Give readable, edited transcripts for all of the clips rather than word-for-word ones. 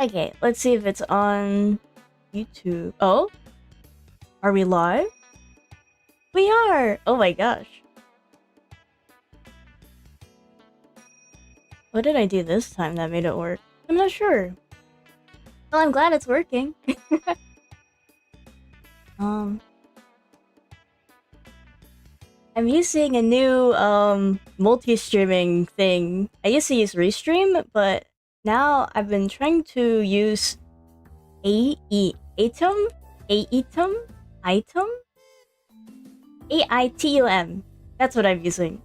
Okay, let's see if it's on YouTube. Oh? Are we live? We are! Oh my gosh. What did I do this time that made it work? I'm not sure. Well, I'm glad it's working. I'm using a new, multi-streaming thing. I used to use Restream, but now I've been trying to use Aitum? AITUM. That's what I'm using.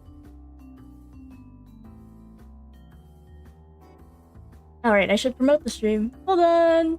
Alright, I should promote the stream. Hold on!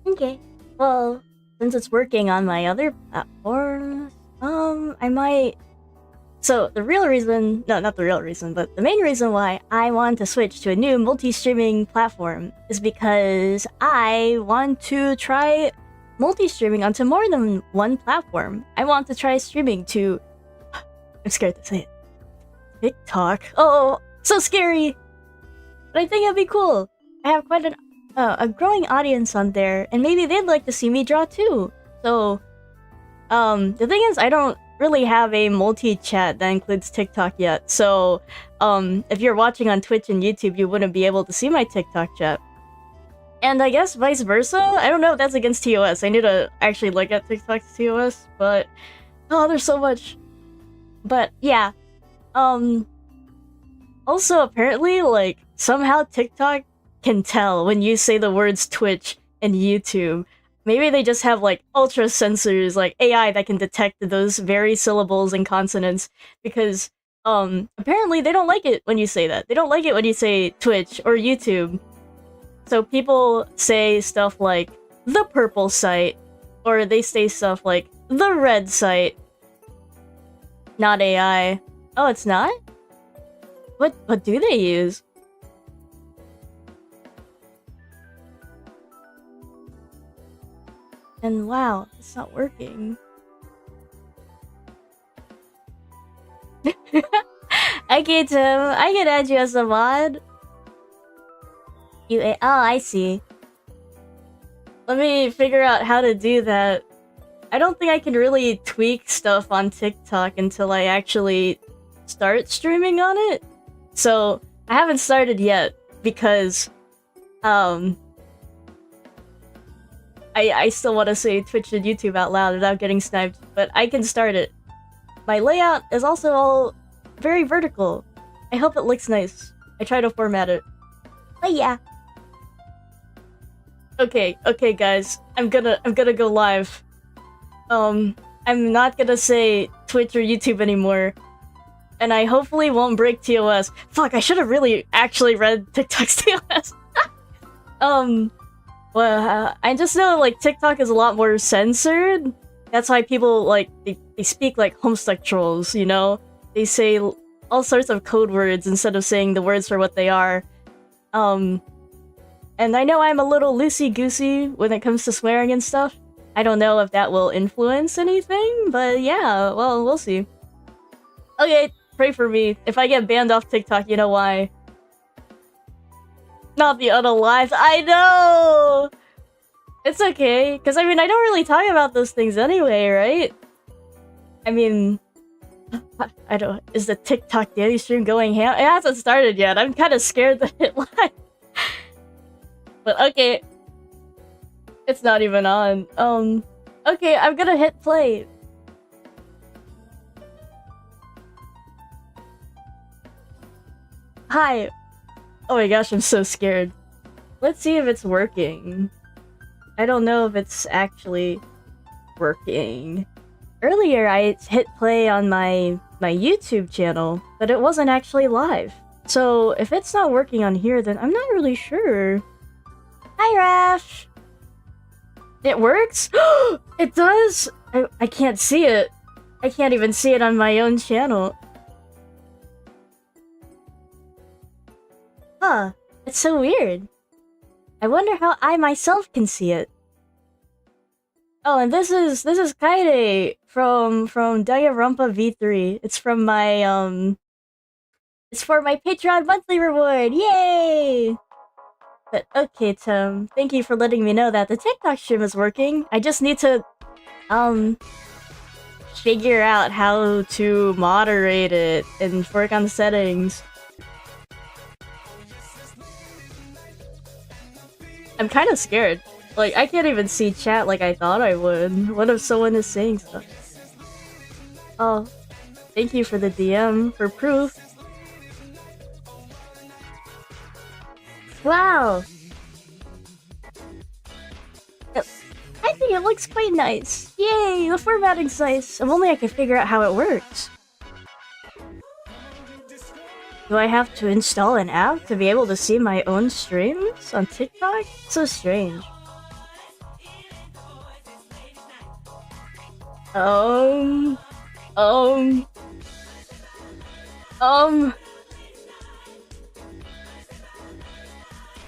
Okay, well, since it's working on my other platforms, I might... So, the real reason... No, not the real reason, but the main reason why I want to switch to a new multi-streaming platform is because I want to try multi-streaming onto more than one platform. I want to try streaming to... I'm scared to say it. TikTok. Oh, so scary! But I think it'd be cool. I have quite a growing audience on there, and maybe they'd like to see me draw too. So, the thing is, I don't really have a multi-chat that includes TikTok yet, so, if you're watching on Twitch and YouTube, you wouldn't be able to see my TikTok chat. And I guess vice versa? I don't know if that's against TOS. I need to actually look at TikTok's TOS, but... Oh, there's so much. But, yeah. Also, apparently, like, somehow TikTok can tell when you say the words Twitch and YouTube. Maybe they just have like ultra sensors, like AI that can detect those very syllables and consonants, because apparently they don't like it when you say that. They don't like it when you say Twitch or YouTube. So people say stuff like the purple site, or they say stuff like the red site. Not AI. Oh, it's not? What do they use? And wow, it's not working. Okay, Tim, I can add you as a mod. Oh, I see. Let me figure out how to do that. I don't think I can really tweak stuff on TikTok until I actually start streaming on it. So, I haven't started yet, because, I still want to say Twitch and YouTube out loud without getting sniped, but I can start it. My layout is also all very vertical. I hope it looks nice. I try to format it. But yeah. Okay, guys. I'm gonna go live. I'm not gonna say Twitch or YouTube anymore. And I hopefully won't break TOS. Fuck, I should have really actually read TikTok's TOS. Well, I just know, like, TikTok is a lot more censored. That's why people, like, they speak like Homestuck trolls, you know? They say all sorts of code words instead of saying the words for what they are. And I know I'm a little loosey-goosey when it comes to swearing and stuff. I don't know if that will influence anything, but yeah, well, we'll see. Okay, pray for me. If I get banned off TikTok, you know why. Not the unalive. I know! It's okay, because I mean, I don't really talk about those things anyway, right? I mean... I don't... Is the TikTok daily stream going ham? It hasn't started yet. I'm kind of scared that it live. But okay. It's not even on. Okay, I'm gonna hit play. Hi. Oh my gosh, I'm so scared. Let's see if it's working. I don't know if it's actually working. Earlier, I hit play on my YouTube channel, but it wasn't actually live. So, if it's not working on here, then I'm not really sure. Hi, Rash! It works? It does? I can't see it. I can't even see it on my own channel. Huh. It's so weird. I wonder how I myself can see it. Oh, and this is Kaide from Daniople V3. It's from my it's for my Patreon monthly reward. Yay! But okay, Tim. Thank you for letting me know that the TikTok stream is working. I just need to figure out how to moderate it and work on the settings. I'm kind of scared. Like, I can't even see chat like I thought I would. What if someone is saying stuff? Oh, thank you for the DM, for proof. Wow! I think it looks quite nice. Yay, the formatting's nice. If only I could figure out how it works. Do I have to install an app to be able to see my own streams on TikTok? So strange.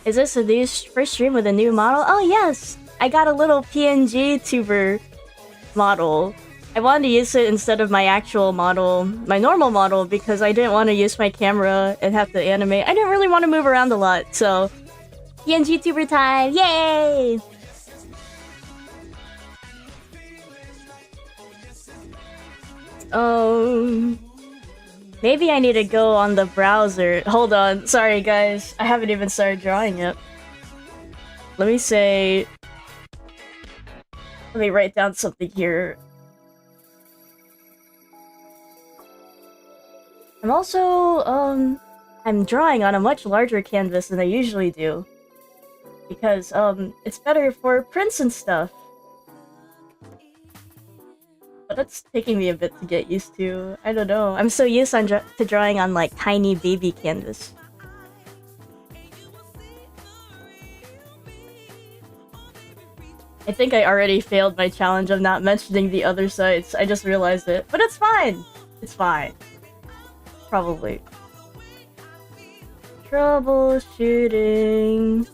Is this a new first stream with a new model? Oh yes! I got a little Pngtuber model. I wanted to use it instead of my actual model, my normal model, because I didn't want to use my camera and have to animate. I didn't really want to move around a lot, so... Pngtuber time! Yay! Maybe I need to go on the browser. Hold on, sorry guys. I haven't even started drawing yet. Let me say... Let me write down something here. I'm also, I'm drawing on a much larger canvas than I usually do. Because, it's better for prints and stuff. But that's taking me a bit to get used to. I don't know. I'm so used to drawing on, like, tiny baby canvas. I think I already failed my challenge of not mentioning the other sites. I just realized it. But it's fine! It's fine. Probably. Troubleshooting.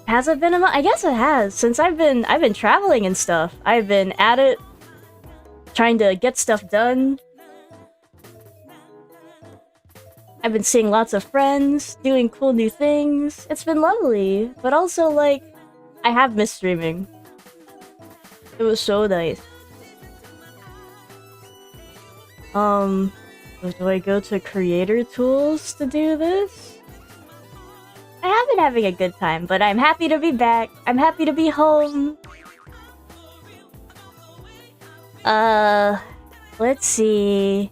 Has it been a month? I guess it has. Since I've been traveling and stuff. I've been at it, trying to get stuff done. I've been seeing lots of friends, doing cool new things. It's been lovely. But also, like, I have missed streaming. It was so nice. Do I go to creator tools to do this? I have been having a good time, but I'm happy to be back. I'm happy to be home. Let's see.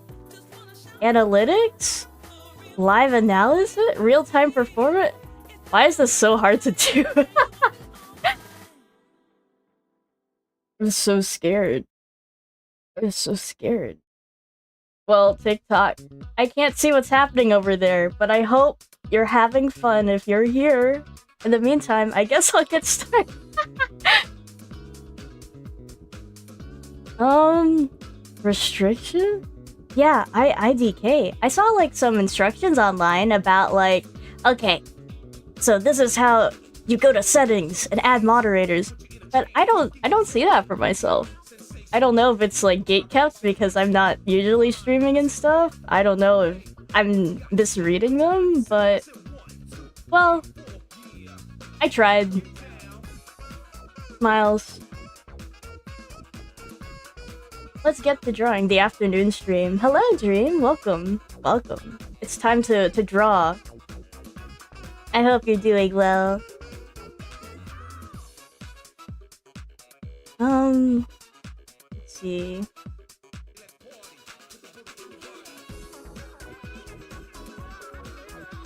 Analytics? Live analysis? Real-time performance? Why is this so hard to do? I'm so scared. I'm so scared. Well, TikTok. I can't see what's happening over there, but I hope you're having fun if you're here. In the meantime, I guess I'll get started. Restriction? Yeah, IDK. I saw like some instructions online about like, okay, so this is how you go to settings and add moderators. But I don't see that for myself. I don't know if it's like gatekept because I'm not usually streaming and stuff. I don't know if I'm misreading them, but well, I tried. Smiles. Let's get to drawing the afternoon stream. Hello, Dream. Welcome. Welcome. It's time to draw. I hope you're doing well. Let's see.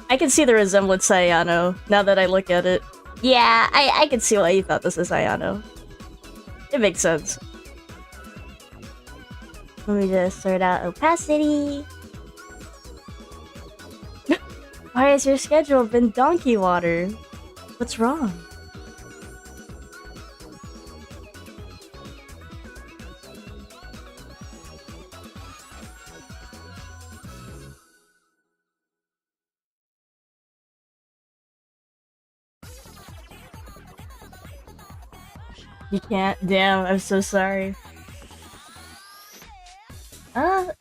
I can see the resemblance to Ayano now that I look at it. Yeah, I can see why you thought this is Ayano. It makes sense. Let me just sort out opacity. Why has your schedule been donkey water? What's wrong? You can't? Damn, I'm so sorry. I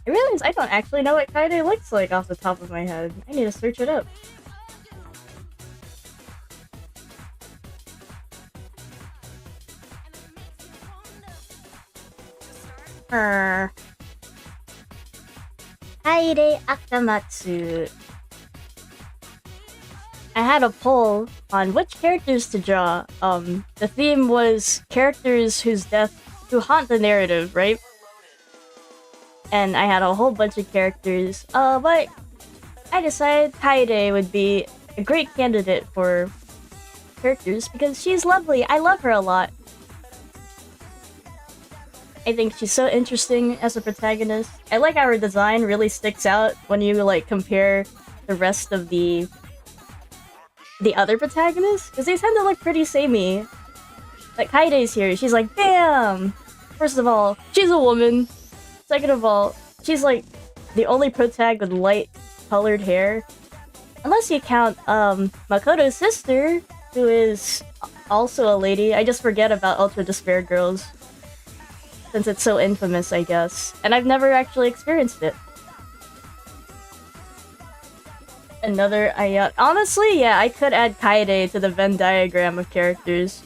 realize I don't actually know what Kaide looks like off the top of my head. I need to search it up. Kaide Akamatsu. I had a poll on which characters to draw. The theme was characters who haunt the narrative, right? And I had a whole bunch of characters. But I decided Kaede would be a great candidate for characters because she's lovely. I love her a lot. I think she's so interesting as a protagonist. I like how her design really sticks out when you like compare the rest of the other protagonists, because they tend to look pretty samey. Like Kaide's here, she's like, bam! First of all, she's a woman. Second of all, she's like the only protag with light colored hair. Unless you count Makoto's sister, who is also a lady. I just forget about Ultra Despair Girls, since it's so infamous, I guess. And I've never actually experienced it. Another Ayat. Honestly, yeah, I could add Kaede to the Venn diagram of characters.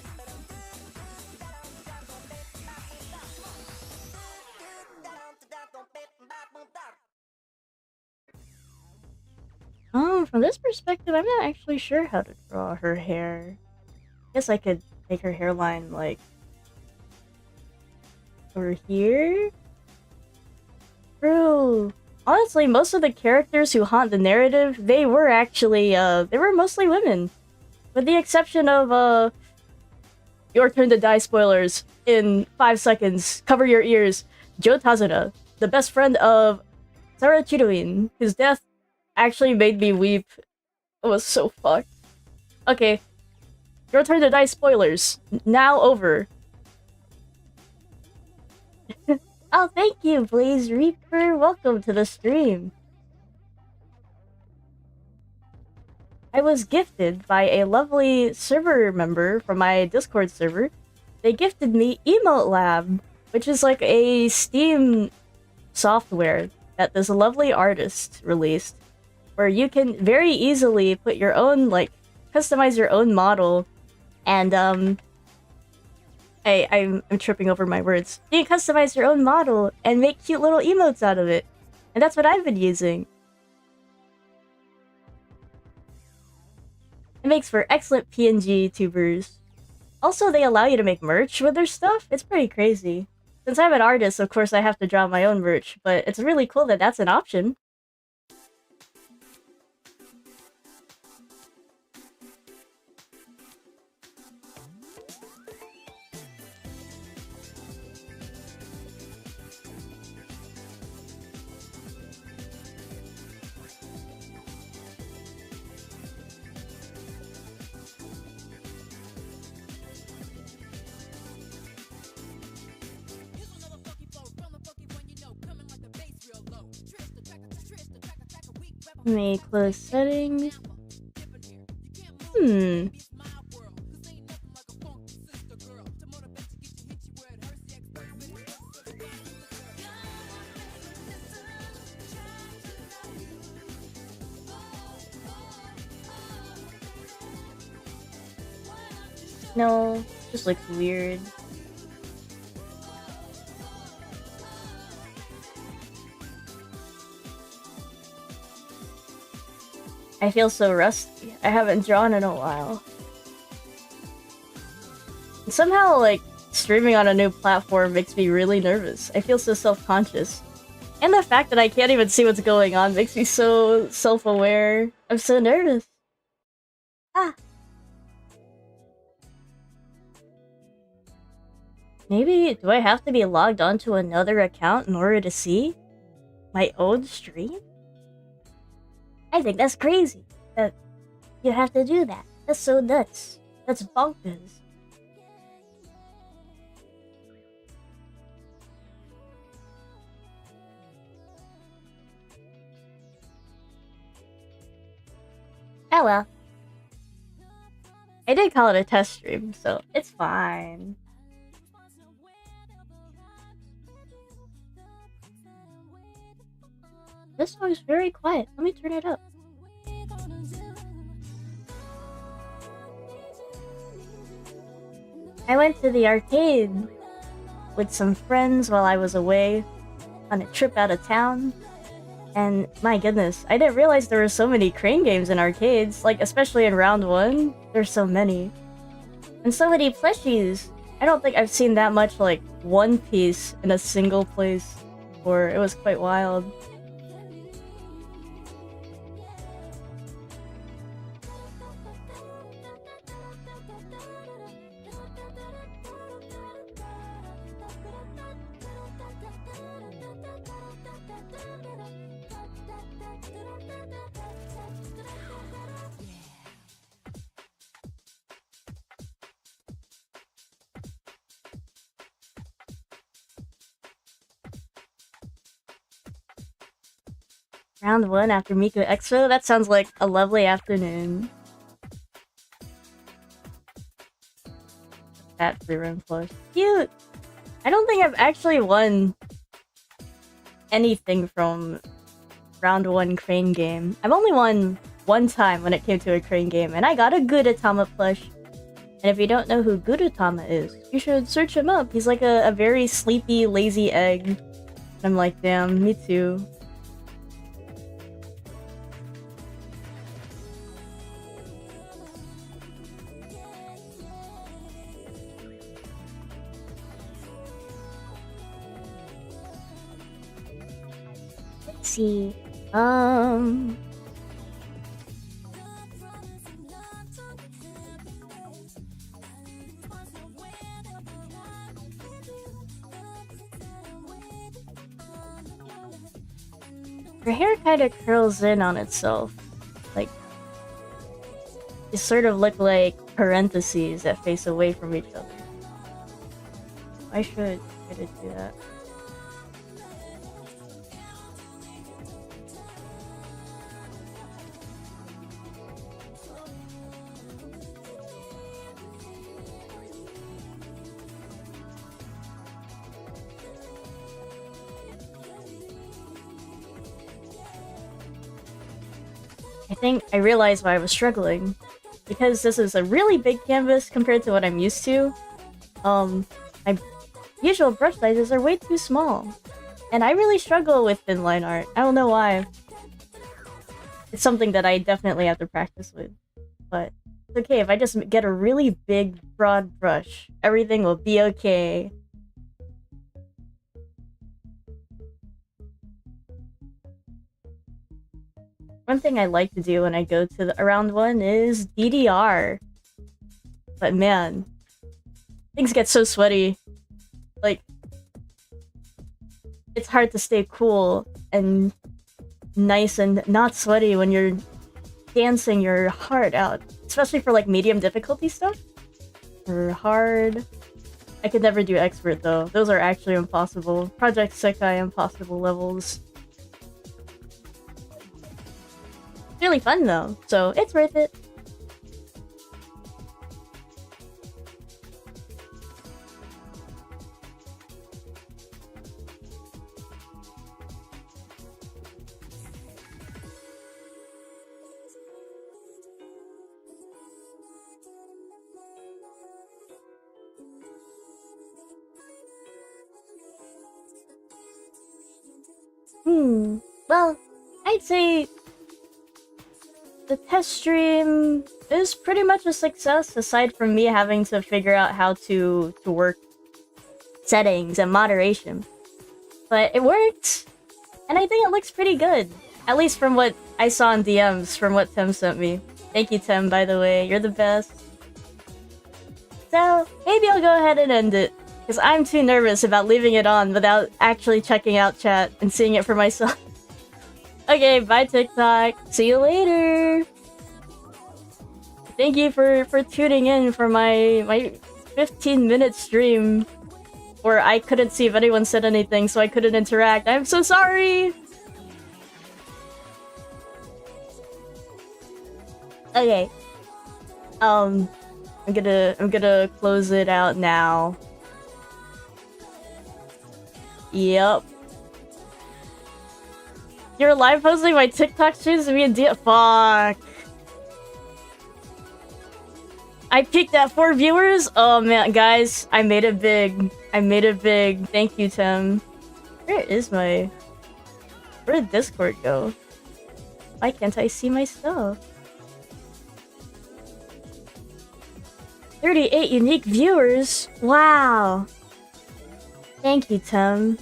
From this perspective, I'm not actually sure how to draw her hair. I guess I could make her hairline, like, over here? True. Honestly, most of the characters who haunt the narrative, they were actually, they were mostly women. With the exception of, Your Turn to Die spoilers in 5 seconds. Cover your ears. Joe Tazuna, the best friend of Sarah Chidoin, whose death actually made me weep. It was so fucked. Okay. Your Turn to Die spoilers. Now over. Oh, thank you, Blaze Reaper. Welcome to the stream. I was gifted by a lovely server member from my Discord server. They gifted me Emotelab, which is like a Steam software that this lovely artist released, where you can very easily put your own, like, customize your own model, and I'm tripping over my words. You can customize your own model and make cute little emotes out of it. And that's what I've been using. It makes for excellent PNG tubers. Also, they allow you to make merch with their stuff. It's pretty crazy. Since I'm an artist, of course I have to draw my own merch, but it's really cool that that's an option. Let me close settings. No, just looks weird. I feel so rusty. I haven't drawn in a while. And somehow, like, streaming on a new platform makes me really nervous. I feel so self-conscious. And the fact that I can't even see what's going on makes me so self-aware. I'm so nervous. Ah. Maybe, do I have to be logged onto another account in order to see my own stream? I think that's crazy. That you have to do that. That's so nuts. That's bonkers. Oh well. I did call it a test stream, so it's fine. This song is very quiet. Let me turn it up. I went to the arcade with some friends while I was away on a trip out of town. And my goodness, I didn't realize there were so many crane games in arcades, like especially in round 1. There's so many. And so many plushies. I don't think I've seen that much like One Piece in a single place before. It was quite wild. Round 1 after Miku Expo? That sounds like a lovely afternoon. That free roam plush. Cute! I don't think I've actually won anything from round 1 crane game. I've only won one time when it came to a crane game, and I got a Gudetama plush. And if you don't know who Gudetama is, you should search him up. He's like a very sleepy, lazy egg. And I'm like, damn, me too. See, her hair kind of curls in on itself. Like, it sort of look like parentheses that face away from each other. I should try to do that. I think I realized why I was struggling. Because this is a really big canvas compared to what I'm used to. My usual brush sizes are way too small. And I really struggle with thin line art. I don't know why. It's something that I definitely have to practice with. But it's okay, if I just get a really big, broad brush, everything will be okay. One thing I like to do when I go to round 1 is DDR. But man, things get so sweaty. Like, it's hard to stay cool and nice and not sweaty when you're dancing your heart out. Especially for like medium difficulty stuff. Or hard. I could never do expert though. Those are actually impossible. Project Sekai impossible levels. really fun though, so it's worth it. Well, I'd say the test stream is pretty much a success, aside from me having to figure out how to work settings and moderation. But it worked, and I think it looks pretty good. At least from what I saw in DMs, from what Tim sent me. Thank you, Tim, by the way. You're the best. So, maybe I'll go ahead and end it, because I'm too nervous about leaving it on without actually checking out chat and seeing it for myself. Okay, bye TikTok. See you later. Thank you for tuning in for my 15-minute stream where I couldn't see if anyone said anything, so I couldn't interact. I'm so sorry. Okay. I'm gonna close it out now. Yep. You're live posting my TikTok streams to me and fuck. I peaked at 4 viewers? Oh man, guys, I made it big. I made it big. Thank you, Tim. Where did Discord go? Why can't I see my stuff? 38 unique viewers? Wow. Thank you, Tim.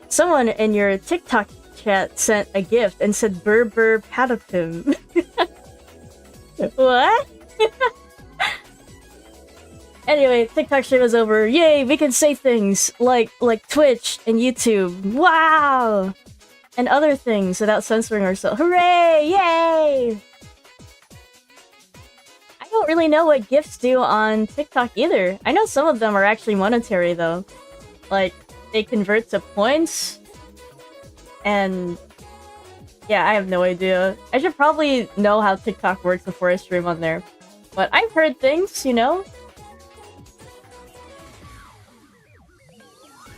Someone in your TikTok chat sent a gift and said Berber Patapim. What? Anyway, TikTok stream was over. Yay, we can say things like Twitch and YouTube. Wow! And other things without censoring ourselves. Hooray! Yay! I don't really know what gifts do on TikTok either. I know some of them are actually monetary though. Like, they convert to points. And yeah, I have no idea. I should probably know how TikTok works before I stream on there. But I've heard things, you know?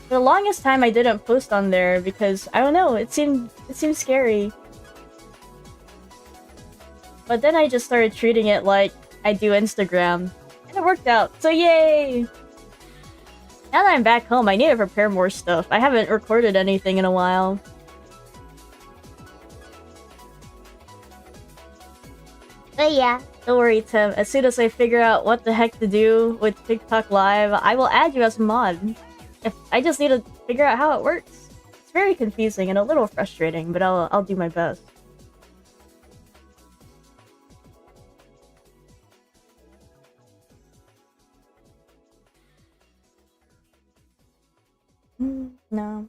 For the longest time I didn't post on there because, I don't know, it seemed scary. But then I just started treating it like I do Instagram. And it worked out, so yay! Now that I'm back home, I need to prepare more stuff. I haven't recorded anything in a while. But yeah, don't worry, Tim. As soon as I figure out what the heck to do with TikTok Live, I will add you as a mod. I just need to figure out how it works. It's very confusing and a little frustrating, but I'll do my best. No.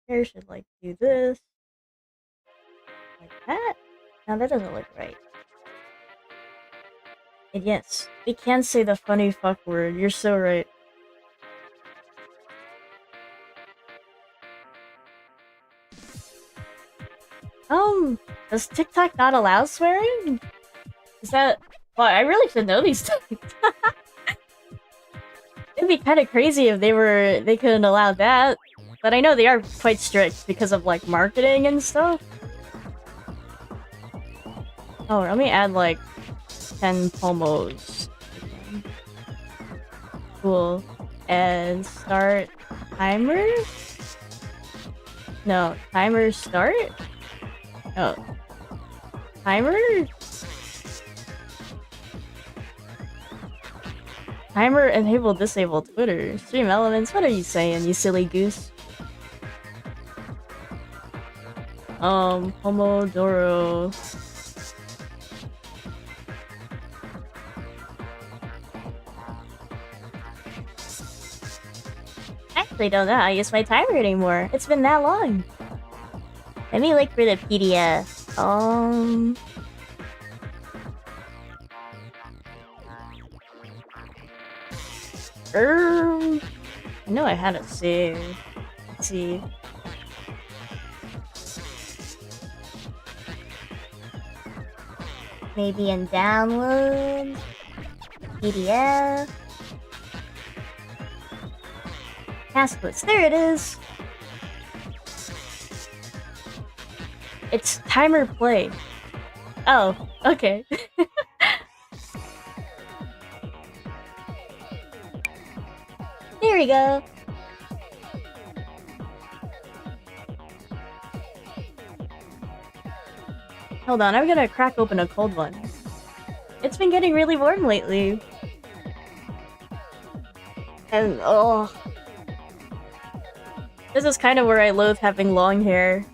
I should like do this. Like that? No, that doesn't look right. And yes, we can say the funny fuck word. You're so right. Does TikTok not allow swearing? Is that... Well, I really should know these things. It'd be kind of crazy if they couldn't allow that. But I know they are quite strict because of, like, marketing and stuff. Oh, let me add, like, 10 pomos. Cool. And start timer? No, timer start? Oh. Timer? Timer enable disable Twitter. Stream elements, what are you saying, you silly goose? Pomodoro. I actually don't know how to use my timer anymore. It's been that long. Let me look for the PDF. I know I had a save. Let's see. Maybe in download, PDF, passcodes. There it is. It's timer play. Oh, okay. There we go. Hold on, I'm gonna crack open a cold one. It's been getting really warm lately. And oh. This is kind of where I loathe having long hair.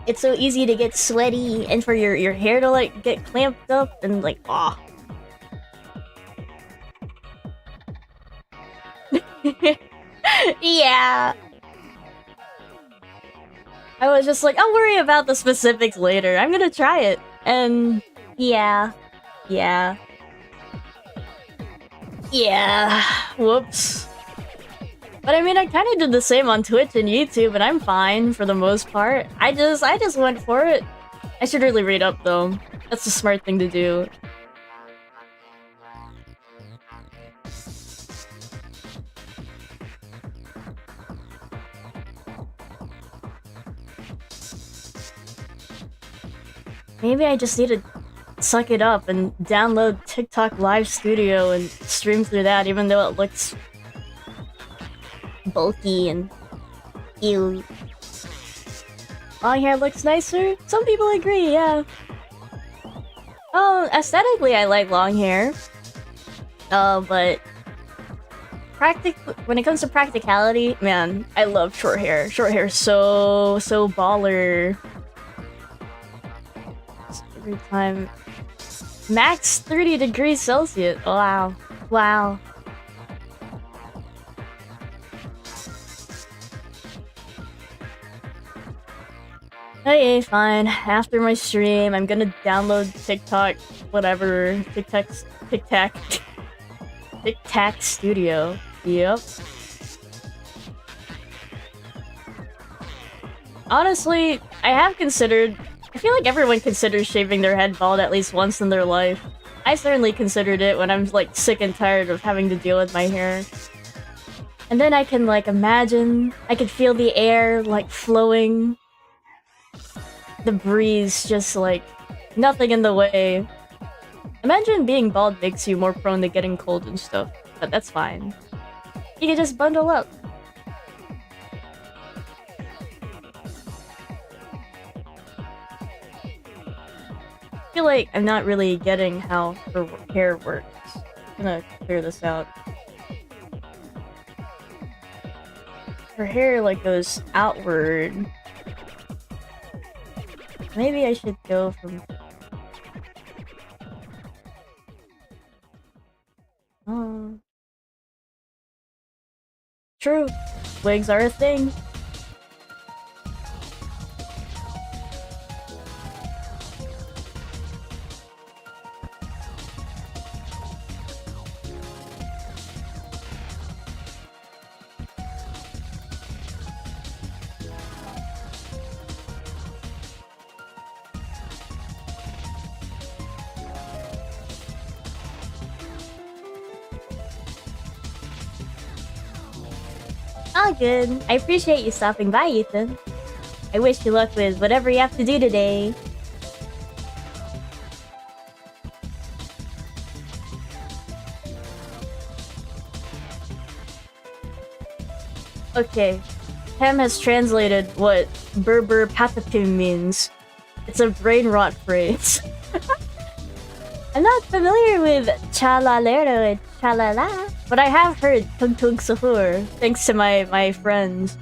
It's so easy to get sweaty and for your hair to like get clamped up and like ah. Yeah. I was just like, I'll worry about the specifics later. I'm gonna try it. And yeah. Yeah. Yeah. Whoops. But I mean, I kind of did the same on Twitch and YouTube, and I'm fine for the most part. I just went for it. I should really read up though. That's the smart thing to do. Maybe I just need to suck it up and download TikTok Live Studio and stream through that, even though it looks bulky and ew. Long hair looks nicer? Some people agree, yeah. Oh, aesthetically I like long hair. But when it comes to practicality, man, I love short hair. Short hair is so baller. Every time. Max 30 degrees Celsius. Wow. Wow. Okay, fine. After my stream, I'm gonna download TikTok, whatever. TikTok Studio. Yep. Honestly, I feel like everyone considers shaving their head bald at least once in their life. I certainly considered it when I'm like sick and tired of having to deal with my hair. And then I can like imagine, I could feel the air like flowing. The breeze just like nothing in the way. Imagine being bald makes you more prone to getting cold and stuff, but that's fine. You can just bundle up. I feel like I'm not really getting how her hair works. I'm gonna clear this out. Her hair like goes outward. Maybe I should go from... True. Wigs are a thing. All good. I appreciate you stopping by, Ethan. I wish you luck with whatever you have to do today. Okay. Hem has translated what Berber patapim means. It's a brain rot phrase. I'm not familiar with chalalero and chalala, but I have heard tung tung sahur, thanks to my friends.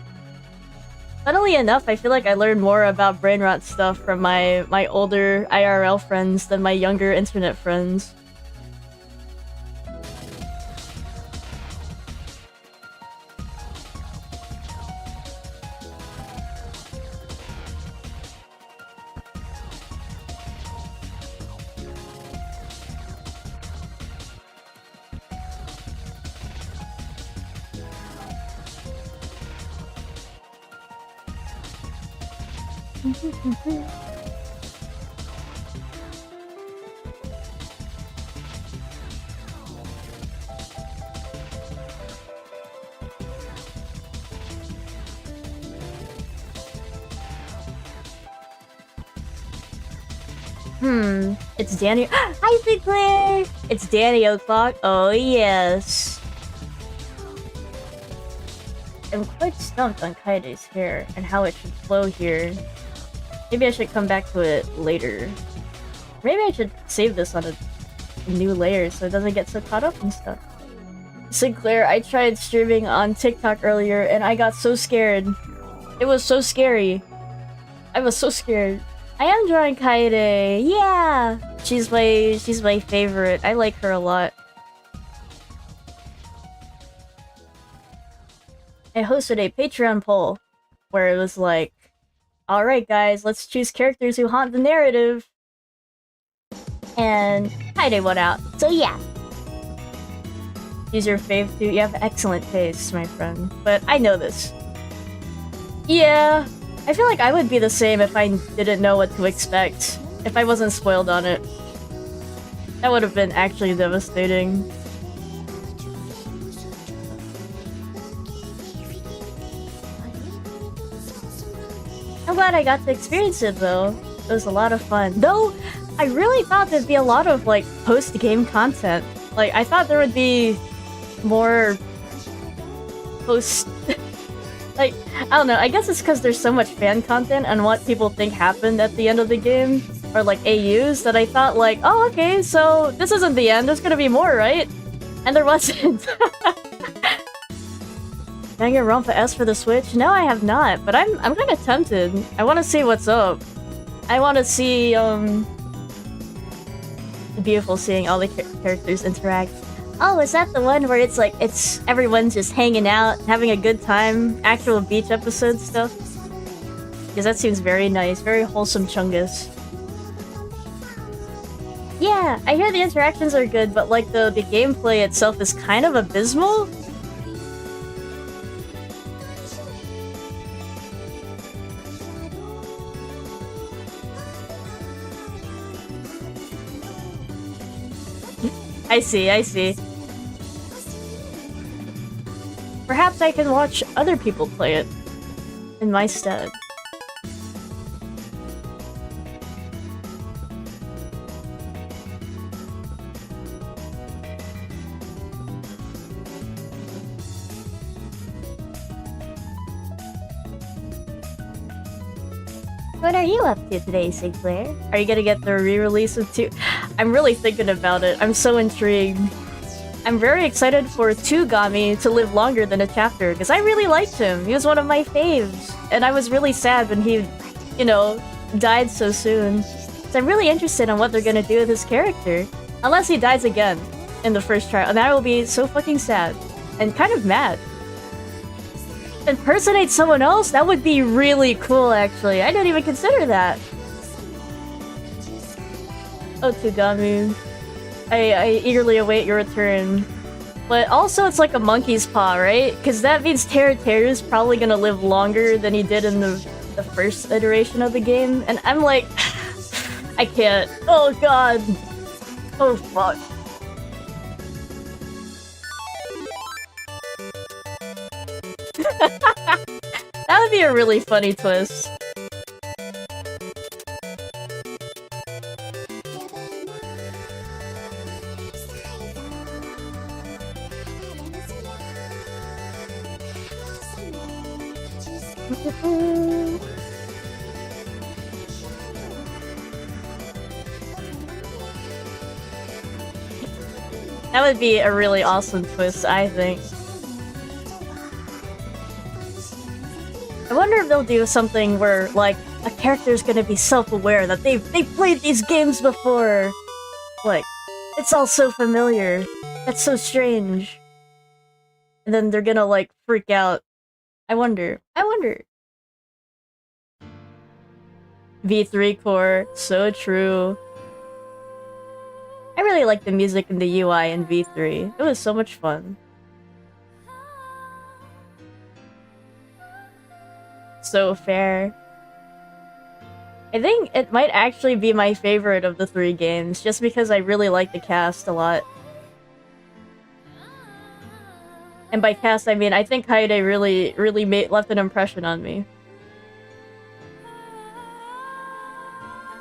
Funnily enough, I feel like I learned more about brain rot stuff from my older IRL friends than my younger internet friends. It's Danny. Hi, Sinclair! It's Danny O'Clock. Oh, yes. I'm quite stumped on Kaide's hair and how it should flow here. Maybe I should come back to it later. Maybe I should save this on a new layer so it doesn't get so caught up and stuff. Sinclair, I tried streaming on TikTok earlier and I got so scared. It was so scary. I was so scared. I am drawing Kaede. Yeah, she's my favorite. I like her a lot. I hosted a Patreon poll where it was like, all right, guys, let's choose characters who haunt the narrative. And Kaede went out. So yeah, she's your fave too. You have excellent taste, my friend. But I know this. Yeah. I feel like I would be the same if I didn't know what to expect. If I wasn't spoiled on it. That would have been actually devastating. I'm glad I got to experience it though. It was a lot of fun. Though, I really thought there'd be a lot of like post-game content. Like, I thought there would be more post... Like, I don't know, I guess it's because there's so much fan content and what people think happened at the end of the game, or like AUs, that I thought like, oh okay, so this isn't the end, there's gonna be more, right? And there wasn't. Danganronpa S for the Switch? No, I have not, but I'm kind of tempted. I want to see what's up. I want to see, beautiful seeing all the characters interact. Oh, is that the one where it's like, everyone's just hanging out, having a good time, actual beach episode stuff? Because that seems very nice, very wholesome chungus. Yeah, I hear the interactions are good, but like the gameplay itself is kind of abysmal? I see. Perhaps I can watch other people play it in my stead. What are you up to today, Sinclair? Are you gonna get the re-release of 2? I'm really thinking about it. I'm so intrigued. I'm very excited for 2 Gami to live longer than a chapter, because I really liked him. He was one of my faves. And I was really sad when he, you know, died so soon. So I'm really interested in what they're gonna do with his character. Unless he dies again in the first trial, and that will be so fucking sad. And kind of mad. Impersonate someone else? That would be really cool, actually. I didn't even consider that. Oh, Tugami. I eagerly await your return. But also, it's like a monkey's paw, right? Because that means Teru's probably gonna live longer than he did in the first iteration of the game. And I'm like... I can't. Oh, God. Oh, fuck. That would be a really funny twist. That would be a really awesome twist, I think. I wonder if they'll do something where, like, a character's gonna be self-aware that they've played these games before! Like, it's all so familiar. That's so strange. And then they're gonna, like, freak out. I wonder. V3 core, so true. I really like the music and the UI in V3. It was so much fun. So fair. I think it might actually be my favorite of the 3 games, just because I really like the cast a lot. And by cast, I mean I think Kaede really left an impression on me.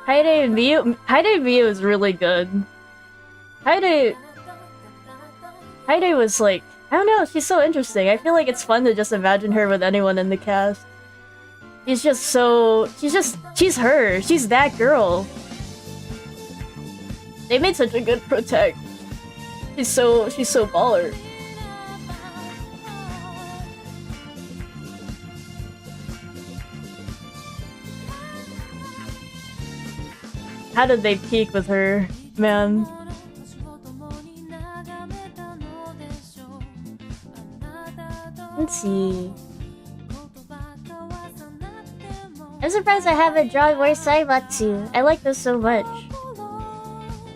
Kaede and Miyu is really good. Kaede was like, I don't know, she's so interesting. I feel like it's fun to just imagine her with anyone in the cast. She's just so... she's her. She's that girl. They made such a good Protect. She's so baller. How did they peak with her, man? Let's see. I'm surprised I haven't drawn more Saimatsu. I like this so much.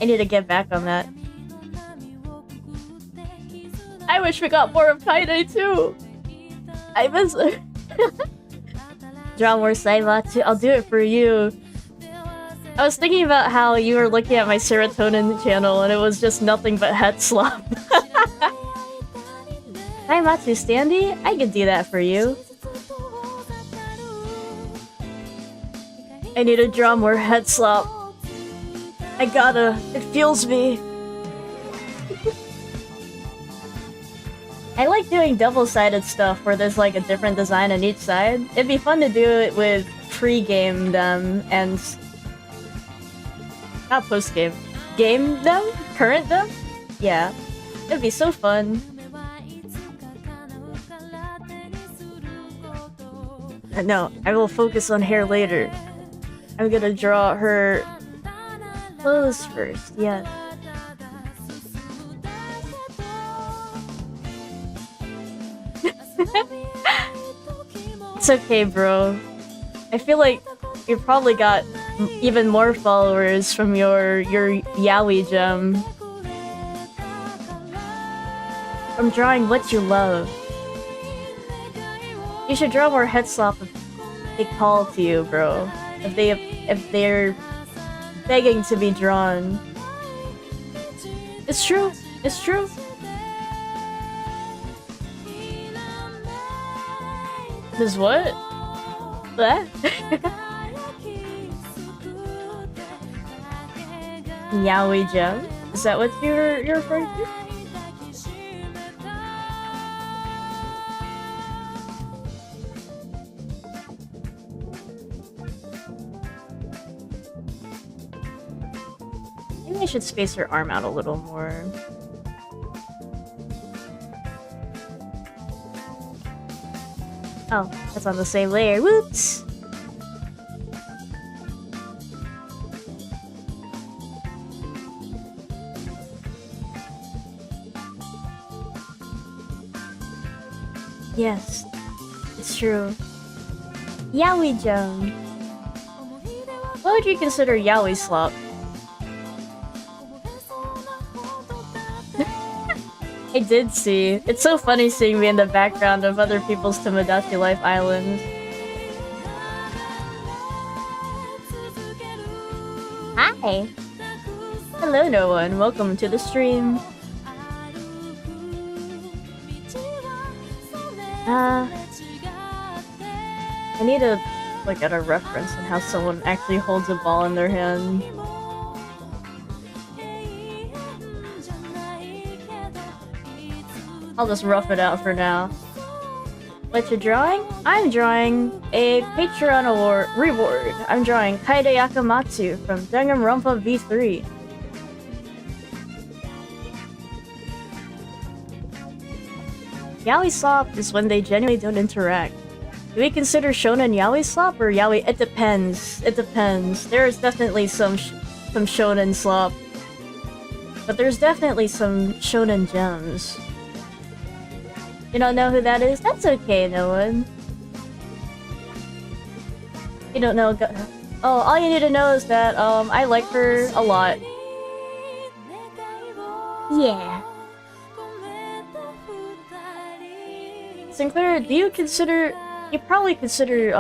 I need to get back on that. I wish we got more of Kaede too. I miss her. Draw more Saimatsu. I'll do it for you. I was thinking about how you were looking at my serotonin channel and it was just nothing but head slop. Saimatsu standy? I could do that for you. I need to draw more head slop. I gotta. It fuels me. I like doing double-sided stuff where there's like a different design on each side. It'd be fun to do it with pre-game them and... not post-game. Game them? Current them? Yeah. It'd be so fun. No, I will focus on hair later. I'm gonna draw her clothes first, yes. It's okay, bro. I feel like you probably got even more followers from your yaoi gem. From drawing what you love. You should draw more head slop if they call to you, bro. If they're begging to be drawn. It's true. It's true. This what? What? Yaoi gem? Is that what you're referring to? Maybe I should space her arm out a little more. Oh, that's on the same layer. Whoops! Yes, it's true. Yaoi gem. What would you consider yaoi slop? I did see. It's so funny seeing me in the background of other people's Tomodachi Life Island. Hi! Hello, no one. Welcome to the stream. I need to look at a reference on how someone actually holds a ball in their hand. I'll just rough it out for now. What you're drawing? I'm drawing a Patreon reward. I'm drawing Kaede Akamatsu from Danganronpa V3. Yaoi slop is when they genuinely don't interact. Do we consider shonen yaoi slop or yaoi? It depends. It depends. There is definitely some shonen slop, but there's definitely some shonen gems. You don't know who that is? That's okay, no one. You don't know. Oh, all you need to know is that I like her a lot. Yeah. Sinclair, do you consider? You probably consider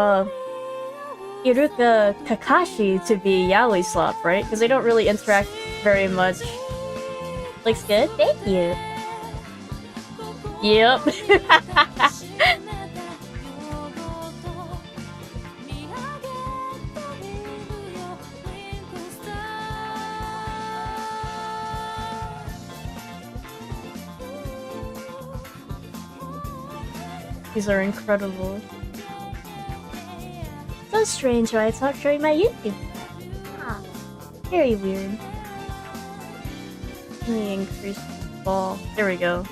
Iruka Kakashi to be yaoi slop, right? Because they don't really interact very much. Looks good? Thank you! Yep. These are incredible. So strange why it's not showing my YouTube. Ah, very weird. Let me increase the ball. There we go.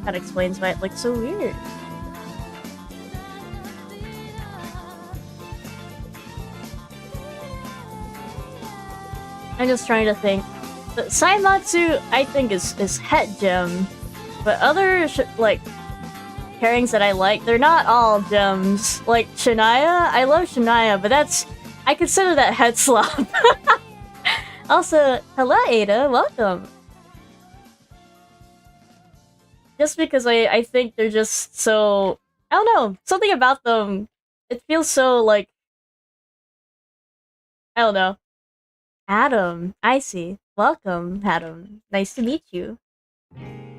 That explains why it looks so weird. I'm just trying to think. The Saimatsu, I think, is het gem. But other, like, pairings that I like, they're not all gems. Like, Shania, I love Shania, but that's... I consider that head slop. Also, hello Ada, welcome! Just because I think they're just so... I don't know, something about them, it feels so, like... I don't know. Adam, I see. Welcome, Adam. Nice to meet you.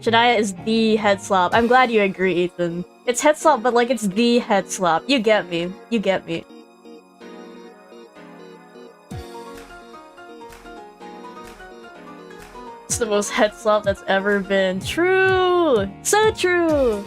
Shania is the head slop. I'm glad you agree, Ethan. It's head slop, but like it's the head slop. You get me. You get me. It's the most head slop that's ever been. True! So true!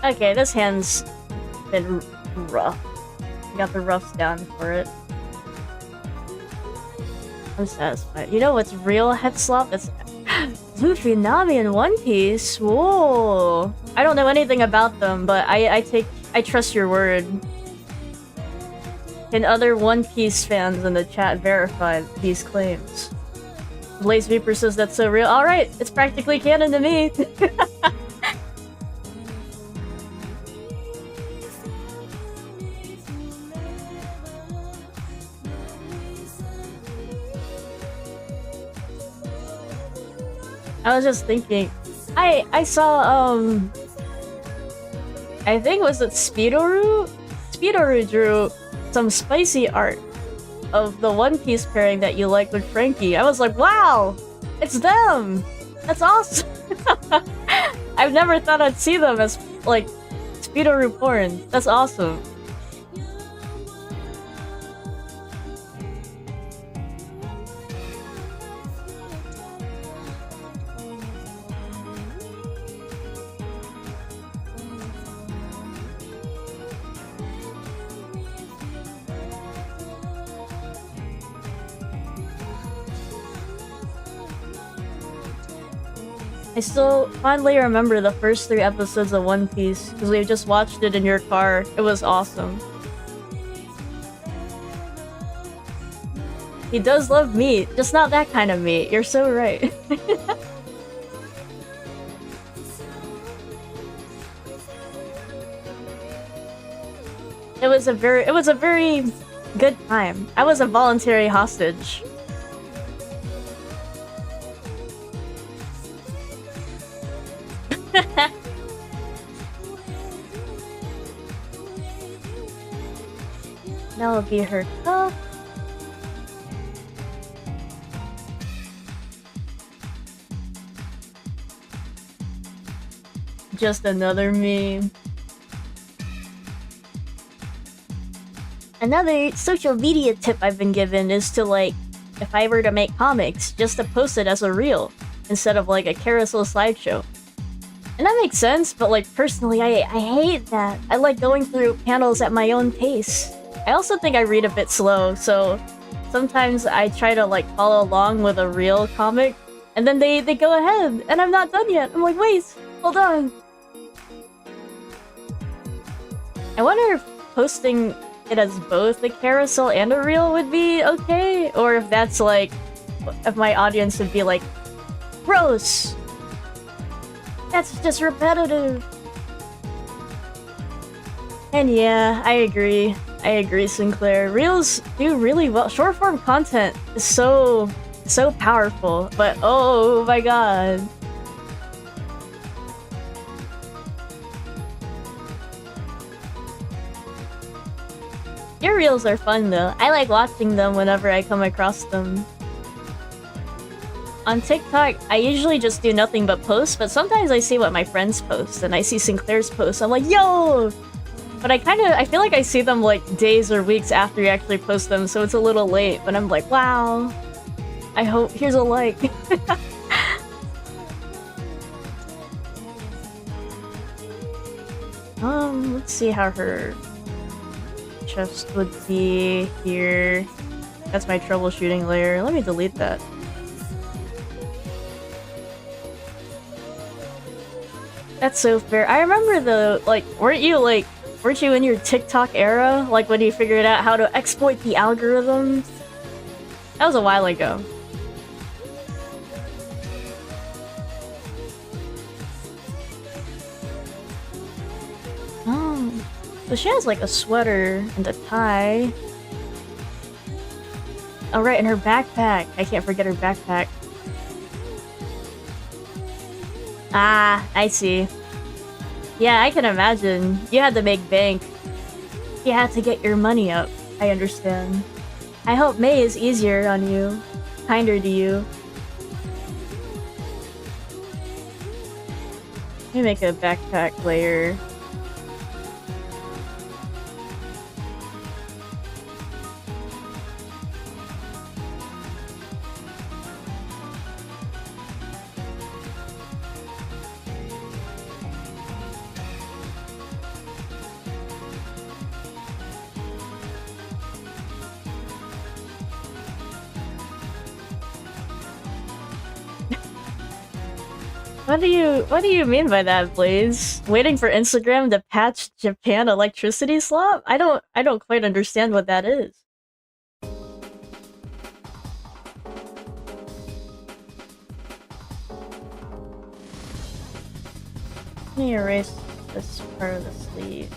Okay, this hand's been rough. I got the roughs down for it. I'm satisfied. You know what's real head slop? That's Luffy, Nami, and One Piece. Whoa! I don't know anything about them, but I trust your word. Can other One Piece fans in the chat verify these claims? Blaze Reaper says that's so real. Alright, it's practically canon to me. I was just thinking, I saw, I think was it Speedoru? Speedoru drew some spicy art of the One Piece pairing that you like with Frankie. I was like, wow! It's them! That's awesome! I've never thought I'd see them as, like, Speedoru porn. That's awesome. I still fondly remember the first 3 episodes of One Piece, because we just watched it in your car. It was awesome. He does love meat, just not that kind of meat. You're so right. It was a very good time. I was a voluntary hostage. That'll be her cup. Just another meme. Another social media tip I've been given is to, like, if I were to make comics, just to post it as a reel instead of like a carousel slideshow. And that makes sense, but like personally, I hate that. I like going through panels at my own pace. I also think I read a bit slow, so sometimes I try to like follow along with a real comic, and then they go ahead, and I'm not done yet. I'm like, wait, hold on. I wonder if posting it as both a carousel and a reel would be okay, or if that's like, if my audience would be like, gross! That's just repetitive. And yeah, I agree. I agree, Sinclair. Reels do really well. Short form content is so powerful, but oh my god. Your reels are fun though. I like watching them whenever I come across them. On TikTok, I usually just do nothing but post, but sometimes I see what my friends post, and I see Sinclair's posts. I'm like, yo! But I feel like I see them like days or weeks after you actually post them, so it's a little late, but I'm like, wow. I hope, here's a like. Let's see how her chest would be here. That's my troubleshooting layer. Let me delete that. That's so fair. I remember weren't you in your TikTok era? Like when you figured out how to exploit the algorithms? That was a while ago. Oh. So she has like a sweater and a tie. Oh right, and her backpack. I can't forget her backpack. Ah, I see. Yeah, I can imagine. You had to make bank. You had to get your money up. I understand. I hope May is easier on you. Kinder to you. Let me make a backpack layer. What do you mean by that, Blaze? Waiting for Instagram to patch Japan electricity slop? I don't quite understand what that is. Let me erase this part of the sleeve.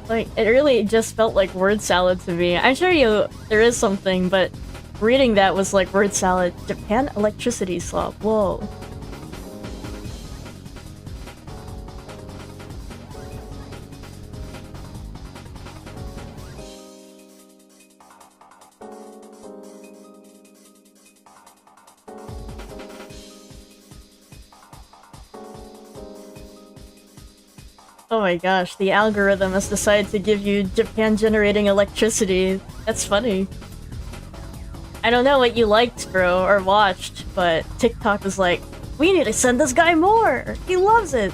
Like, it really just felt like word salad to me. I'm sure there is something, but reading that was like word salad. Japan electricity slop. Whoa. Oh my gosh, the algorithm has decided to give you Japan generating electricity. That's funny. I don't know what you liked, bro, or watched, but TikTok was like, we need to send this guy more! He loves it!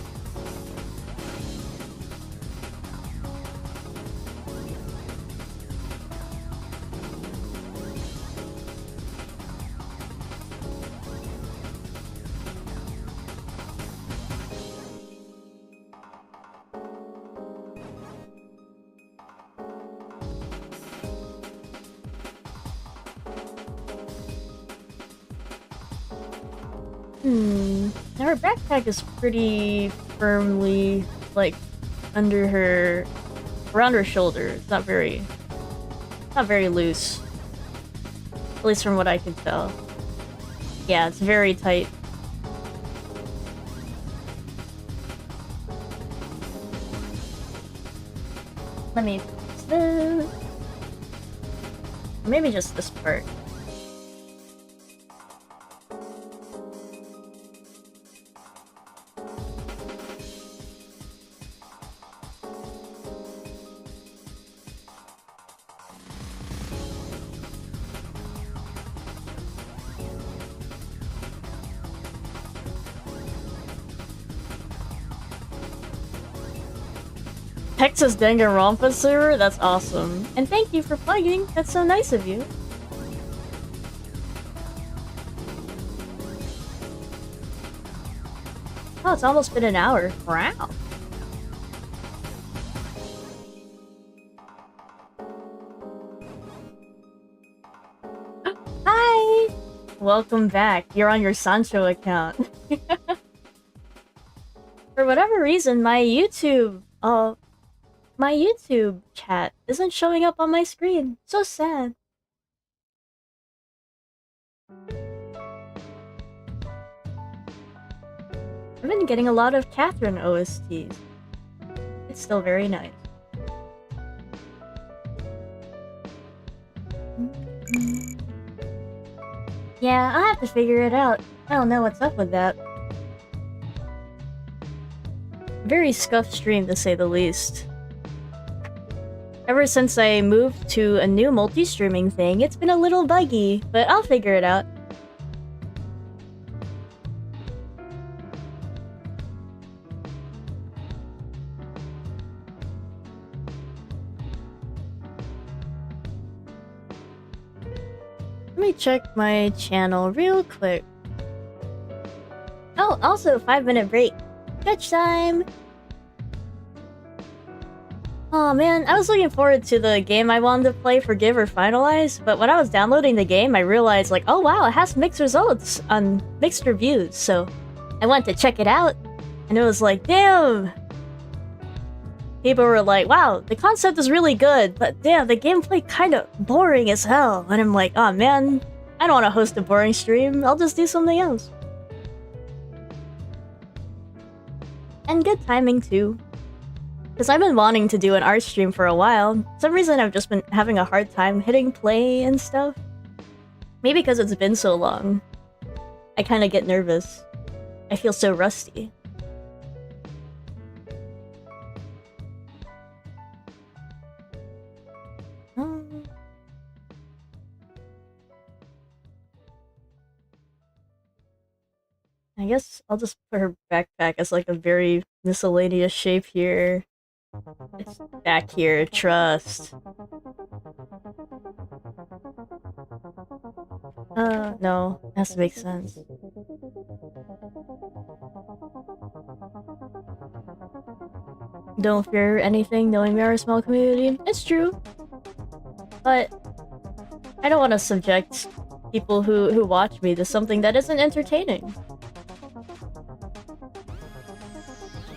Her backpack is pretty firmly, like, around her shoulder. It's not very loose. At least from what I can tell. Yeah, it's very tight. Let me fix this. Or maybe just this part. Texas Danganronpa server? That's awesome. And thank you for plugging. That's so nice of you. Oh, it's almost been an hour. Wow. Hi! Welcome back. You're on your Sancho account. For whatever reason, my YouTube chat isn't showing up on my screen. So sad. I've been getting a lot of Catherine OSTs. It's still very nice. Yeah, I'll have to figure it out. I don't know what's up with that. Very scuffed stream, to say the least. Ever since I moved to a new multi-streaming thing, it's been a little buggy, but I'll figure it out. Let me check my channel real quick. Oh, also 5-minute break. Stretch time! Oh man, I was looking forward to the game I wanted to play, Forgive or Finalize, but when I was downloading the game, I realized like, oh wow, it has mixed results on mixed reviews, so I went to check it out, and it was like, damn! People were like, wow, the concept is really good, but damn, the gameplay kinda boring as hell. And I'm like, oh man, I don't want to host a boring stream, I'll just do something else. And good timing too. Because I've been wanting to do an art stream for a while. For some reason I've just been having a hard time hitting play and stuff. Maybe because it's been so long. I kinda get nervous. I feel so rusty. I guess I'll just put her backpack as like a very miscellaneous shape here. It's back here, trust. No. It has to make sense. Don't fear anything, knowing we are a small community. It's true. But I don't want to subject people who watch me to something that isn't entertaining.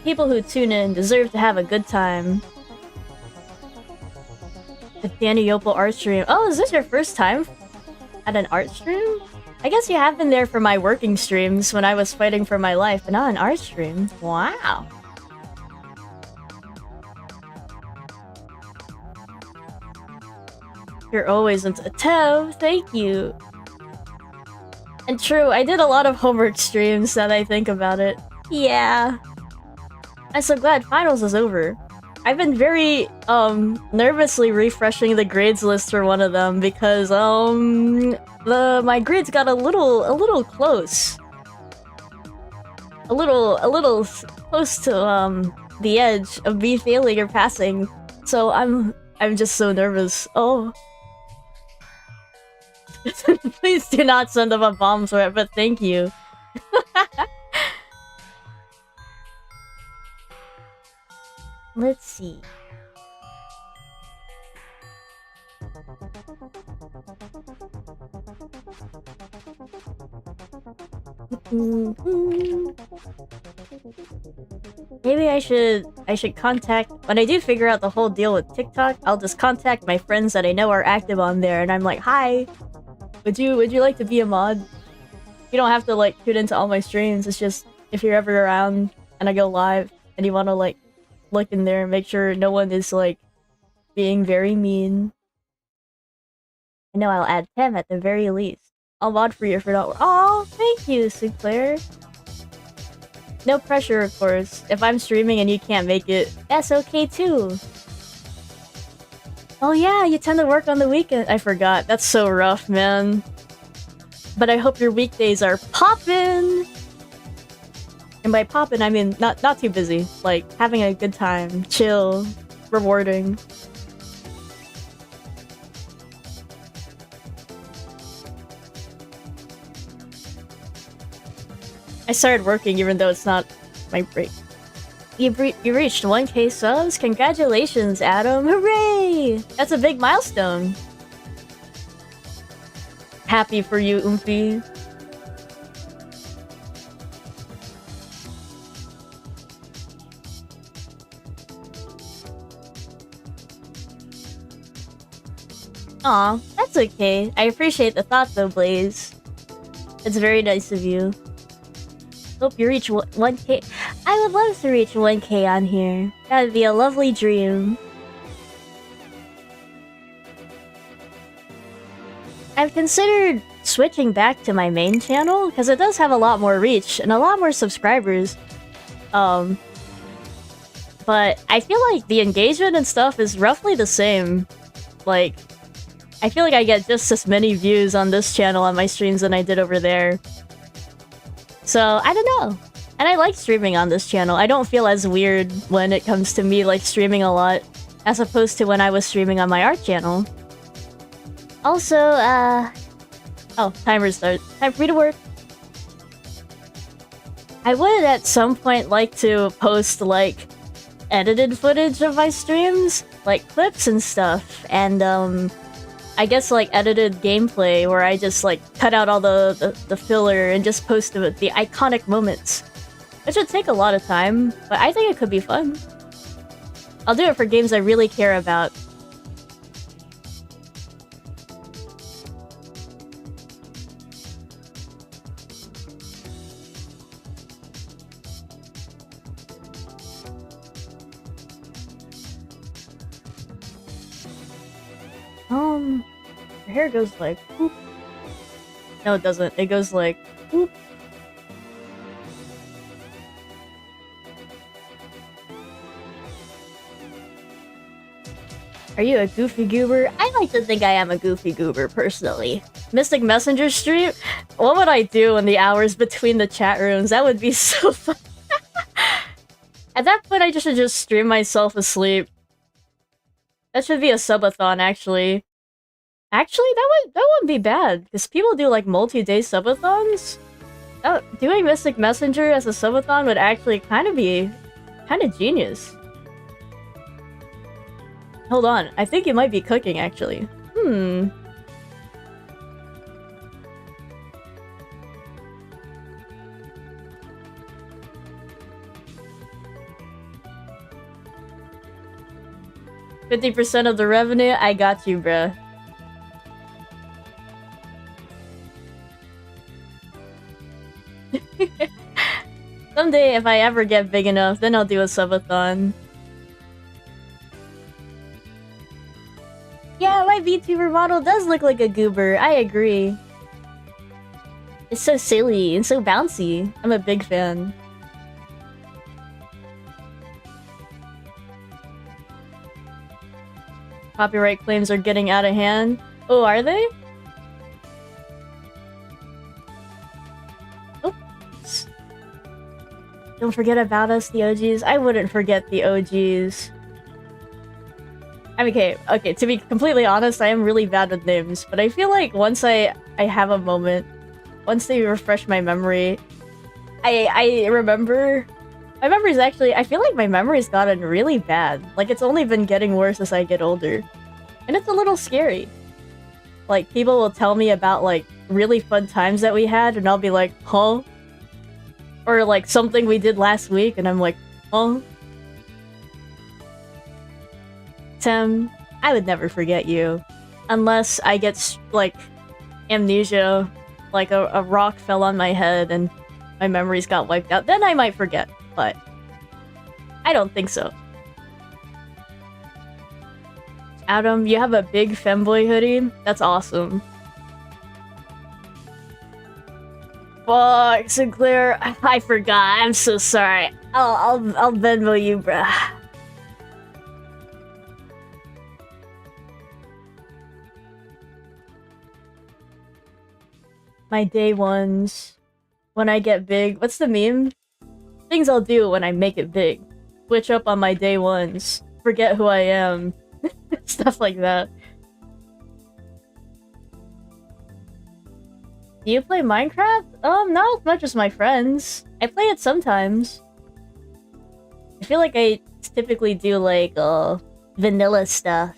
People who tune in deserve to have a good time. The daniople art stream. Oh, is this your first time at an art stream? I guess you have been there for my working streams when I was fighting for my life, but not an art stream. Wow. You're always into Tev, thank you. And true, I did a lot of homework streams now that I think about it. Yeah. I'm so glad finals is over. I've been very, nervously refreshing the grades list for one of them because, my grades got a little close. A little close to, the edge of me failing or passing. So I'm just so nervous. Oh. Please do not send them a bomb threat, but thank you. Let's see. Maybe I should contact, when I do figure out the whole deal with TikTok, I'll just contact my friends that I know are active on there and I'm like, hi, would you like to be a mod? You don't have to like tune into all my streams, it's just if you're ever around and I go live and you wanna like look in there and make sure no one is like being very mean. I know I'll add Tem at the very least. I'll mod for you for not. Oh, thank you, Sinclair. No pressure, of course. If I'm streaming and you can't make it, that's okay too. Oh yeah, you tend to work on the weekend. I forgot. That's so rough, man. But I hope your weekdays are poppin'. And by poppin', I mean not too busy. Like having a good time, chill, rewarding. I started working even though it's not my break. You reached 1K subs? Congratulations, Adam! Hooray! That's a big milestone. happy for you, Oomphy. Aw, that's okay. I appreciate the thought though, Blaze. It's very nice of you. Hope you reach 1k. I would love to reach 1k on here. That would be a lovely dream. I've considered switching back to my main channel, because it does have a lot more reach and a lot more subscribers. But I feel like the engagement and stuff is roughly the same. Like, I feel like I get just as many views on this channel on my streams than I did over there. So, I don't know. And I like streaming on this channel. I don't feel as weird when it comes to me like streaming a lot, as opposed to when I was streaming on my art channel. Also, oh, timer starts. Time for me to work. I would at some point like to post, like, edited footage of my streams, like clips and stuff, and, I guess, like, edited gameplay where I just, like, cut out all the filler and just post the iconic moments. Which would take a lot of time, but I think it could be fun. I'll do it for games I really care about. Your hair goes like whoop. No, it doesn't. It goes like whoop. Are you a goofy goober? I like to think I am a goofy goober, personally. Mystic Messenger stream? What would I do in the hours between the chat rooms? That would be so fun. At that point, I should just stream myself asleep. That should be a subathon, actually. Actually, that wouldn't be bad, because people do, like, multi-day subathons. Doing Mystic Messenger as a subathon would actually be kind of genius. Hold on, I think you might be cooking, actually. 50% of the revenue? I got you, bruh. Someday, if I ever get big enough, then I'll do a subathon. Yeah, my VTuber model does look like a goober, I agree. It's so silly and so bouncy. I'm a big fan. Copyright claims are getting out of hand. Oh, are they? Oops. Don't forget about us, the OGs. I wouldn't forget the OGs. I mean, okay, to be completely honest, I am really bad with names, but I feel like once I have a moment, once they refresh my memory, I remember... My memory's actually... I feel like my memory's gotten really bad. Like, it's only been getting worse as I get older. And it's a little scary. Like, people will tell me about, like, really fun times that we had, and I'll be like, huh? Or, like, something we did last week, and I'm like, huh? Tim, I would never forget you. Unless I get, like, amnesia. Like, a rock fell on my head and my memories got wiped out. Then I might forget, but I don't think so. Adam, you have a big femboy hoodie? That's awesome. Fuck, Sinclair, I forgot. I'm so sorry. I'll Venmo you, bruh. My day ones. When I get big. What's the meme? Things I'll do when I make it big. Switch up on my day ones. Forget who I am. Stuff like that. Do you play Minecraft? Not as much as my friends. I play it sometimes. I feel like I typically do, like, vanilla stuff.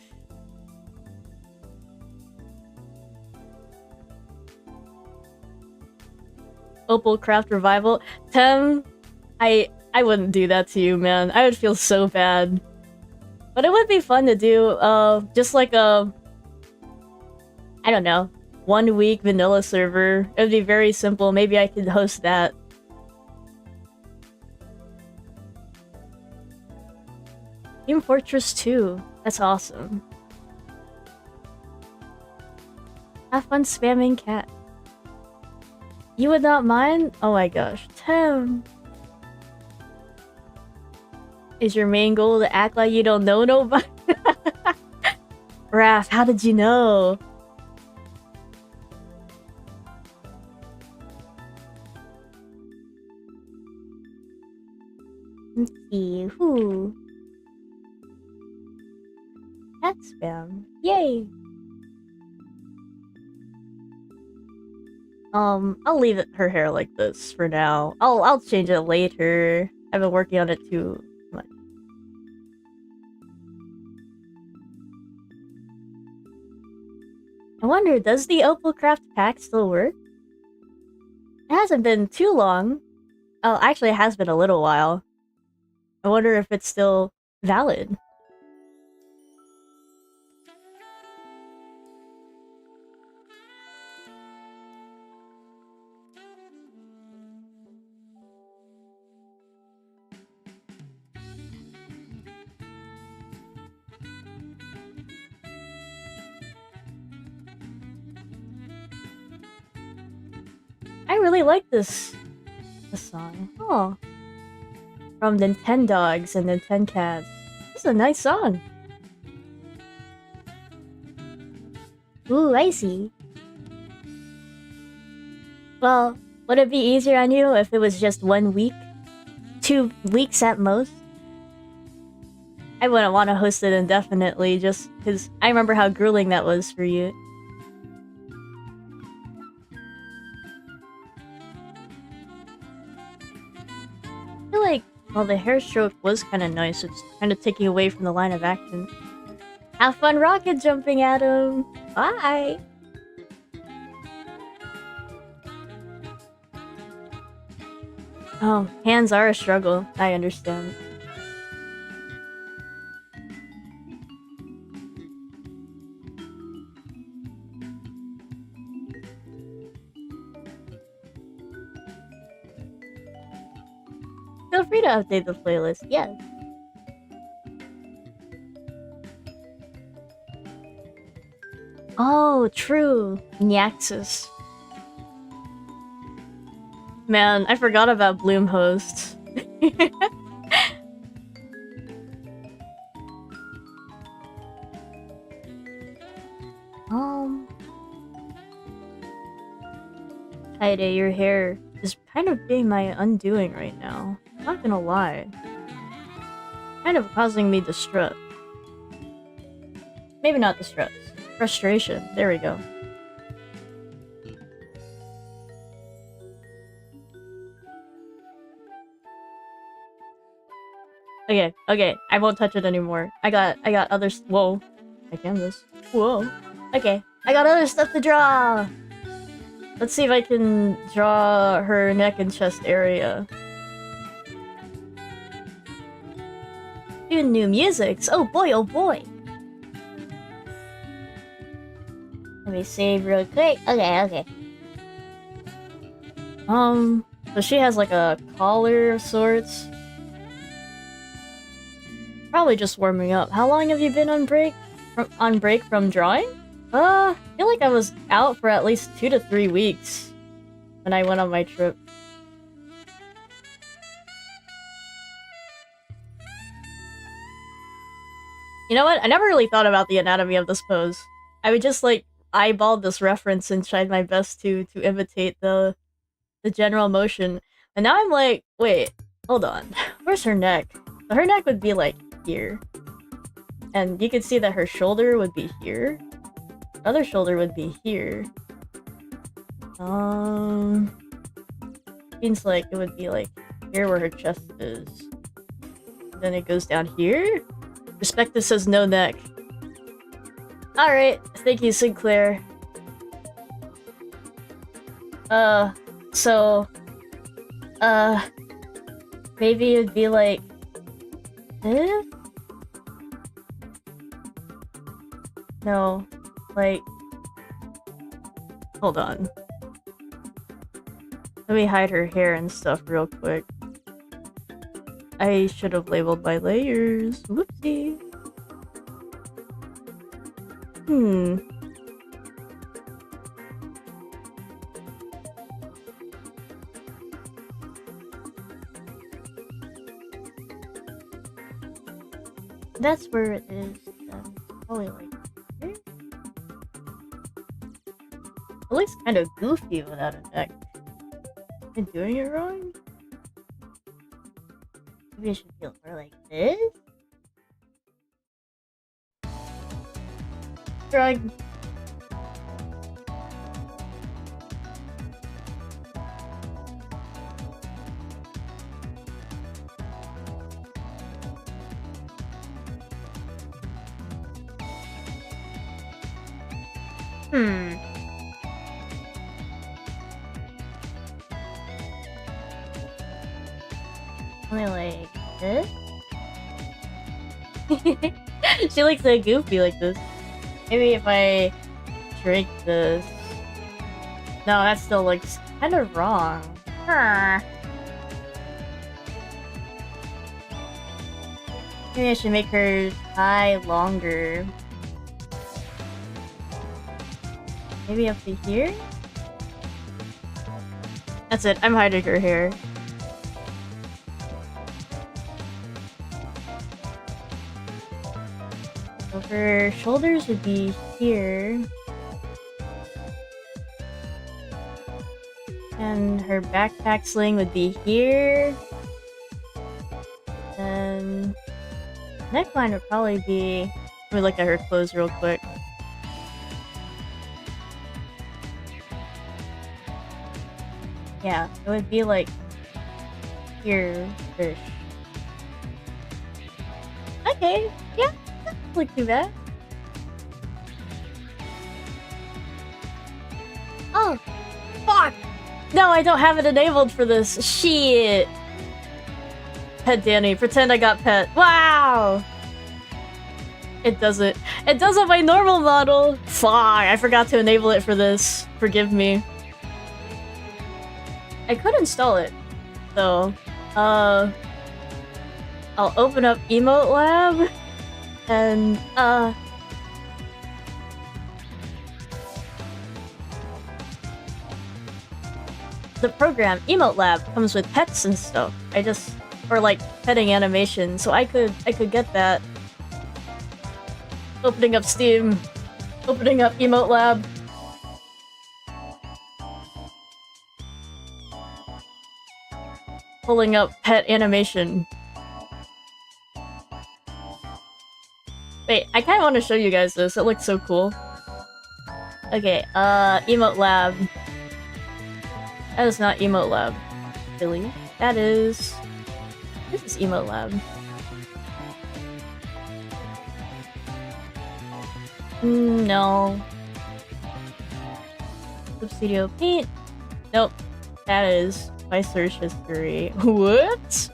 Opal Craft Revival. Tem, I wouldn't do that to you, man. I would feel so bad. But it would be fun to do, just like a... I don't know. 1 week vanilla server. It would be very simple. Maybe I could host that. Team Fortress 2. That's awesome. Have fun spamming cat. You would not mind? Oh my gosh. Tem. Is your main goal to act like you don't know nobody? Raph, how did you know? Let's see. Who? Cat spam. Yay! I'll leave her hair like this for now. I'll change it later. I've been working on it too much. I wonder, does the Opalcraft pack still work? It hasn't been too long. Oh, actually it has been a little while. I wonder if it's still valid. I really like this song. Oh. From Nintendogs and Nintendcats. This is a nice song. Ooh, I see. Well, would it be easier on you if it was just 1 week? 2 weeks at most? I wouldn't want to host it indefinitely just because I remember how grueling that was for you. I feel like, well, the hair stroke was kind of nice. It's kind of taking away from the line of action. Have fun rocket jumping at him! Bye! Oh, hands are a struggle. I understand. Feel free to update the playlist, yes. Oh, true. Nyaxis. Man, I forgot about Bloomhost. Kaede, your hair is kind of being my undoing right now. Not gonna lie. Kind of causing me distress. Maybe not distress. Frustration. There we go. Okay, okay. I won't touch it anymore. I got other whoa. I canvas. Whoa. Okay. I got other stuff to draw! Let's see if I can draw her neck and chest area. Doing new musics. Oh boy, oh boy. Let me save real quick. Okay, okay. So she has like a collar of sorts. Probably just warming up. How long have you been on break? From drawing? I feel like I was out for at least 2 to 3 weeks when I went on my trip. You know what? I never really thought about the anatomy of this pose. I would just like eyeball this reference and tried my best to imitate the general motion. And now I'm like, wait, hold on. Where's her neck? So her neck would be like here. And you could see that her shoulder would be here. Other shoulder would be here. Seems like it would be like here where her chest is. Then it goes down here? Perspective says no neck. Alright, thank you, Sinclair. So Maybe it'd be like this? No, like, hold on. Let me hide her hair and stuff real quick. I should have labeled by layers. Whoopsie. That's where it is. Probably like here. It looks kind of goofy without a neck. Am I doing it wrong? Maybe I should feel more like this? Drug. Only like this? She looks so goofy like this. Maybe if I shrink this... No, that still looks kind of wrong. Maybe I should make her tie longer. Maybe up to here? That's it, I'm hiding her hair. So her shoulders would be here. And her backpack sling would be here. And neckline would probably be... Let me look at her clothes real quick. Yeah, it would be like here-ish. Okay, yeah, doesn't look too bad. Oh, fuck! No, I don't have it enabled for this. Shit! Pet Danny, pretend I got pet. Wow! It doesn't. It does on my normal model! Fuck, I forgot to enable it for this. Forgive me. I could install it, though. I'll open up Emotelab, and, the program, Emotelab, comes with pets and stuff. Or like, petting animation, so I could get that. Opening up Steam. Opening up Emotelab. Pulling up pet animation. Wait, I kinda want to show you guys this. It looks so cool. Okay, Emotelab. That is not Emotelab. Really? That is... This is Emotelab. No. Clip Studio Paint. Nope. That is my search history. What?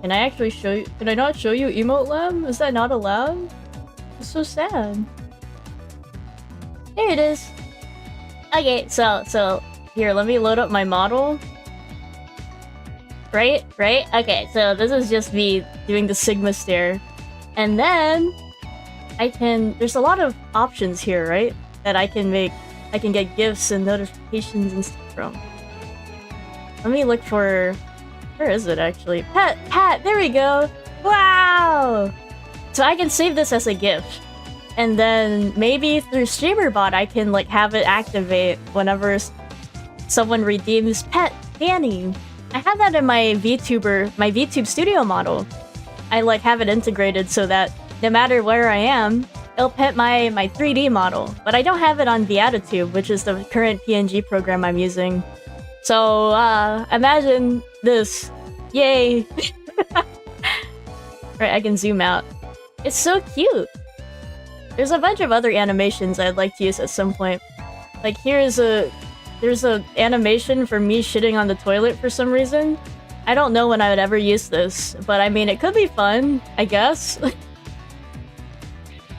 Can I actually show you? Can I not show you Emotelab? Is that not allowed? It's so sad. There it is. Okay, so here, let me load up my model. Right? Okay, so this is just me doing the Sigma stare. And then I can... There's a lot of options here, right? That I can make... I can get gifts and notifications and stuff from. Let me look for... Where is it, actually? Pet! There we go! Wow! So I can save this as a gift. And then maybe through StreamerBot I can, like, have it activate whenever someone redeems Pet Danny. I have that in my VTube Studio model. I, like, have it integrated so that no matter where I am, it'll pet my 3D model. But I don't have it on VAtitube, which is the current PNG program I'm using. So, imagine this. Yay! Right, I can zoom out. It's so cute! There's a bunch of other animations I'd like to use at some point. Like, here's there's a animation for me shitting on the toilet for some reason. I don't know when I would ever use this, but I mean, it could be fun, I guess.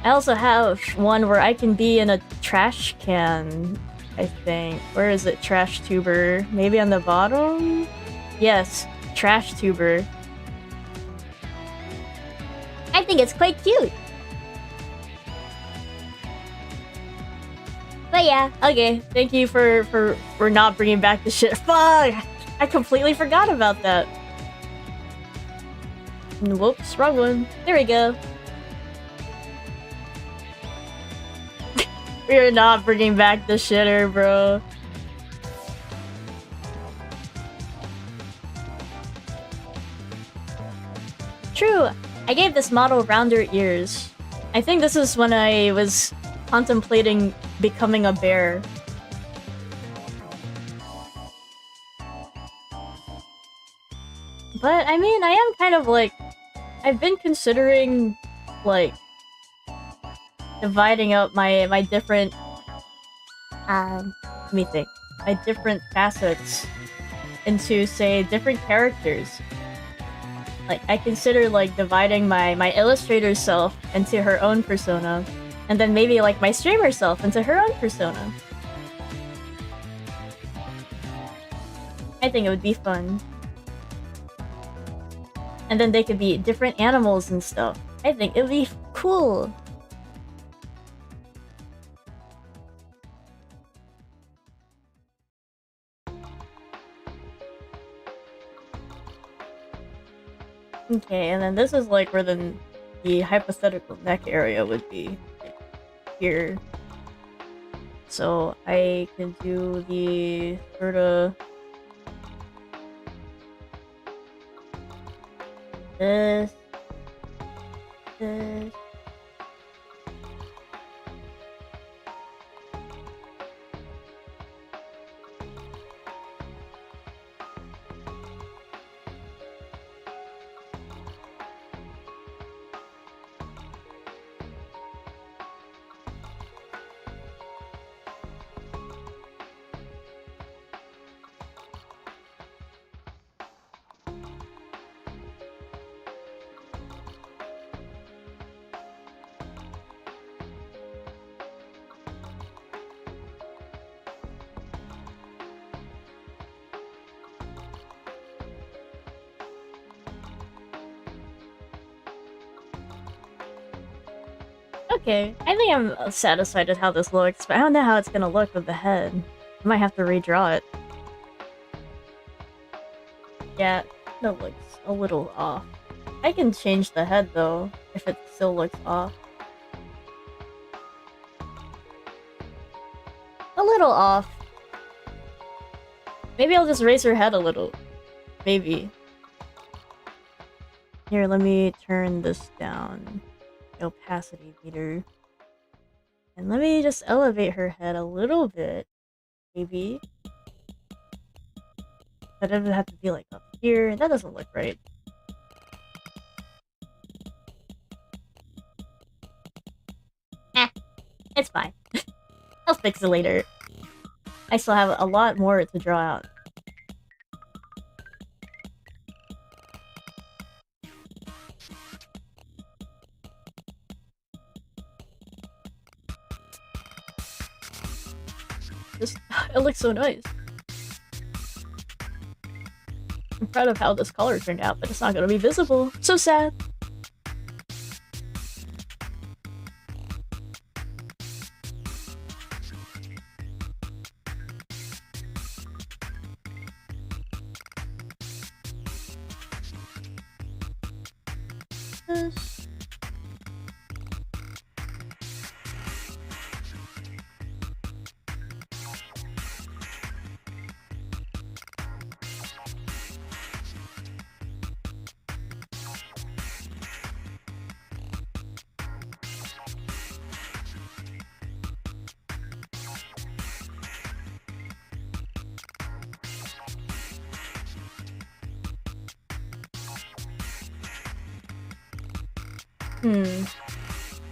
I also have one where I can be in a trash can, I think. Where is it? Trash tuber. Maybe on the bottom? Yes, trash tuber. I think it's quite cute. But yeah, okay. Thank you for not bringing back the shit. Fuck! I completely forgot about that. Whoops, wrong one. There we go. We're not bringing back the shitter, bro. True, I gave this model rounder ears. I think this is when I was contemplating becoming a bear. But I mean, I am kind of like... I've been considering, like, dividing up my different... let me think. My different facets into, say, different characters. Like, I consider, like, dividing my illustrator self into her own persona, and then maybe, like, my streamer self into her own persona. I think it would be fun. And then they could be different animals and stuff. I think it would be cool. Okay, and then this is like where the hypothetical neck area would be. Like, here. So I can do the sorta... This... Okay, I think I'm satisfied with how this looks, but I don't know how it's gonna look with the head. I might have to redraw it. Yeah, that looks a little off. I can change the head though, if it still looks off. A little off. Maybe I'll just raise her head a little. Maybe. Here, let me turn this down. Opacity meter. And let me just elevate her head a little bit. Maybe. But it would have to be like up here. That doesn't look right. It's fine. I'll fix it later. I still have a lot more to draw out. It looks so nice. I'm proud of how this color turned out, but it's not gonna be visible. So sad.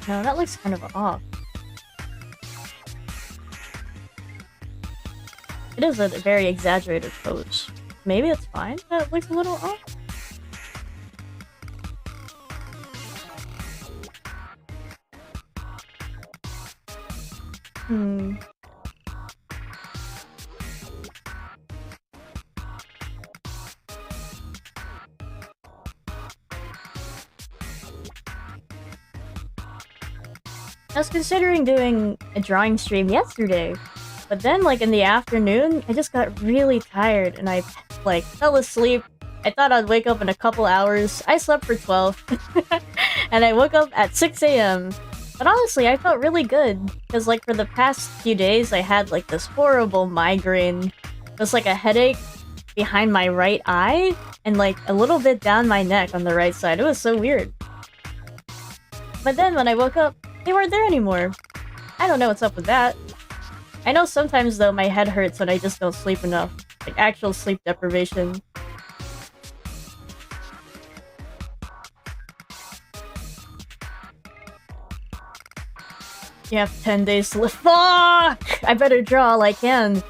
No, that looks kind of off. It is a very exaggerated pose. Maybe it's fine. That looks a little off. I was considering doing a drawing stream yesterday, but then, like, in the afternoon, I just got really tired and I, like, fell asleep. I thought I'd wake up in a couple hours. I slept for 12, and I woke up at 6 a.m. But honestly, I felt really good, because, like, for the past few days, I had, like, this horrible migraine. It was, like, a headache behind my right eye, and, like, a little bit down my neck on the right side. It was so weird. But then, when I woke up, they weren't there anymore. I don't know what's up with that. I know sometimes, though, my head hurts when I just don't sleep enough. Like, actual sleep deprivation. You have 10 days to live. Fuck! I better draw all I can.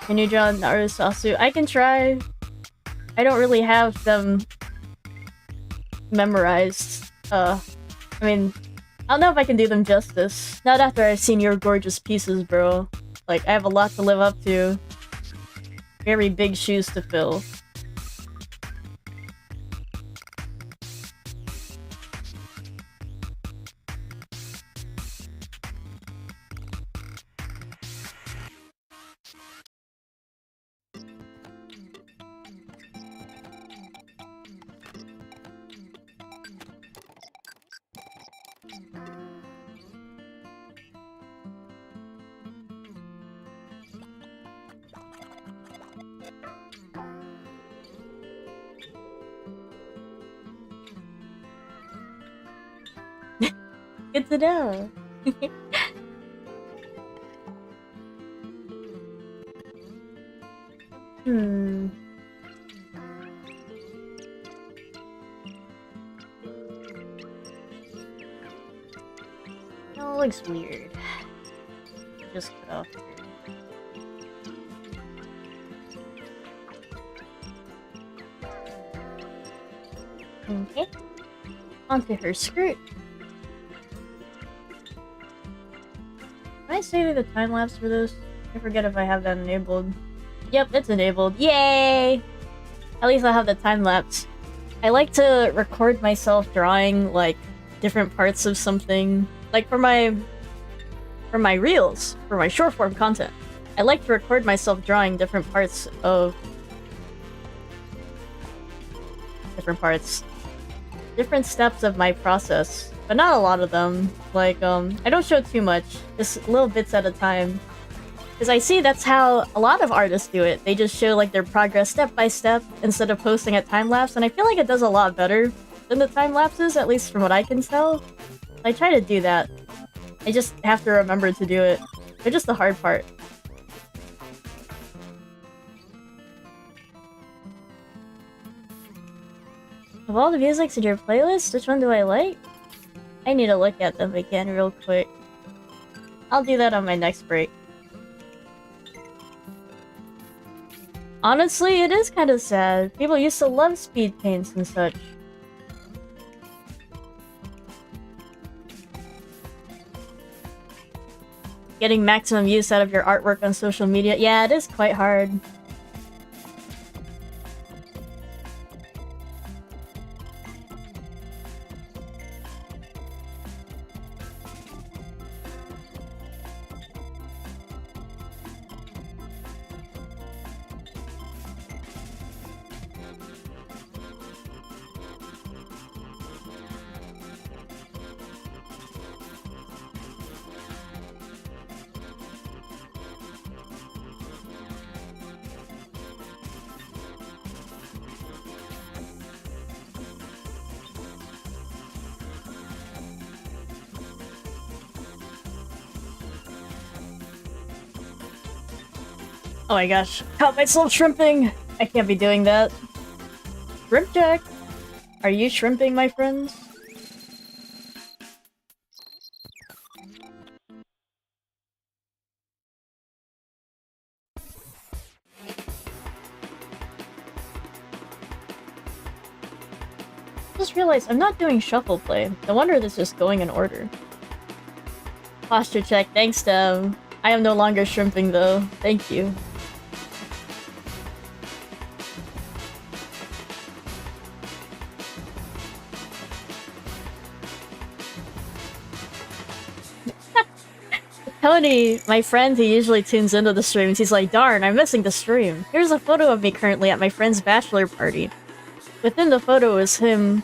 Can you draw Narusasu? I can try. I don't really have them memorized. I mean, I don't know if I can do them justice. Not after I've seen your gorgeous pieces, bro. Like, I have a lot to live up to. Very big shoes to fill. Good to know. That looks weird. Just cut off here. Okay. Onto her skirt. Can I save the time lapse for this? I forget if I have that enabled. Yep, it's enabled. Yay! At least I have the time lapse. I like to record myself drawing, like, different parts of something. Like, for my reels, for my short form content, I like to record myself drawing different parts. Different steps of my process. But not a lot of them. Like, I don't show too much. Just little bits at a time. Because I see that's how a lot of artists do it. They just show, like, their progress step by step instead of posting a time-lapse, and I feel like it does a lot better than the time-lapses, at least from what I can tell. I try to do that. I just have to remember to do it. They're just the hard part. Of all the musics in your playlist, which one do I like? I need to look at them again real quick. I'll do that on my next break. Honestly, it is kind of sad. People used to love speed paints and such. Getting maximum use out of your artwork on social media. Yeah, it is quite hard. Oh my gosh, caught myself shrimping! I can't be doing that. Shrimp Jack! Are you shrimping, my friends? Just realized I'm not doing shuffle play. No wonder this is going in order. Posture check, thanks Dev. I am no longer shrimping though. Thank you. Tony, my friend who usually tunes into the streams, he's like, darn, I'm missing the stream. Here's a photo of me currently at my friend's bachelor party. Within the photo is him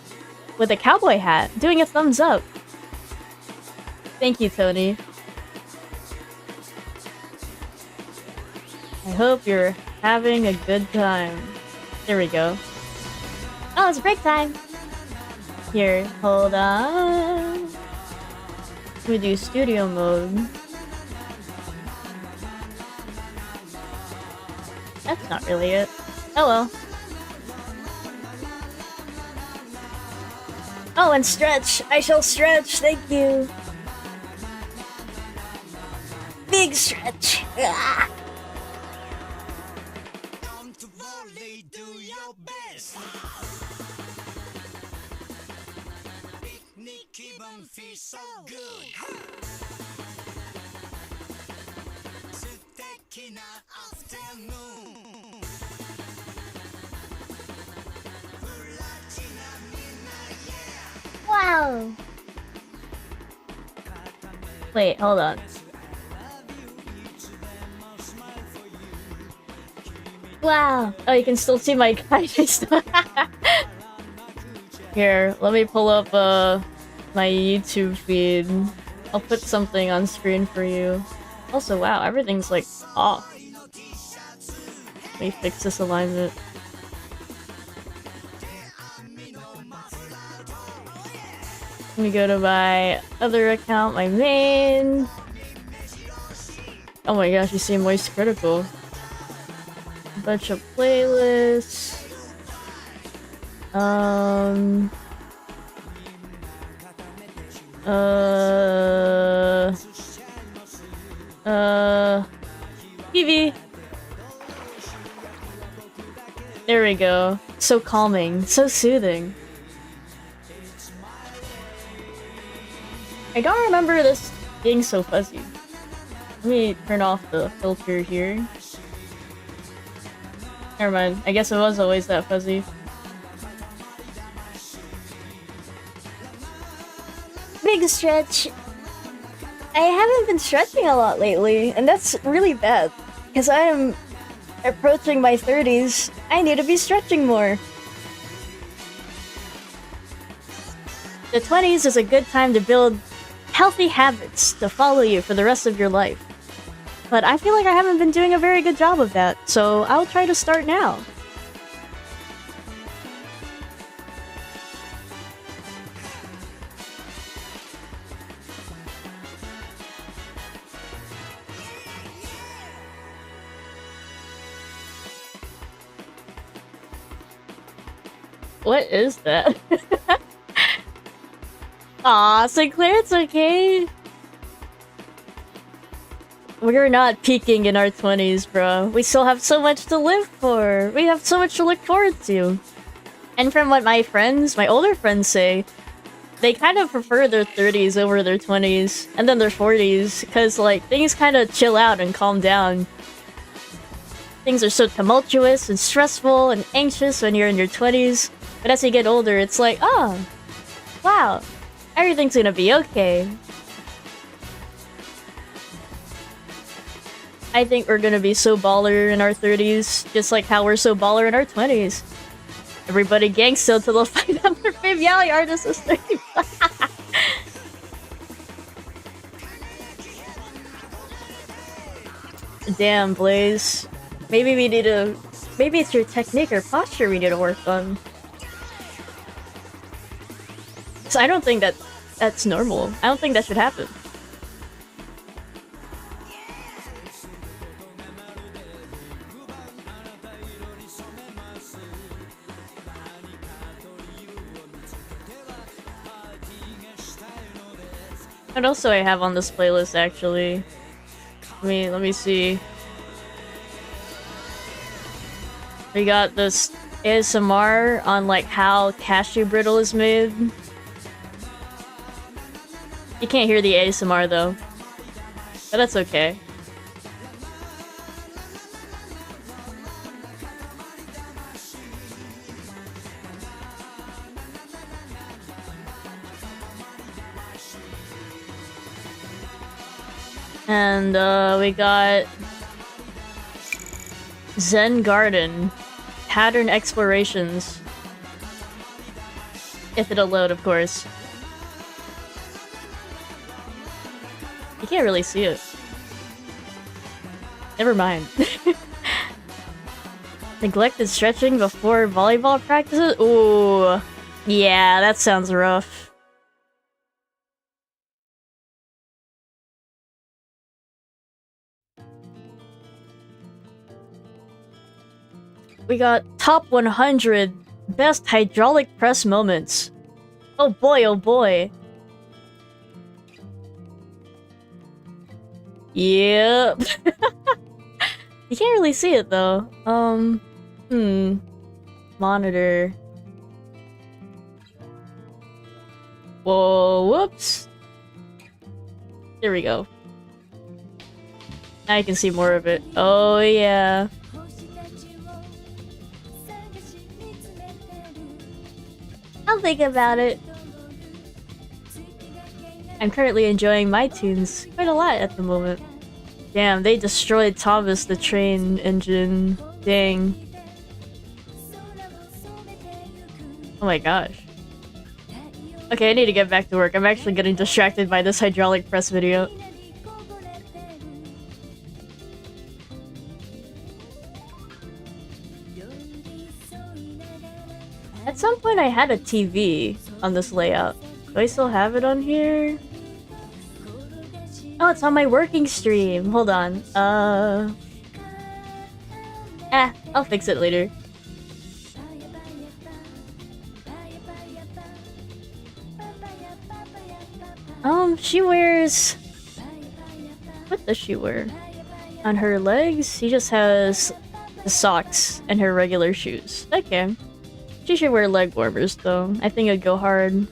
with a cowboy hat, doing a thumbs up. Thank you, Tony. I hope you're having a good time. There we go. Oh, it's break time! Here, hold on. We do studio mode. That's not really it. Oh well. Oh, and stretch! I shall stretch, thank you! Big stretch! Ah. So good. Wow! Wait, hold on. Wow! Oh, you can still see my kindness. Here, let me pull up my YouTube feed. I'll put something on screen for you. Also, wow, everything's like off. Let me fix this alignment. Let me go to my other account, my main. Oh my gosh, you see Moist Critical. A bunch of playlists. TV. There we go. So calming, so soothing. I don't remember this being so fuzzy. Let me turn off the filter here. Never mind. I guess it was always that fuzzy. Big stretch. I haven't been stretching a lot lately, and that's really bad. Because I am approaching my 30s. I need to be stretching more. The 20s is a good time to build healthy habits to follow you for the rest of your life. But I feel like I haven't been doing a very good job of that, so I'll try to start now. What is that? Aw, Sinclair, it's okay. We're not peaking in our 20s, bro. We still have so much to live for. We have so much to look forward to. And from what my friends, my older friends say, they kind of prefer their 30s over their 20s, and then their 40s, because, like, things kind of chill out and calm down. Things are so tumultuous and stressful and anxious when you're in your 20s, but as you get older, it's like, oh, wow, everything's gonna be okay. I think we're gonna be so baller in our 30s, just like how we're so baller in our 20s. Everybody gangsta till they'll find out their fave Yali artist is 30. Damn, Blaze. Maybe we need to... Maybe it's your technique or posture we need to work on. So I don't think that's normal. I don't think that should happen. else do I have on this playlist actually? Let me see. We got this ASMR on like how cashew brittle is made. You can't hear the ASMR though, but that's okay. And we got Zen Garden Pattern Explorations. If it'll load, of course. You can't really see it. Never mind. Neglected stretching before volleyball practices? Ooh. Yeah, that sounds rough. We got top 100 best hydraulic press moments. Oh boy, oh boy. Yep. You can't really see it though. Monitor. Whoa, whoops. There we go. Now you can see more of it. Oh yeah. I'll think about it. I'm currently enjoying my tunes quite a lot at the moment. Damn, they destroyed Thomas the train engine. Dang. Oh my gosh. Okay, I need to get back to work. I'm actually getting distracted by this hydraulic press video. At some point I had a TV on this layout. Do I still have it on here? Oh, it's on my working stream. Hold on. I'll fix it later. She wears... What does she wear? On her legs, she just has the socks and her regular shoes. Okay. She should wear leg warmers though. I think it'd go hard.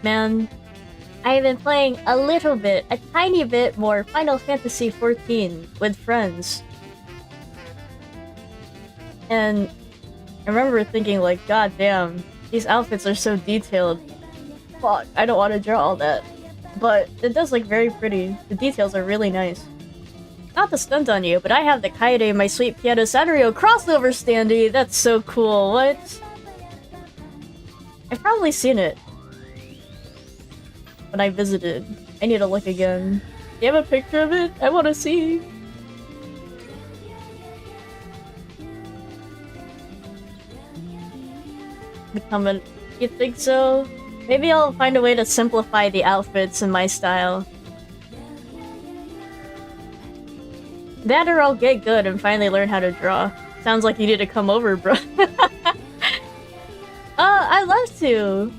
Man, I've been playing a little bit, a tiny bit more Final Fantasy XIV with friends. And I remember thinking like, god damn, these outfits are so detailed. Fuck, I don't want to draw all that. But it does look very pretty. The details are really nice. Not to stunt on you, but I have the Kaede My Sweet Piano Sanrio crossover standee. That's so cool. What? I've probably seen it when I visited. I need to look again. Do you have a picture of it? I want to see. The comment. You think so? Maybe I'll find a way to simplify the outfits in my style. That or I'll get good and finally learn how to draw. Sounds like you need to come over, bro. I'd love to.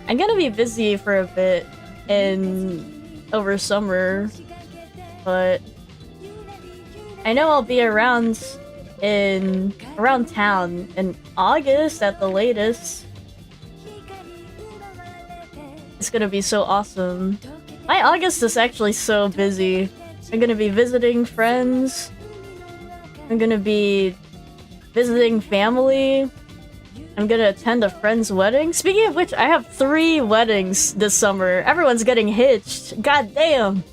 I'm gonna be busy for a bit over summer, but I know I'll be around town in August at the latest. It's gonna be so awesome. My August is actually so busy. I'm gonna be visiting friends. I'm gonna be visiting family. I'm gonna attend a friend's wedding. Speaking of which, I have 3 weddings this summer. Everyone's getting hitched. God damn.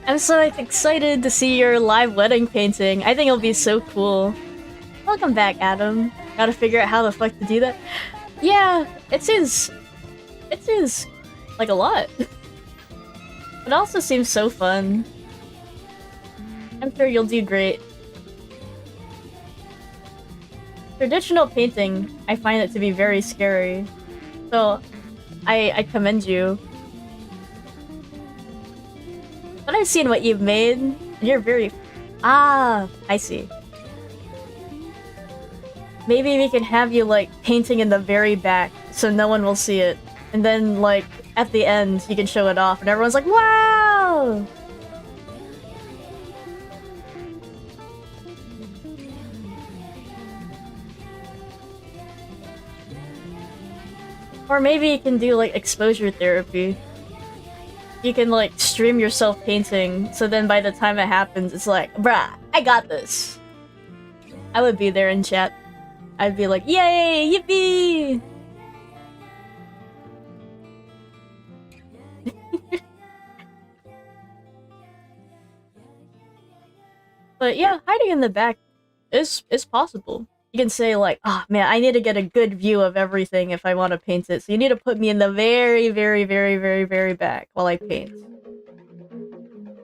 I'm so excited to see your live wedding painting. I think it'll be so cool. Welcome back, Adam. Gotta figure out how the fuck to do that. Yeah, it seems like a lot. It also seems so fun. I'm sure you'll do great. Traditional painting, I find it to be very scary. So, I commend you. But I've seen what you've made. You're very... Ah, I see. Maybe we can have you, like, painting in the very back, so no one will see it. And then, like, at the end, you can show it off, and everyone's like, wow! Or maybe you can do, like, exposure therapy. You can, like, stream yourself painting, so then by the time it happens, it's like, bruh, I got this. I would be there in chat. I'd be like, yay, yippee! But yeah, hiding in the back is possible. You can say like, oh man, I need to get a good view of everything if I want to paint it, so you need to put me in the very, very, very, very, very back while I paint.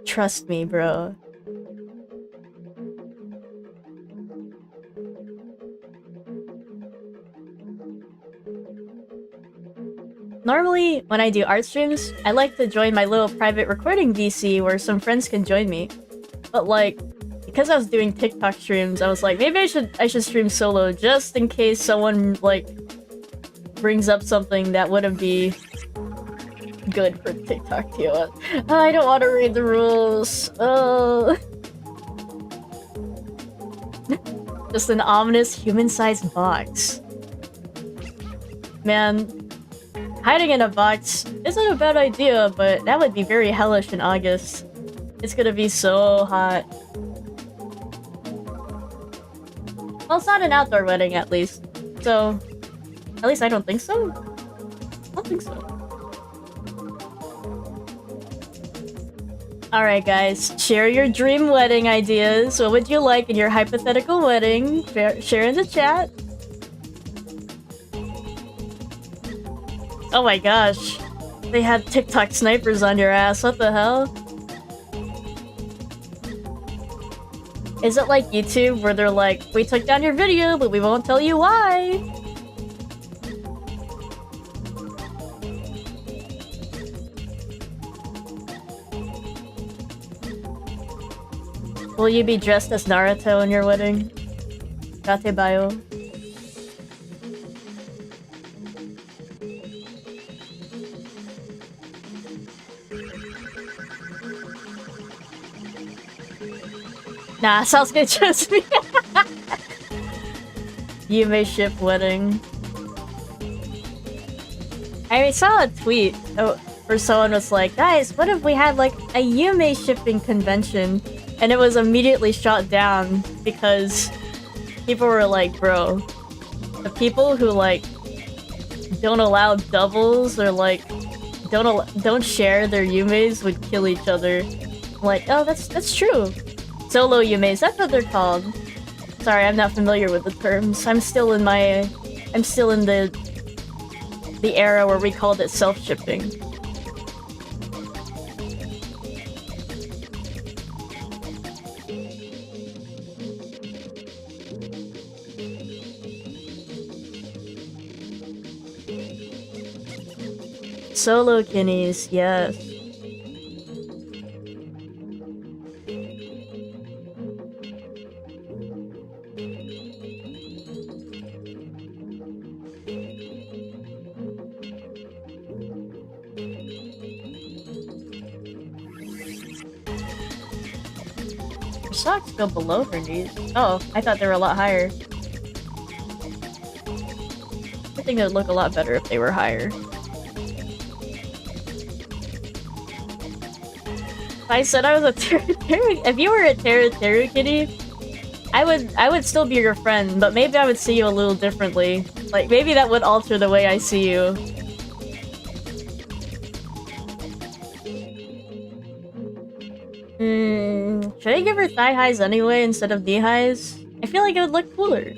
Trust me, bro. Normally, when I do art streams, I like to join my little private recording VC where some friends can join me. But like, because I was doing TikTok streams, I was like, maybe I should stream solo just in case someone like brings up something that wouldn't be good for TikTok TOS. I don't want to read the rules. Just an ominous human-sized box. Man, hiding in a box isn't a bad idea, but that would be very hellish in August. It's gonna be so hot. Well, it's not an outdoor wedding, at least. So, at least I don't think so. I don't think so. Alright guys, share your dream wedding ideas. What would you like in your hypothetical wedding? Share in the chat. Oh my gosh. They had TikTok snipers on your ass, what the hell? Is it like YouTube where they're like, we took down your video, but we won't tell you why? Will you be dressed as Naruto in your wedding? Gatebayo. Nah, Sasuke chose me. Yume ship wedding. I saw a tweet where someone was like, guys, what if we had like a Yume shipping convention? And it was immediately shot down because people were like, bro, the people who like don't allow doubles or like don't share their Yumes would kill each other. I'm like, oh, that's true. Solo Yumes, that's what they're called. Sorry, I'm not familiar with the terms. I'm still in the era where we called it self-shipping. Solo kinnies, yes. socks go below her knees. Oh, I thought they were a lot higher. I think it would look a lot better if they were higher. If I said I was a if you were a Teru kitty, I would still be your friend, but maybe I would see you a little differently. Like, maybe that would alter the way I see you. Should I give her thigh highs anyway instead of knee highs? I feel like it would look cooler.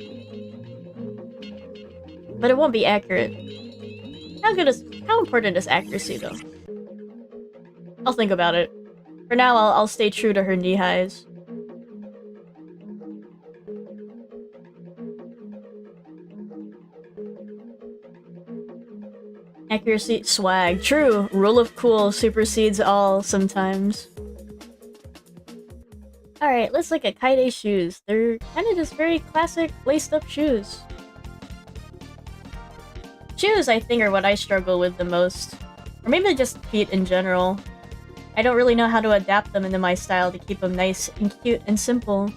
But it won't be accurate. How important is accuracy though? I'll think about it. For now, I'll stay true to her knee highs. Accuracy, swag. True. Rule of cool supersedes all sometimes. Alright, let's look at Kaide's shoes. They're kind of just very classic laced up shoes. Shoes, I think, are what I struggle with the most. Or maybe just feet in general. I don't really know how to adapt them into my style to keep them nice and cute and simple.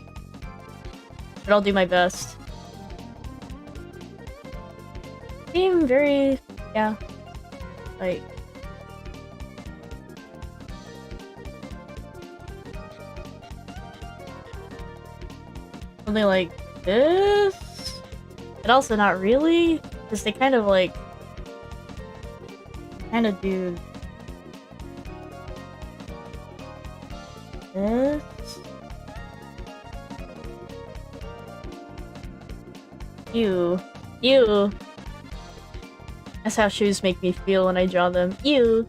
But I'll do my best. Seem very... yeah. Like... something like this? But also not really, because they kind of like... kind of do... this? Ew. Ew. That's how shoes make me feel when I draw them. Ew.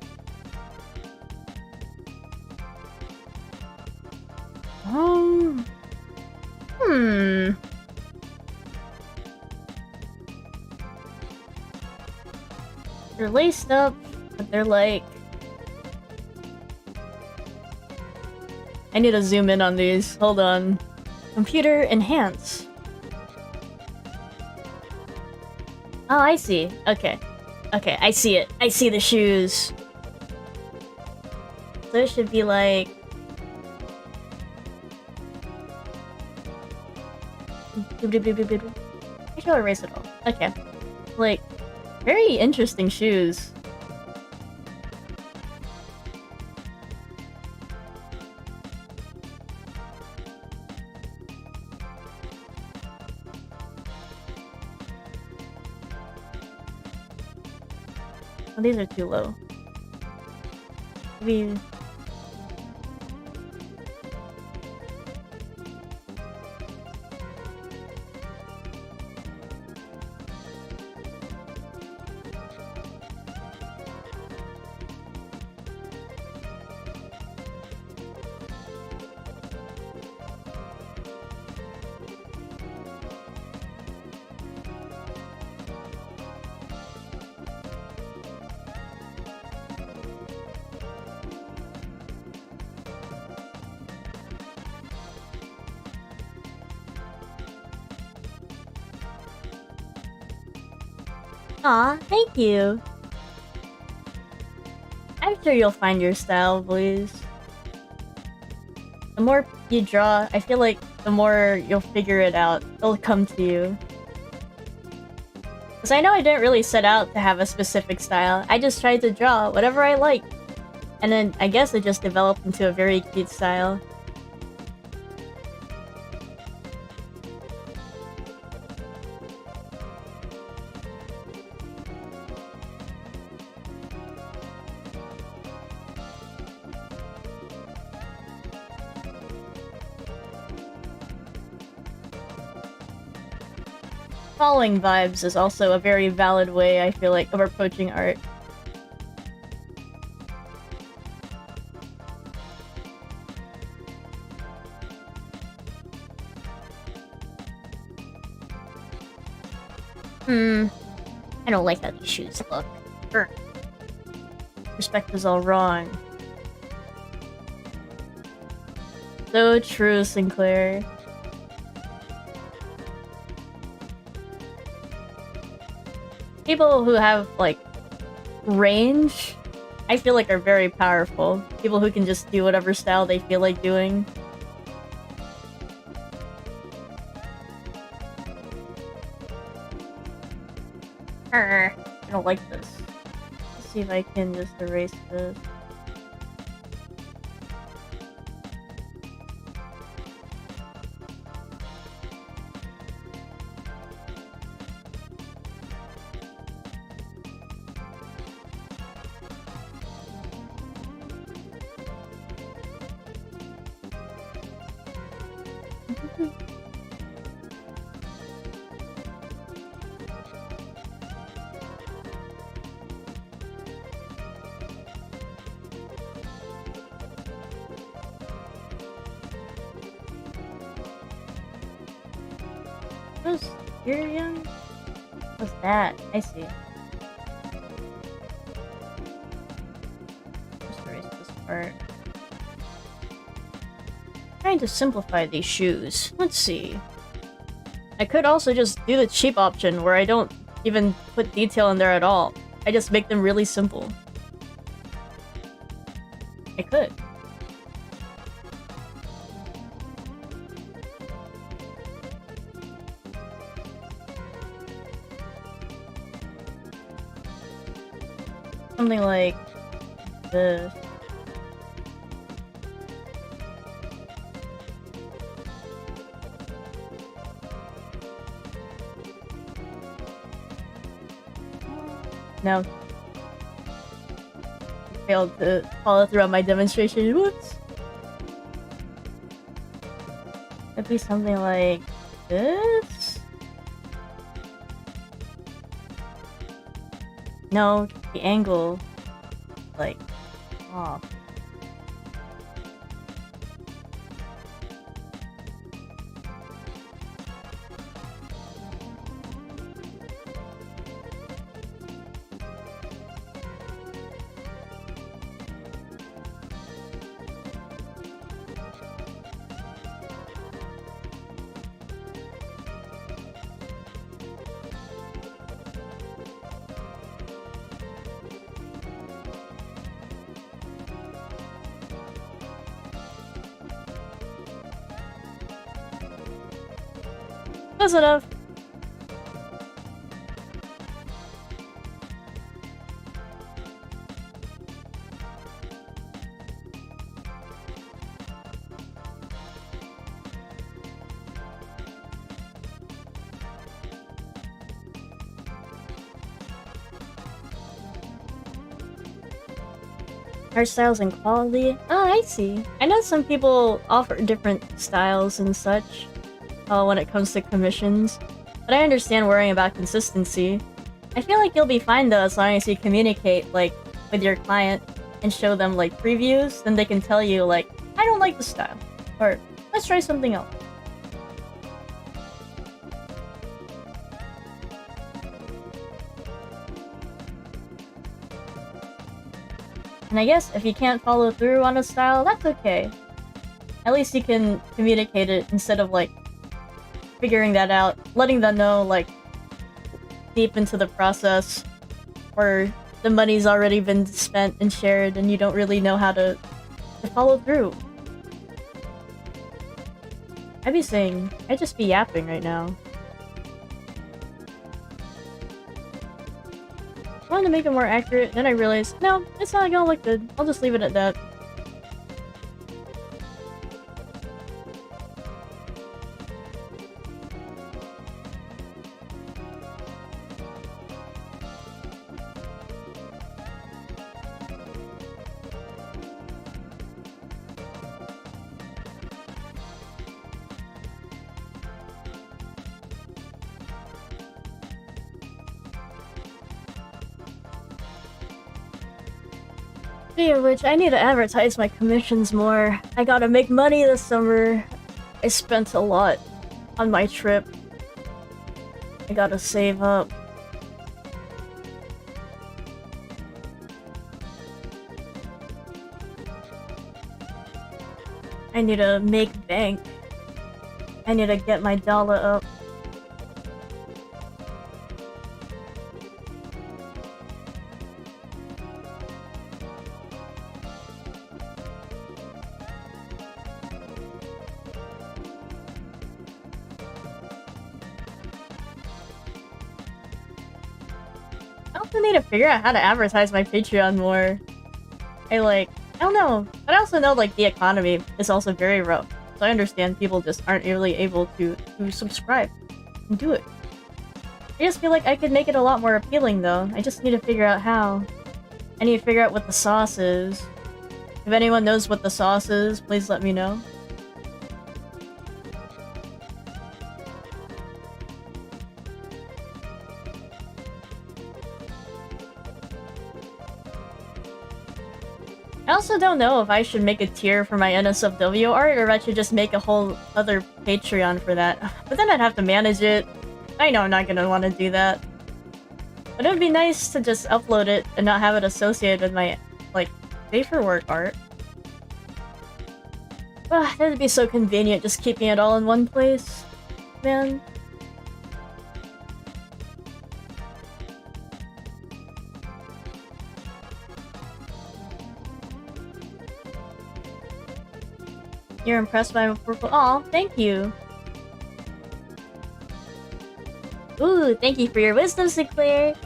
They're laced up, but they're like... I need to zoom in on these. Hold on. Computer enhance. Oh, I see. Okay. Okay, I see it. I see the shoes. So it should be like... I should erase it all. Okay. Like, very interesting shoes. Oh, these are too low. Maybe... Aw, thank you. I'm sure you'll find your style, boys. The more you draw, I feel like the more you'll figure it out. It'll come to you. Because I know I didn't really set out to have a specific style. I just tried to draw whatever I liked. And then I guess it just developed into a very cute style. Following vibes is also a very valid way, I feel like, of approaching art. I don't like how these shoes look. Urgh. Respect is all wrong. So true, Sinclair. People who have, like, range, I feel like are very powerful. People who can just do whatever style they feel like doing. don't like this. Let's see if I can just erase this. What's here again? What's that? I see. Just erase this part. Trying to simplify these shoes. Let's see. I could also just do the cheap option where I don't even put detail in there at all. I just make them really simple. I could. Something like this. No. I failed to follow through on my demonstration. Whoops. It'd be something like this? No, the angle, like, off. Close enough. Hairstyles and quality? Oh, I see. I know some people offer different styles and such when it comes to commissions, but I understand worrying about consistency. I feel like you'll be fine though as long as you communicate, like, with your client and show them, like, previews, then they can tell you, like, I don't like the style, or let's try something else. And I guess if you can't follow through on a style, that's okay. At least you can communicate it instead of, like, figuring that out, letting them know, like, deep into the process, or the money's already been spent and shared and you don't really know how to follow through. I'd be saying, I'd just be yapping right now. I wanted to make it more accurate, then I realized, no, it's not gonna look good. I'll just leave it at that. Speaking of which, I need to advertise my commissions more. I gotta make money this summer. I spent a lot on my trip. I gotta save up. I need to make bank. I need to get my dollar up. Oh, also need to figure out how to advertise my Patreon more. I don't know. But I also know, like, the economy is also very rough. So I understand people just aren't really able to subscribe and do it. I just feel like I could make it a lot more appealing, though. I just need to figure out how. I need to figure out what the sauce is. If anyone knows what the sauce is, please let me know. I also don't know if I should make a tier for my NSFW art or if I should just make a whole other Patreon for that. But then I'd have to manage it. I know I'm not gonna want to do that. But it would be nice to just upload it and not have it associated with my, like, paperwork art. That would be so convenient, just keeping it all in one place. Man. You're impressed by my purple. Aw, thank you. Ooh, thank you for your wisdom, Sinclair.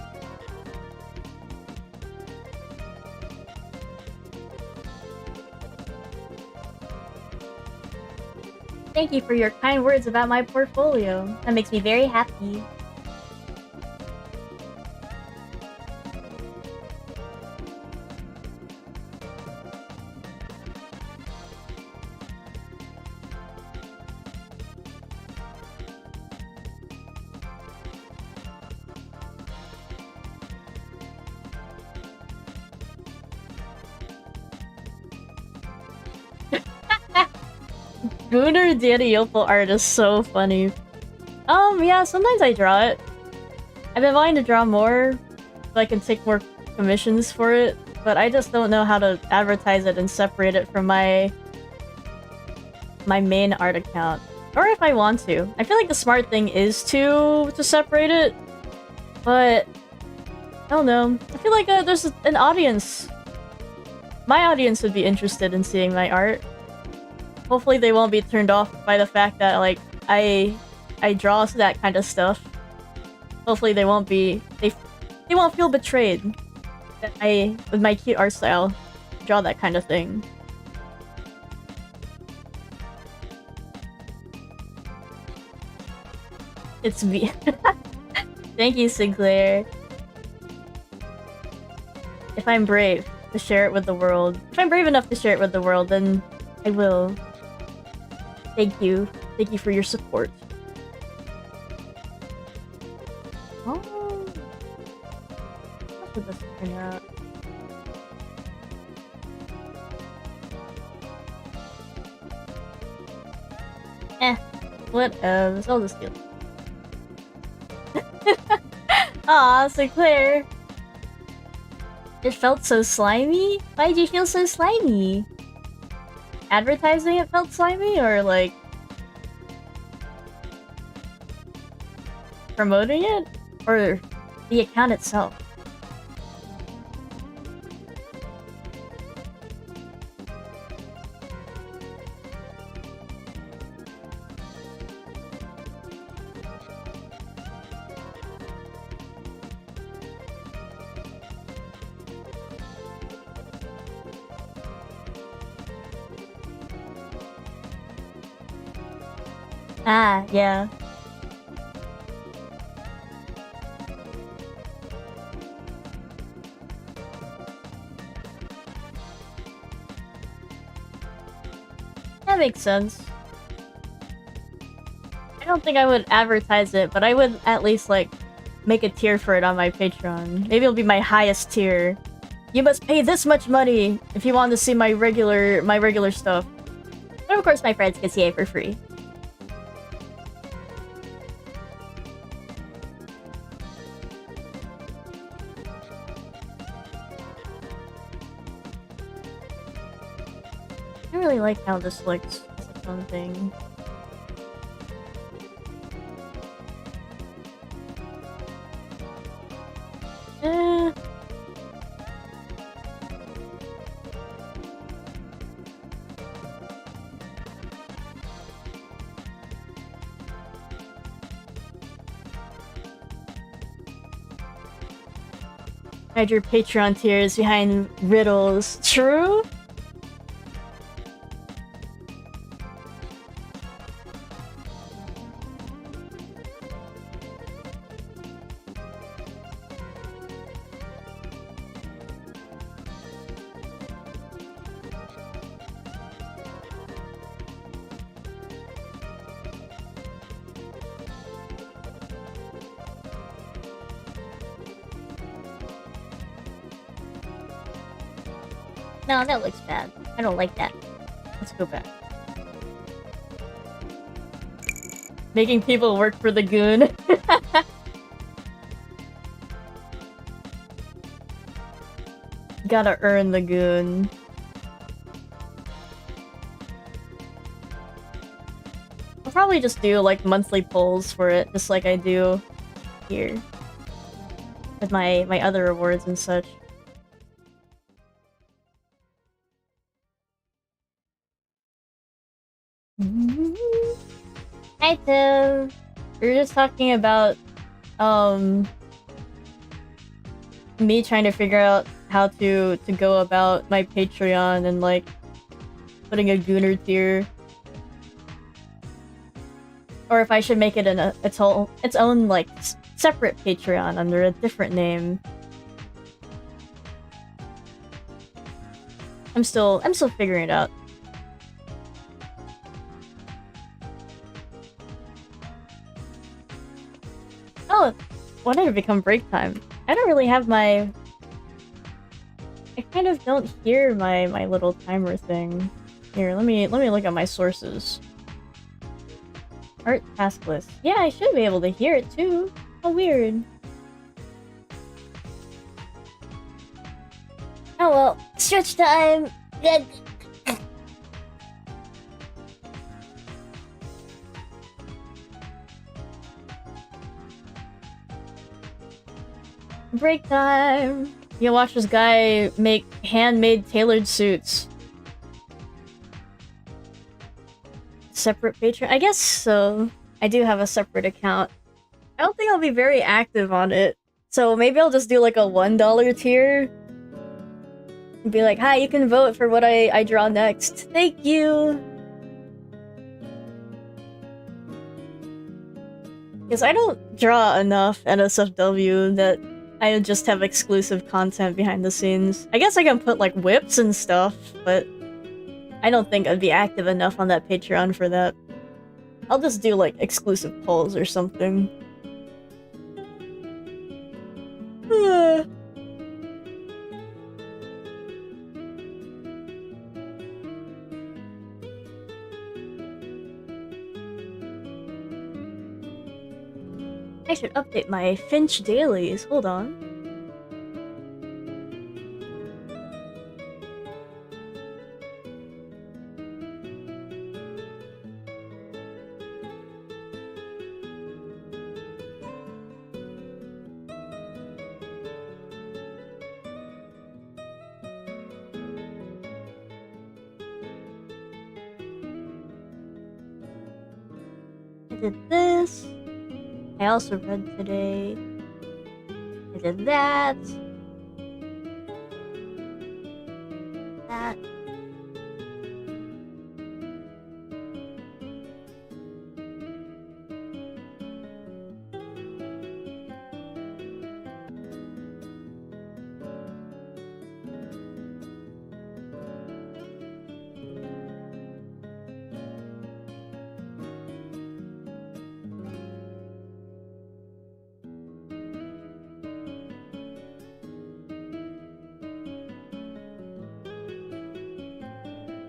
Thank you for your kind words about my portfolio. That makes me very happy. Gunnar daniople art is so funny. Yeah, sometimes I draw it. I've been wanting to draw more so I can take more commissions for it, but I just don't know how to advertise it and separate it from my main art account. Or if I want to. I feel like the smart thing is to separate it, but I don't know. I feel like there's an audience. My audience would be interested in seeing my art. Hopefully they won't be turned off by the fact that, like, I draw that kind of stuff. Hopefully they won't be... They won't feel betrayed that I, with my cute art style, draw that kind of thing. It's me. Thank you, Sinclair. If I'm brave to share it with the world. If I'm brave enough to share it with the world, then I will. Thank you. Thank you for your support. Oh. How should this turn out? Whatevs. I'll just do it. Aw, Sinclair. It felt so slimy? Why did you feel so slimy? Advertising it felt slimy, or like promoting it, or the account itself? Ah, yeah. That makes sense. I don't think I would advertise it, but I would at least, like, make a tier for it on my Patreon. Maybe it'll be my highest tier. You must pay this much money if you want to see my regular stuff. But of course my friends can see it for free. I really like how this looks as a fun thing. Hide your Patreon tiers behind riddles. True? No, that looks bad. I don't like that. Let's go back. Making people work for the goon. Gotta earn the goon. I'll probably just do like monthly polls for it, just like I do here. With my other rewards and such. Hi Tim! We were just talking about me trying to figure out how to go about my Patreon and like putting a gooner tier. Or if I should make it its own like separate Patreon under a different name. I'm still figuring it out. Oh, when did it become break time? I don't really have my... I kind of don't hear my little timer thing. Here, let me look at my sources. Art task list. Yeah, I should be able to hear it too. How weird. Oh well, stretch time! Good. Break time! You watch this guy make handmade tailored suits. Separate Patreon? I guess so. I do have a separate account. I don't think I'll be very active on it. So maybe I'll just do like a $1 tier. And be like, hi, you can vote for what I draw next. Thank you! Because I don't draw enough NSFW that I just have exclusive content behind the scenes. I guess I can put like whips and stuff, but I don't think I'd be active enough on that Patreon for that. I'll just do like exclusive polls or something. I should update my Finch dailies. Hold on. I did this. I also read today. I did that. That.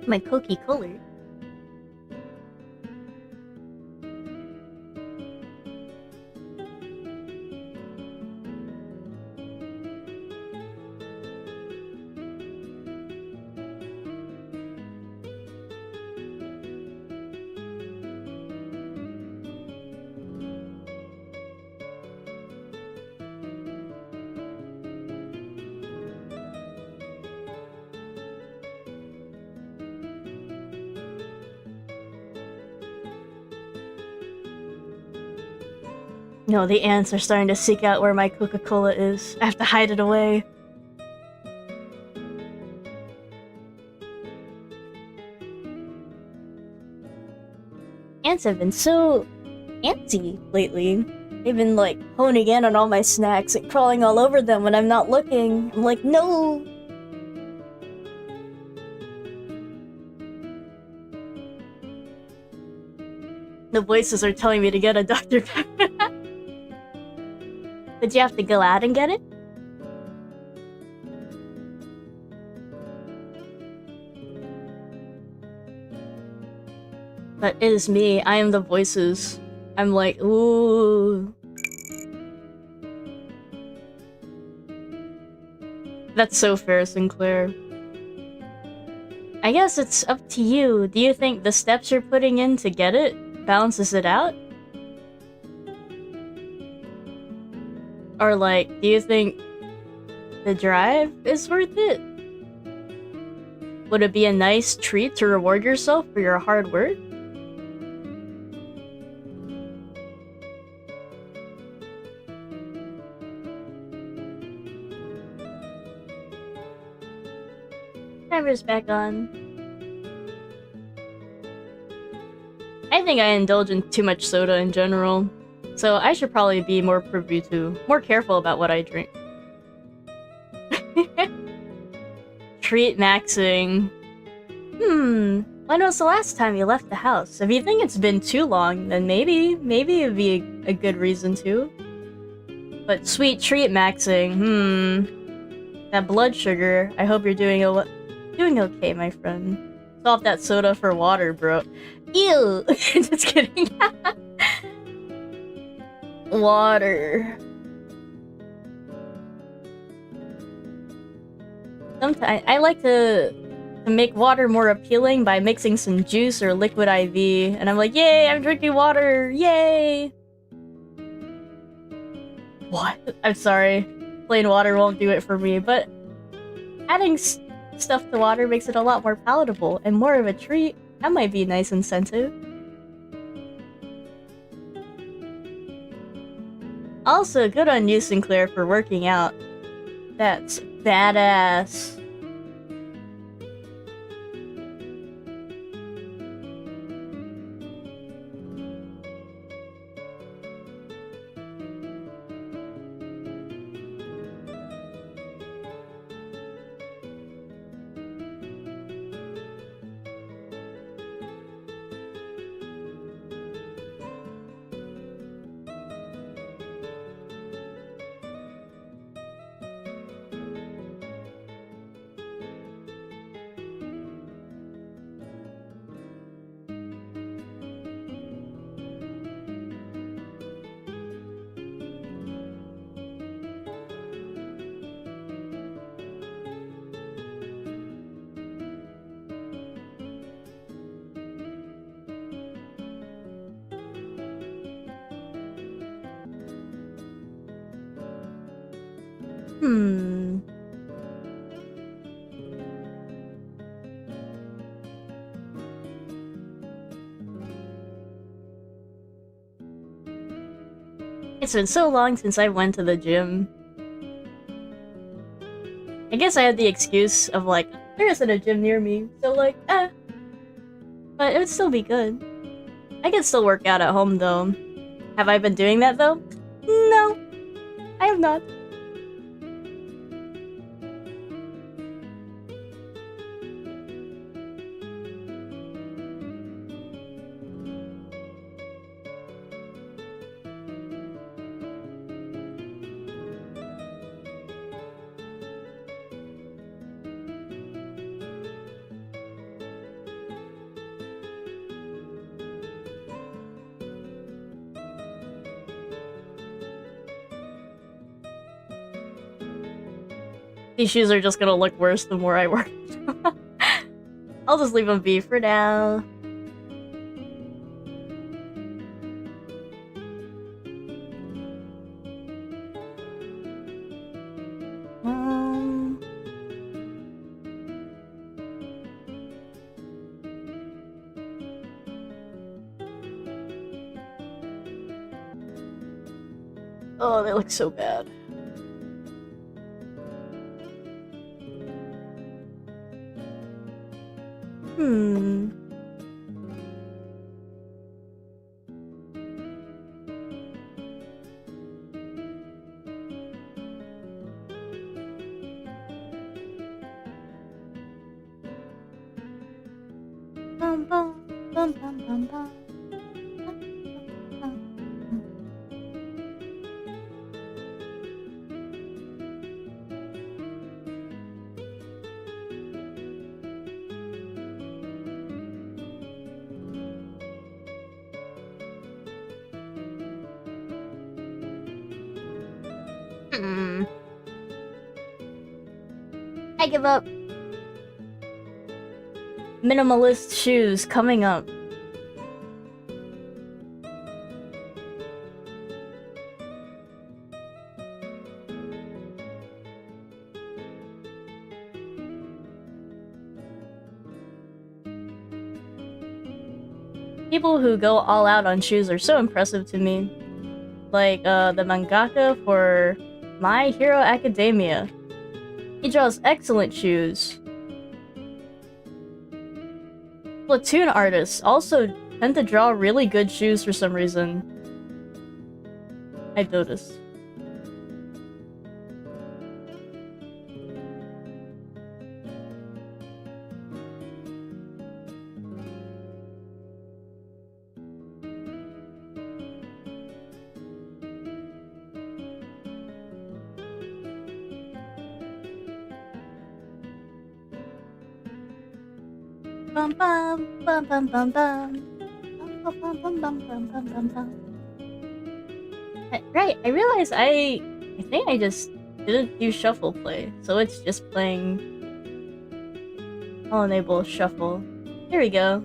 My cookie color. No, the ants are starting to seek out where my Coca-Cola is. I have to hide it away. Ants have been so antsy lately. They've been like honing in on all my snacks and crawling all over them when I'm not looking. I'm like, no! The voices are telling me to get a Dr. Pepper. Did you have to go out and get it? That is me. I am the voices. I'm like, ooh. That's so fair, Sinclair. I guess it's up to you. Do you think the steps you're putting in to get it balances it out? Or like, do you think the drive is worth it? Would it be a nice treat to reward yourself for your hard work? Timer's back on. I think I indulge in too much soda in general, so I should probably be more careful about what I drink. Treat maxing. When was the last time you left the house? If you think it's been too long, then maybe it'd be a good reason to. But sweet treat maxing, that blood sugar, I hope you're doing okay, my friend. Swap that soda for water, bro. Ew! Just kidding. Water. Sometimes I like to make water more appealing by mixing some juice or liquid IV, and I'm like, yay, I'm drinking water, yay! What? I'm sorry. Plain water won't do it for me, but adding stuff to water makes it a lot more palatable and more of a treat. That might be a nice incentive. Also, good on you, Sinclair, for working out. That's badass. It's been so long since I went to the gym. I guess I had the excuse of like, there isn't a gym near me, so like, But it would still be good. I can still work out at home though. Have I been doing that though? No, I have not. These shoes are just gonna look worse the more I work. I'll just leave them be for now. Oh, they look so bad. bum bum bum bum bum bum. I give up. Minimalist shoes coming up. People who go all out on shoes are so impressive to me. Like, the mangaka for My Hero Academia. He draws excellent shoes. Platoon artists also tend to draw really good shoes for some reason. I've noticed. Bum bum bum bum bum bum. Bum bum bum bum bum bum bum bum. Right, I realized I think I just didn't do shuffle play, so it's just playing. I'll enable shuffle. Here we go.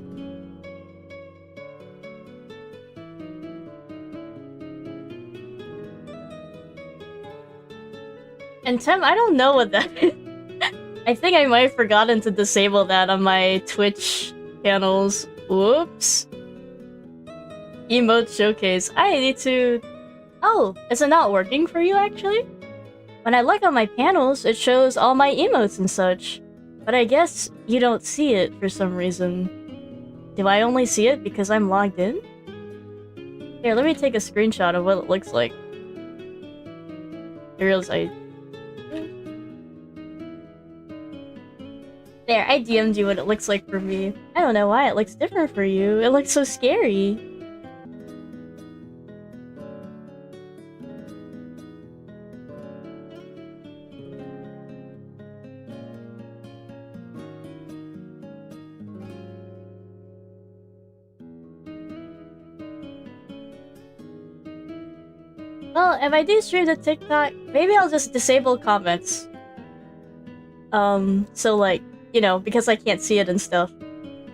And Tim, I don't know what that is. I think I might have forgotten to disable that on my Twitch channels. Whoops. Emote showcase. I need to... Oh, is it not working for you actually? When I look on my panels, it shows all my emotes and such. But I guess you don't see it for some reason. Do I only see it because I'm logged in? Here, let me take a screenshot of what it looks like. I realize There, I DM'd you what it looks like for me. I don't know why it looks different for you. It looks so scary. Well, if I do stream to TikTok, maybe I'll just disable comments. So like, you know, because I can't see it and stuff.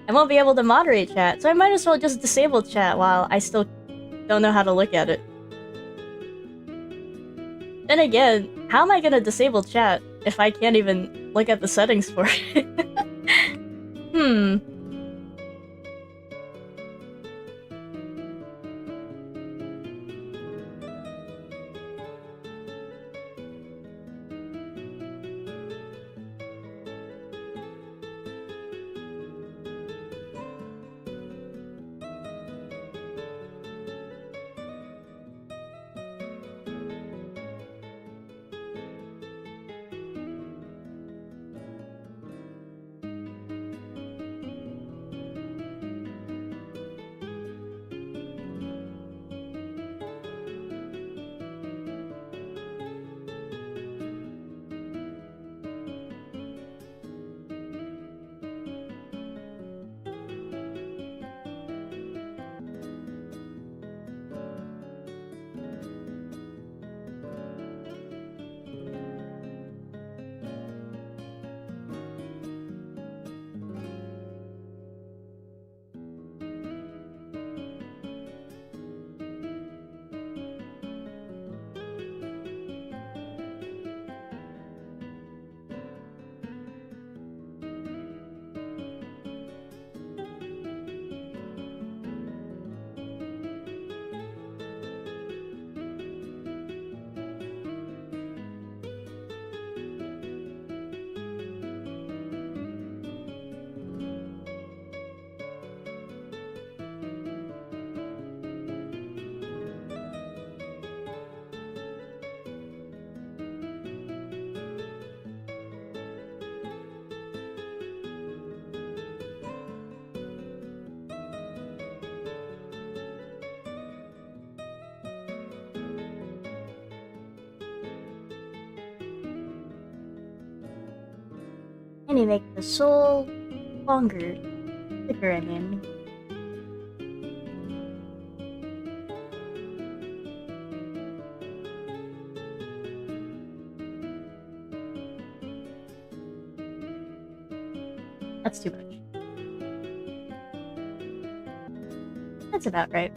I won't be able to moderate chat, so I might as well just disable chat while I still don't know how to look at it. Then again, how am I gonna disable chat if I can't even look at the settings for it? me make the soul longer. Thicker, I mean. That's too much. That's about right.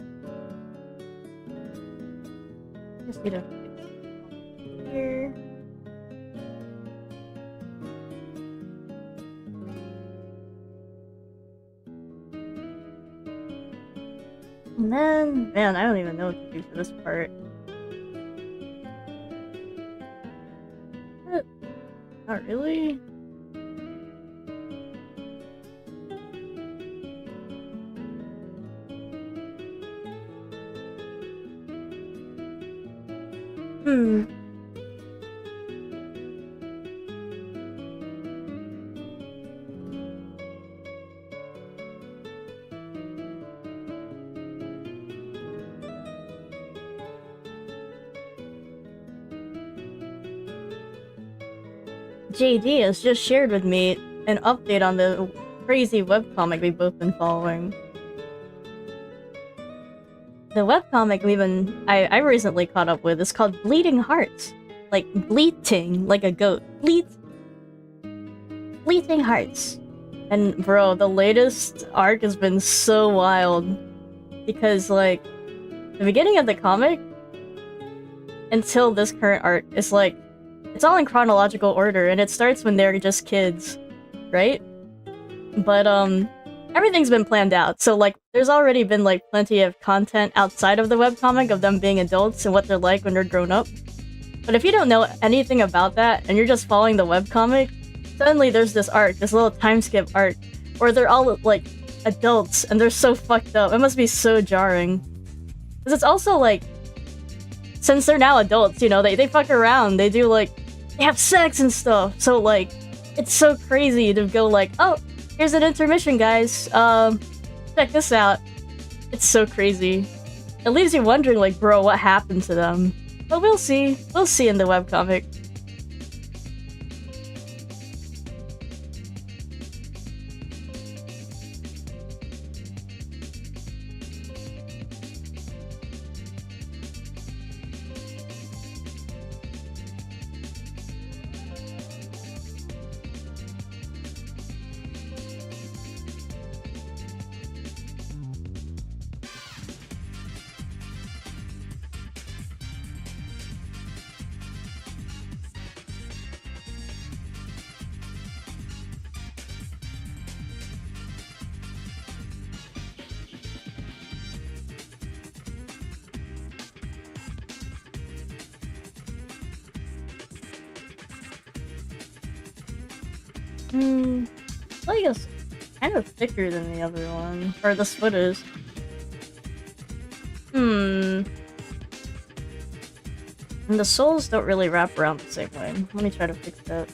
Just need to fix here. And then, man, I don't even know what to do for this part. Not really. JD has just shared with me an update on the crazy webcomic we've both been following. The webcomic I recently caught up with is called Bleeding Hearts. Like, bleating, like a goat. Bleating Hearts. And bro, the latest arc has been so wild. Because, like, the beginning of the comic until this current arc is like, it's all in chronological order, and it starts when they're just kids, right? But, everything's been planned out, so, like, there's already been, like, plenty of content outside of the webcomic of them being adults and what they're like when they're grown up. But if you don't know anything about that, and you're just following the webcomic, suddenly there's this arc, this little time skip arc, where they're all, like, adults, and they're so fucked up. It must be so jarring. Because it's also, like, since they're now adults, you know, they fuck around, they do, like, they have sex and stuff, so, like, it's so crazy to go like, oh, here's an intermission, guys, check this out. It's so crazy. It leaves you wondering, like, bro, what happened to them? But we'll see in the webcomic. I guess kind of thicker than the other one. Or this foot is. And the soles don't really wrap around the same way. Let me try to fix that.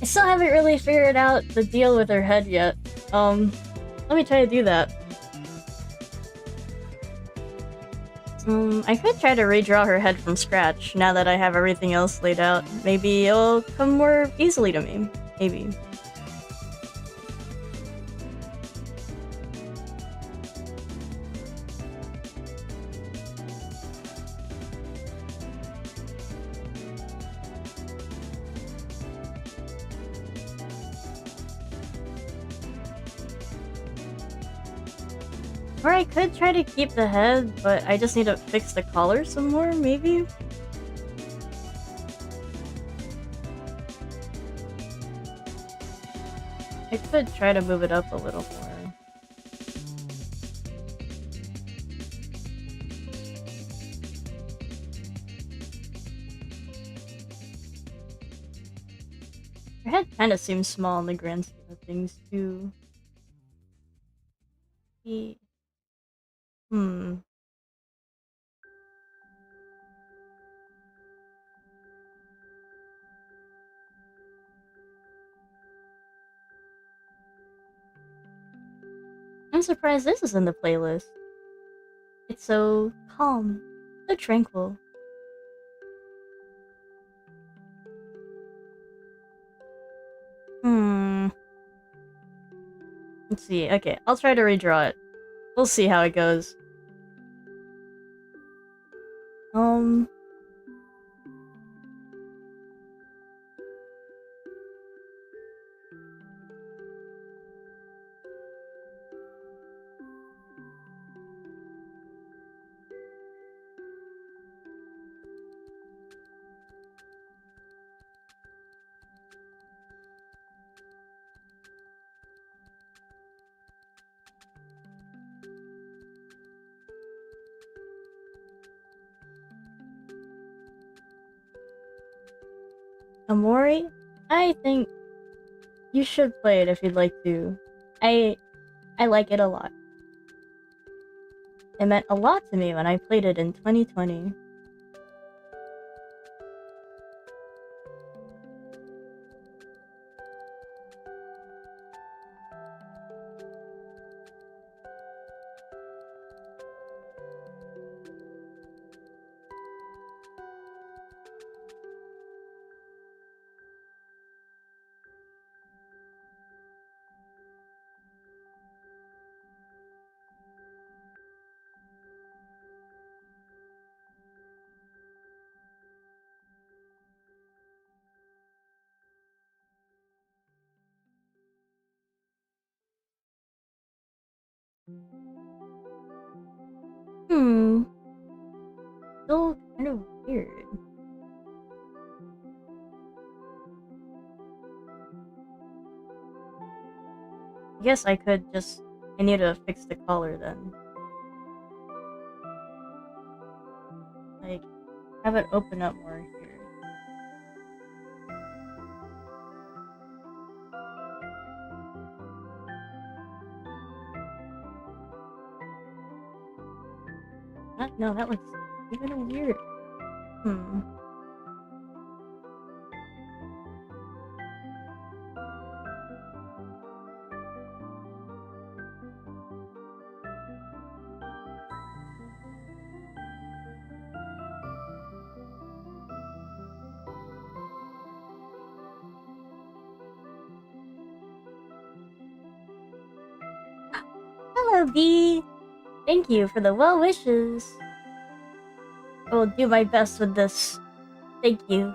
I still haven't really figured out the deal with her head yet. Let me try to do that. I could try to redraw her head from scratch, now that I have everything else laid out. Maybe it'll come more easily to me. Maybe. Or I could try to keep the head, but I just need to fix the collar some more, maybe? could try to move it up a little more. Your head kind of seems small in the grand scheme of things, too. Hmm. I'm surprised this is in the playlist. It's so calm, so tranquil. Hmm. Let's see. Okay, I'll try to redraw it. We'll see how it goes. Amori? I think you should play it if you'd like to. I like it a lot. It meant a lot to me when I played it in 2020. Hmm. Still kind of weird. I guess I could just... I need to fix the color then. Like, have it open up more here. No, that looks even weird. Hmm. Hello, B! Thank you for the well wishes. I will do my best with this. Thank you.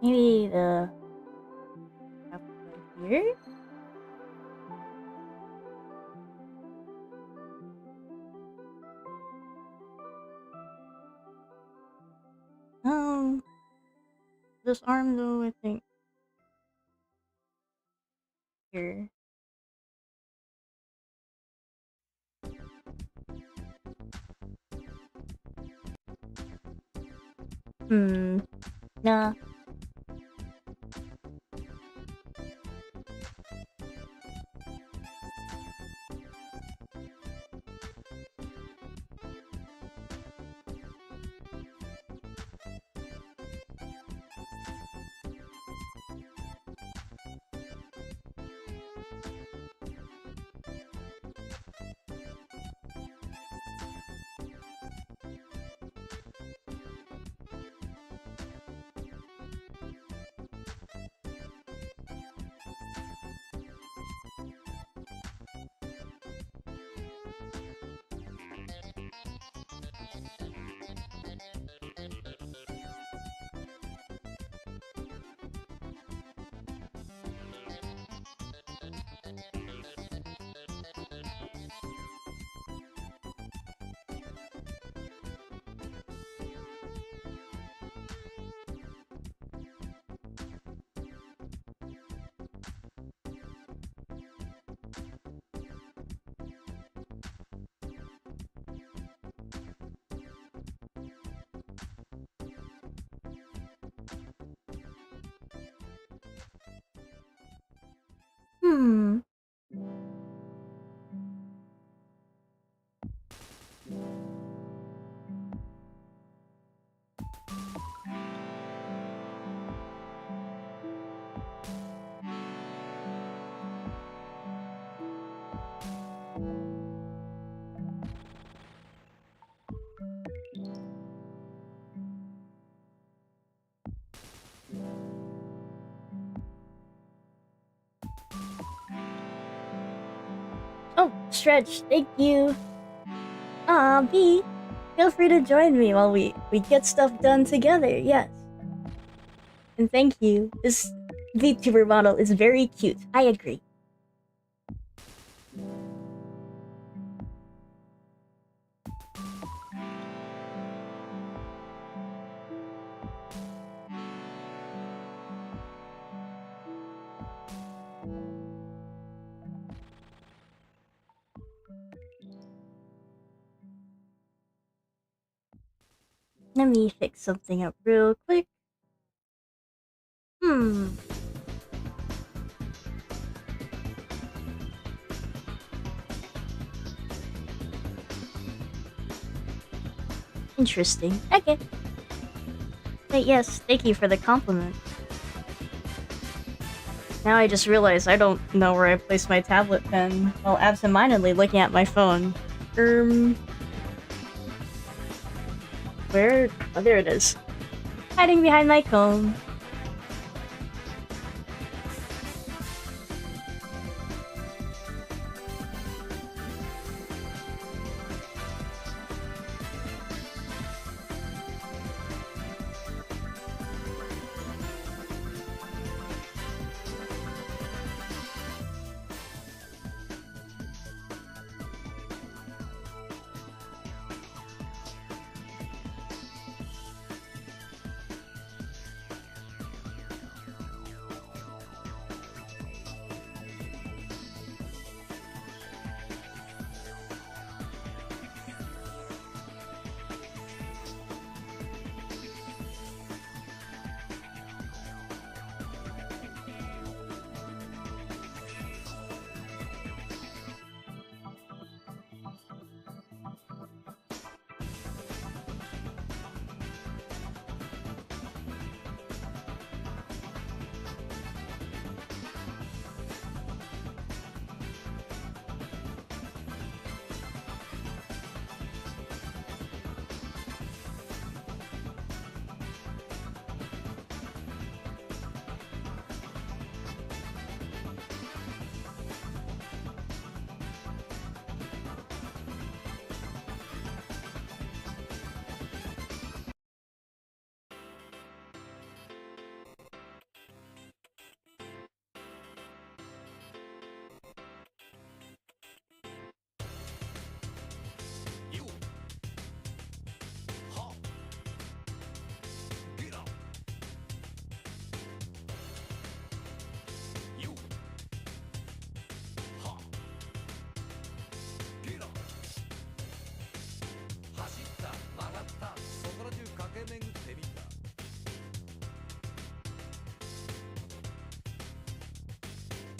Maybe the... up here? This arm though, I think... here. Hmm. Nah. Hmm. Oh, Stretch, thank you. B, feel free to join me while we get stuff done together, yes. And thank you. This VTuber model is very cute. I agree. Let me fix something up real quick. Interesting. Okay. But yes, thank you for the compliment. Now I just realized I don't know where I placed my tablet pen while absentmindedly looking at my phone. Where? Oh, there it is. Hiding behind my comb.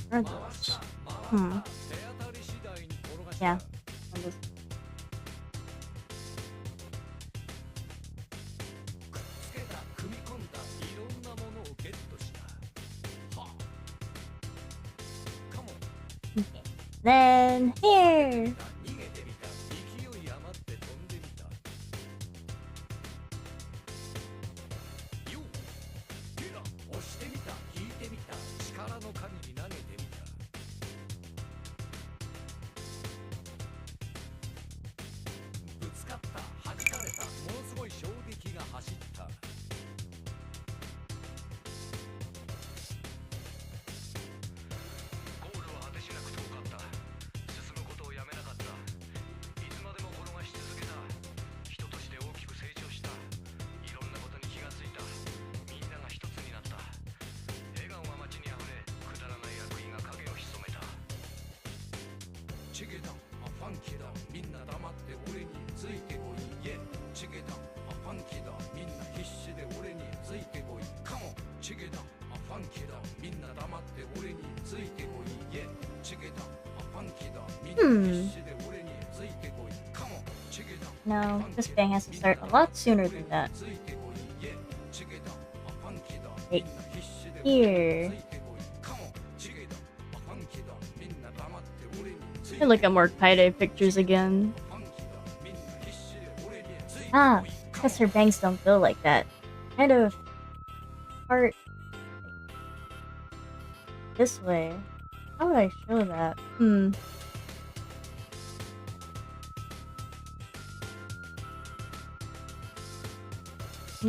Where are those? Yeah. Okay. Then here. No, this bang has to start a lot sooner than that. Right here. I look at more Kaide pictures again. Ah, because her bangs don't go like that. Kind of part this way. How would I show that? And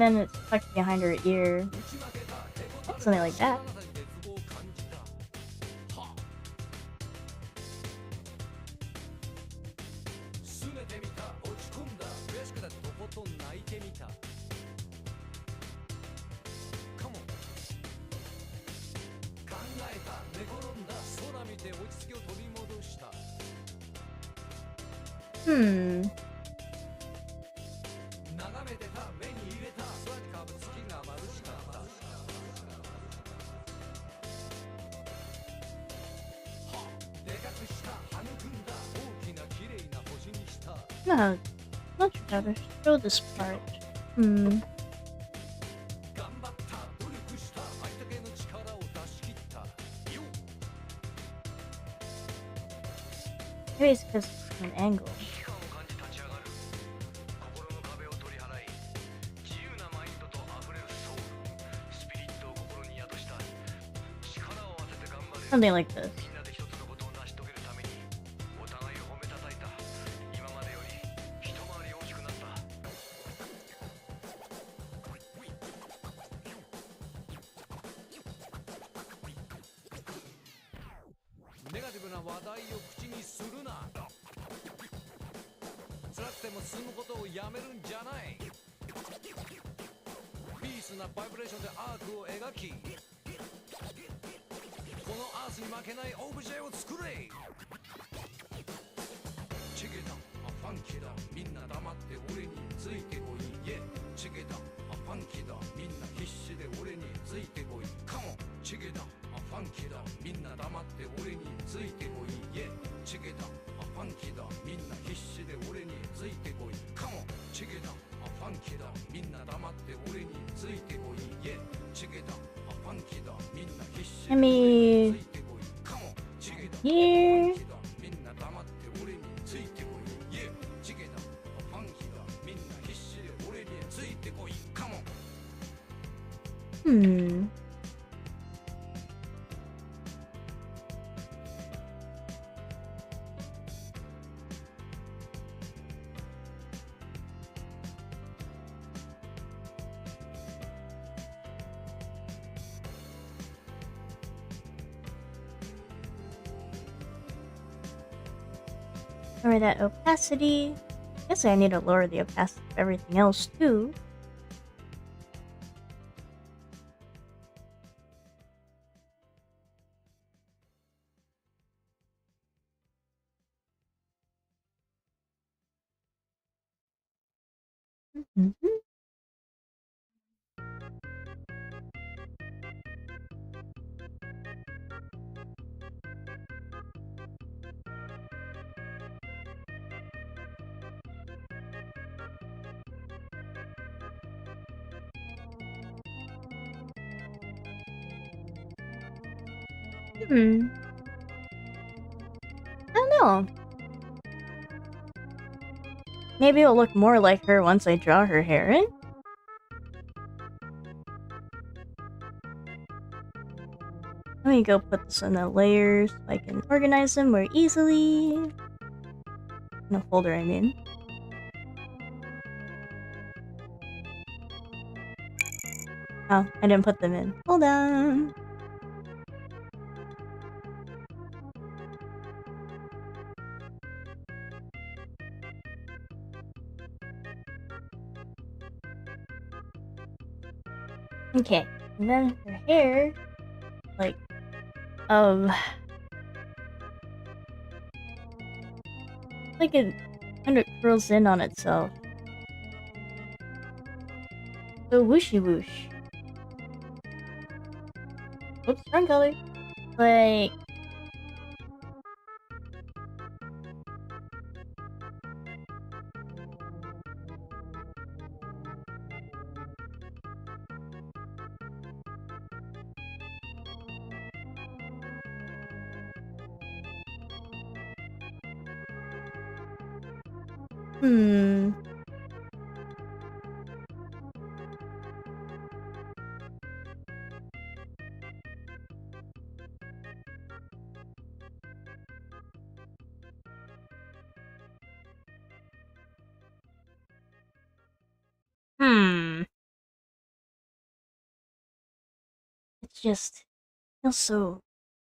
then it's tucked behind her ear. Something like that. No, not sure how to show this part. Maybe it's because it's an angle. Something like this. I mean, here. Lower that opacity. Guess I need to lower the opacity of everything else too. I don't know. Maybe it'll look more like her once I draw her hair in? Let me go put this in the layers so I can organize them more easily. In a folder, I mean. Oh, I didn't put them in. Hold on. Okay, and then her hair, like, like it kind of curls in on itself. So whooshy whoosh. Oops, wrong color. Like, Hmm. Hmm. It just feels so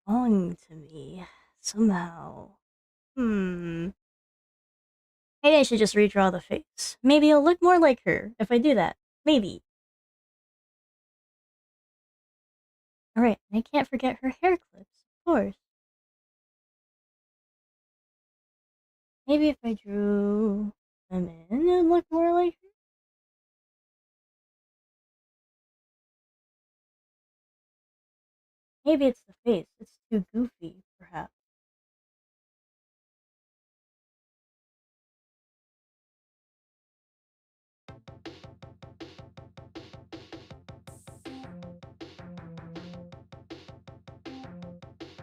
wrong to me. Somehow. Hmm. Maybe I should just redraw the face. Maybe it'll look more like her if I do that. Maybe. Alright, I can't forget her hair clips, of course. Maybe if I drew them in, it'd look more like her? Maybe it's the face. It's too goofy, perhaps.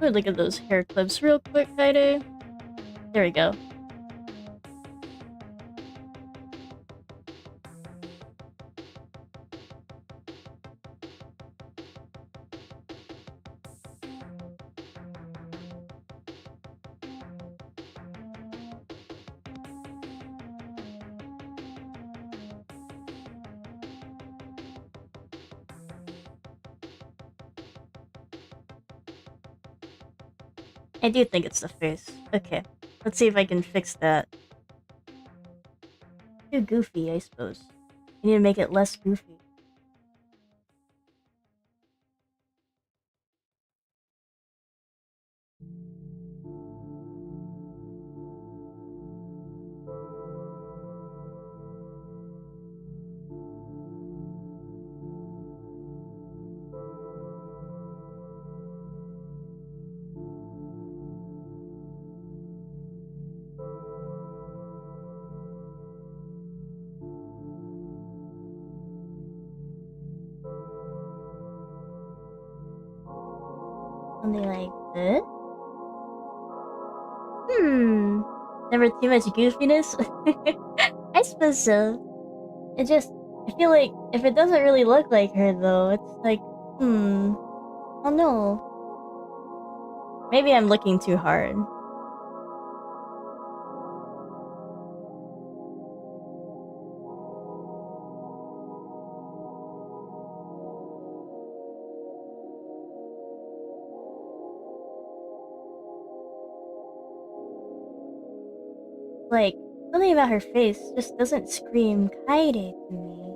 Let me look at those hair clips real quick, Kaide. There we go. I do think it's the face. Okay, let's see if I can fix that. Too goofy, I suppose. I need to make it less goofy. Something like this? Never too much goofiness? I suppose so. It just... I feel like if it doesn't really look like her, though, it's like, oh no. Maybe I'm looking too hard. Like, something about her face just doesn't scream Kaede to me.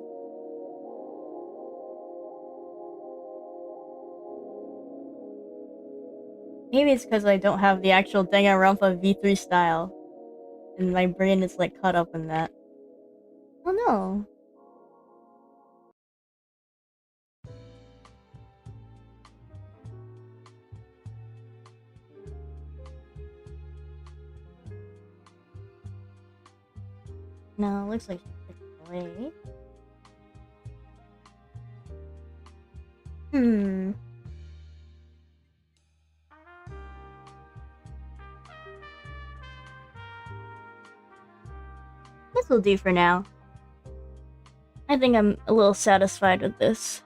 Maybe it's because I don't have the actual Danganronpa V3 style, and my brain is like caught up in that. Oh no. No, it looks like she took it away. Hmm. This will do for now. I think I'm a little satisfied with this.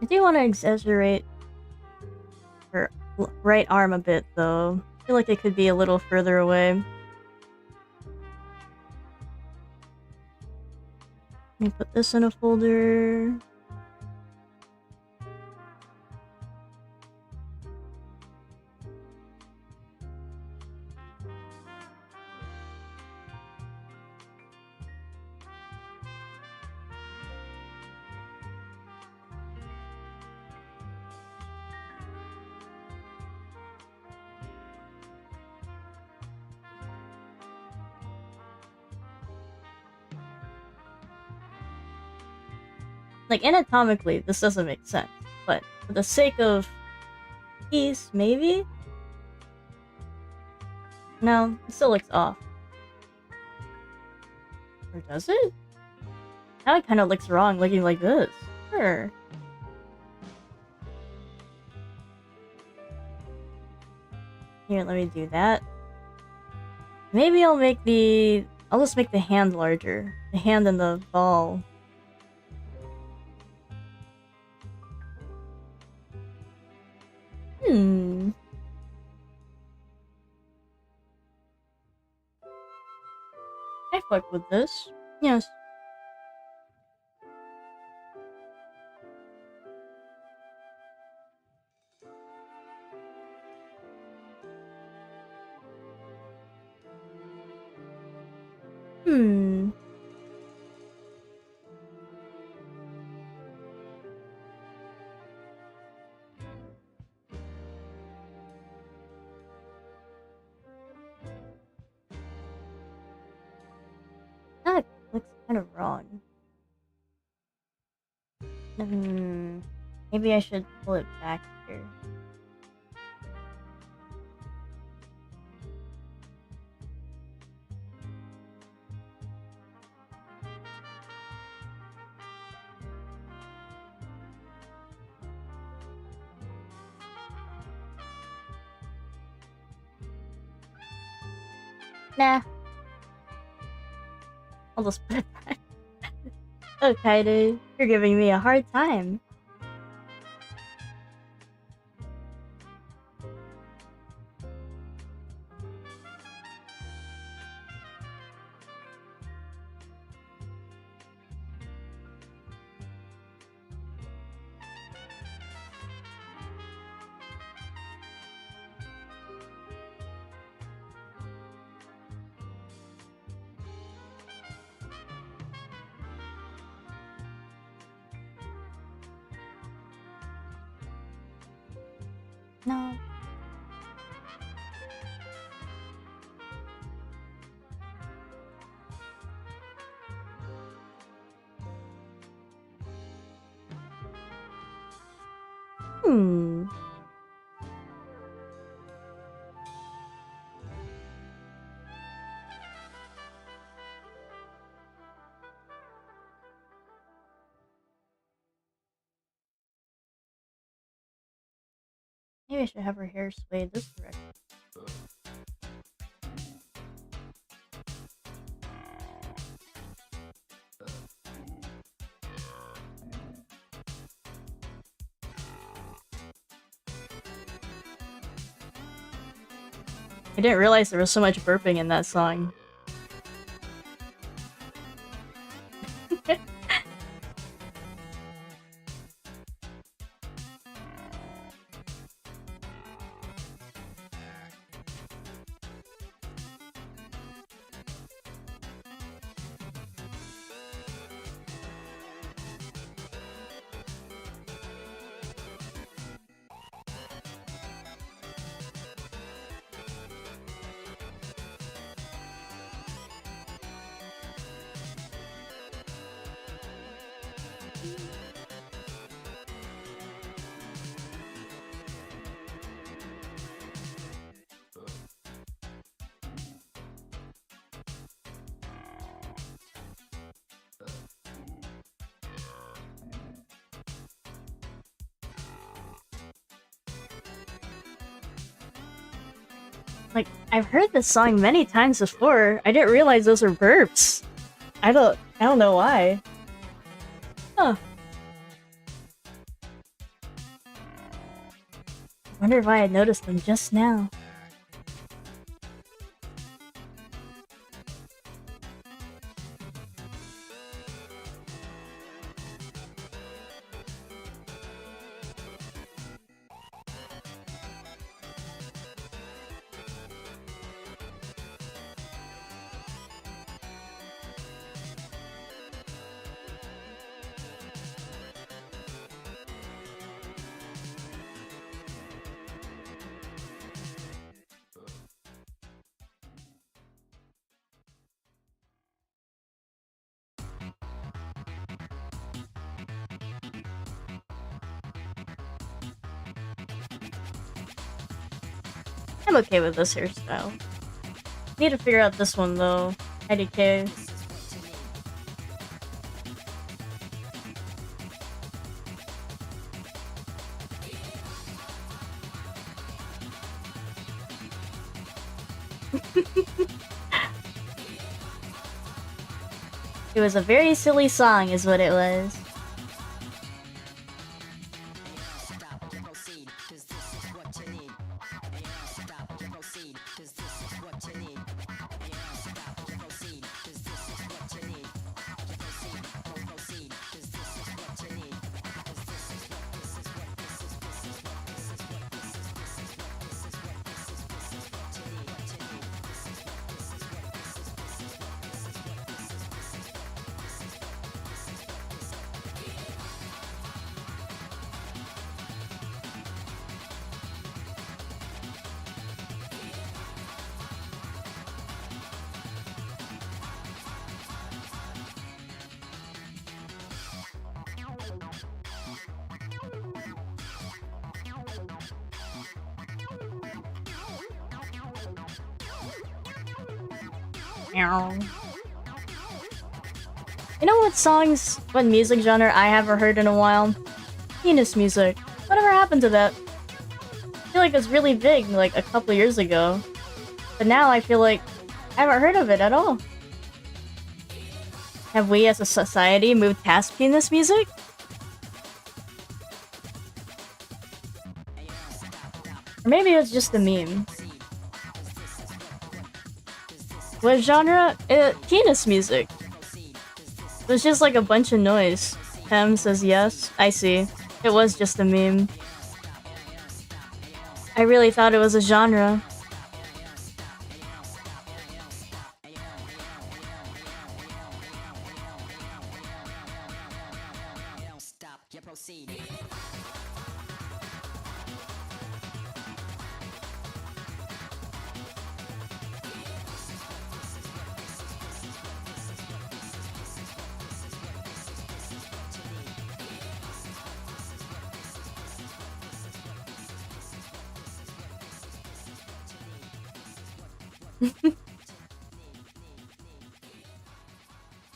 I do want to exaggerate her right arm a bit, though. I feel like it could be a little further away. Let me put this in a folder. Like, anatomically, this doesn't make sense, but for the sake of peace, maybe? No, it still looks off. Or does it? Now it kind of looks wrong looking like this. Sure. Here, let me do that. Maybe I'll just make the hand larger. The hand and the ball. I fuck with this. Yes. That looks kind of wrong. Maybe I should pull it back here. Nah. I'll just put it back. Okay, dude. You're giving me a hard time. No. Maybe I should have her hair sway this direction. I didn't realize there was so much burping in that song. Like, I've heard this song many times before. I didn't realize those were burps. I don't know why. Huh. I wonder why I noticed them just now. I'm okay with this hairstyle. Need to figure out this one though. IDK. It was a very silly song, is what it was. You know what music genre I haven't heard in a while? Penis music. Whatever happened to that? I feel like it was really big like a couple years ago. But now I feel like I haven't heard of it at all. Have we as a society moved past penis music? Or maybe it was just a meme. What genre? Penis music. It was just like a bunch of noise. Hem says yes. I see. It was just a meme. I really thought it was a genre.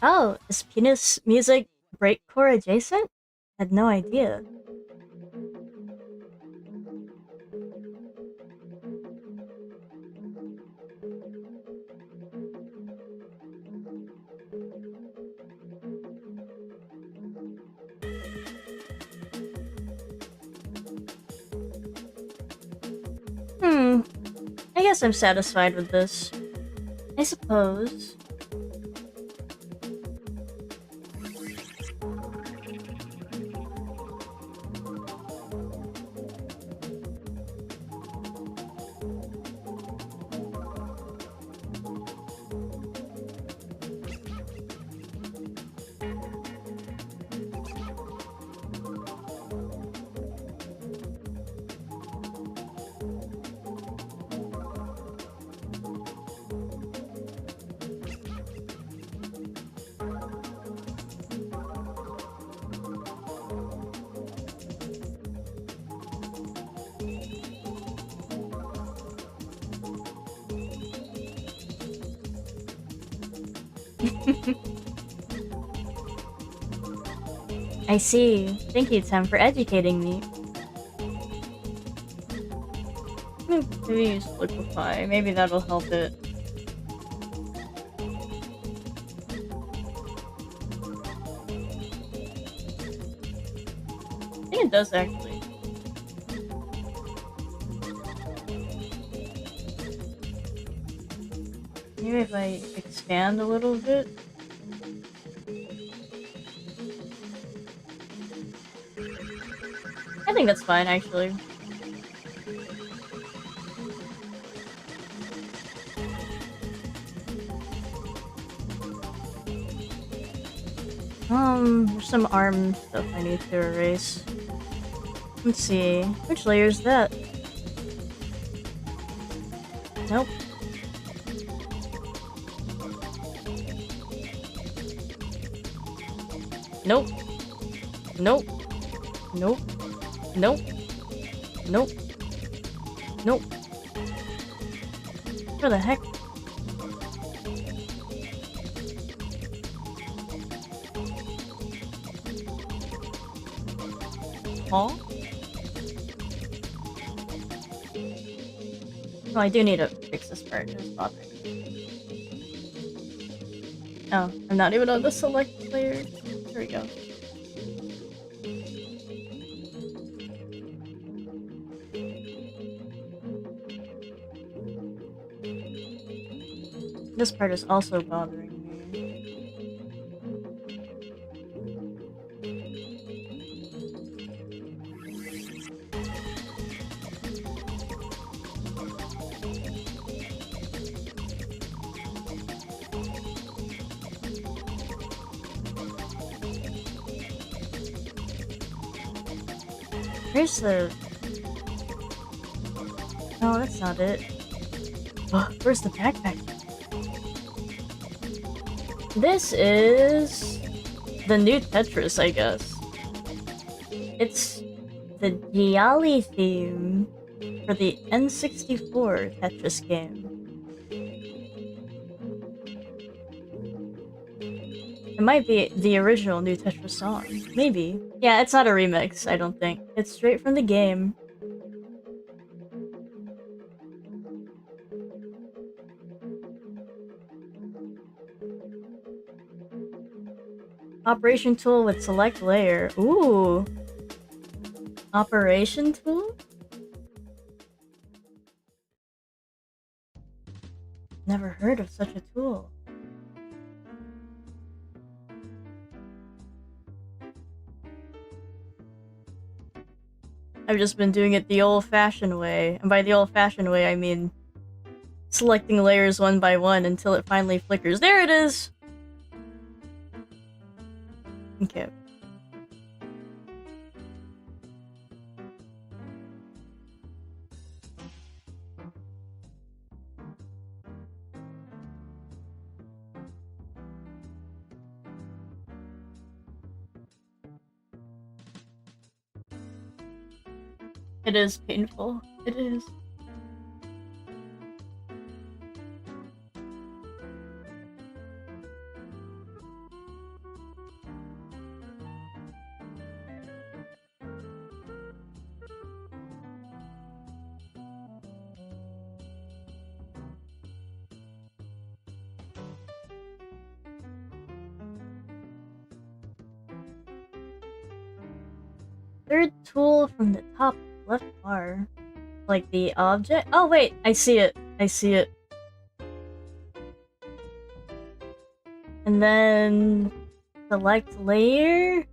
Oh, is penis music breakcore adjacent? Had no idea. I guess I'm satisfied with this. I suppose. I see. Thank you, Tim, for educating me. Maybe use liquefy. Maybe that'll help it. I think it does, actually. Maybe if I expand a little bit. I think that's fine, actually. There's some arm stuff I need to erase. Let's see. Which layer is that? Nope. Nope. Nope. Nope. Nope. Nope. Nope. What the heck? Huh? So I do need to fix this part. It's bothering me. Oh, I'm not even on the select layer. There we go. This part is also bothering me. Where's the... No, that's not it. Oh, where's the backpack? This is... the new Tetris, I guess. It's the Gialli theme for the N64 Tetris game. It might be the original new Tetris song. Maybe. Yeah, it's not a remix, I don't think. It's straight from the game. Operation tool with select layer. Ooh. Operation tool? Never heard of such a tool. I've just been doing it the old-fashioned way. And by the old-fashioned way, I mean selecting layers one by one until it finally flickers. There it is! Okay. It is painful. It is. Third tool from the top left bar. Like the object? Oh wait, I see it. I see it. And then... select layer?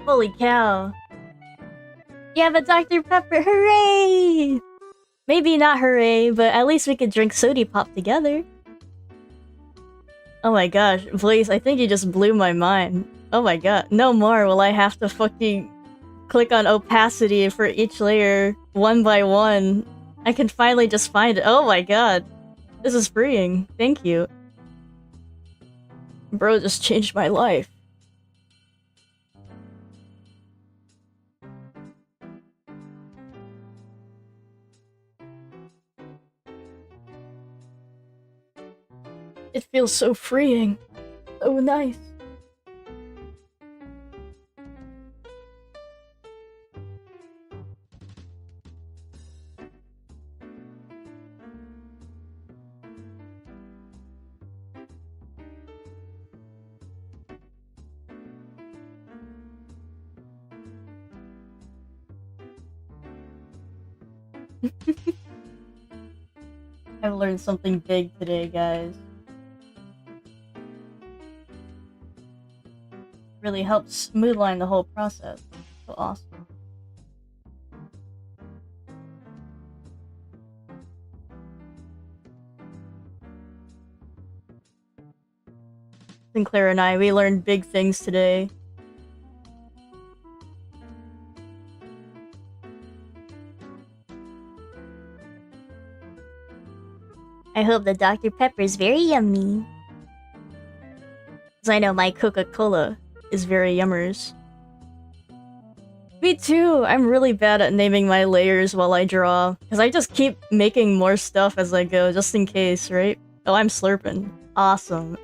Holy cow. You have a Dr. Pepper, hooray! Maybe not hooray, but at least we could drink Sody Pop together. Oh my gosh, Blaze, I think you just blew my mind. Oh my god, no more will I have to fucking click on opacity for each layer, one by one. I can finally just find it. Oh my god. This is freeing. Thank you. Bro just changed my life. It feels so freeing. So nice. I've learned something big today, guys. Really helps smoothline the whole process. So awesome. Sinclair and I, we learned big things today. I hope the Dr. Pepper is very yummy. Because I know my Coca-Cola is very yummers. Me too! I'm really bad at naming my layers while I draw. Because I just keep making more stuff as I go, just in case, right? Oh, I'm slurping. Awesome.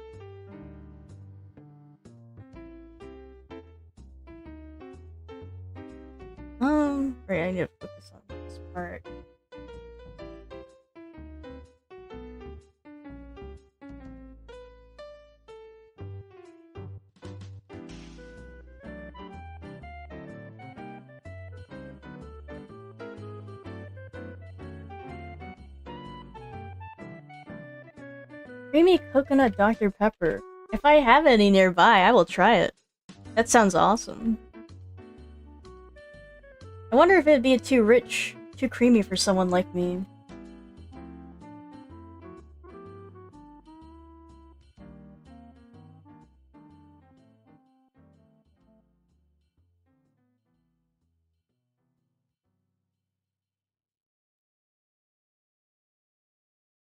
Creamy coconut Dr. Pepper. If I have any nearby, I will try it. That sounds awesome. I wonder if it'd be too rich, too creamy for someone like me.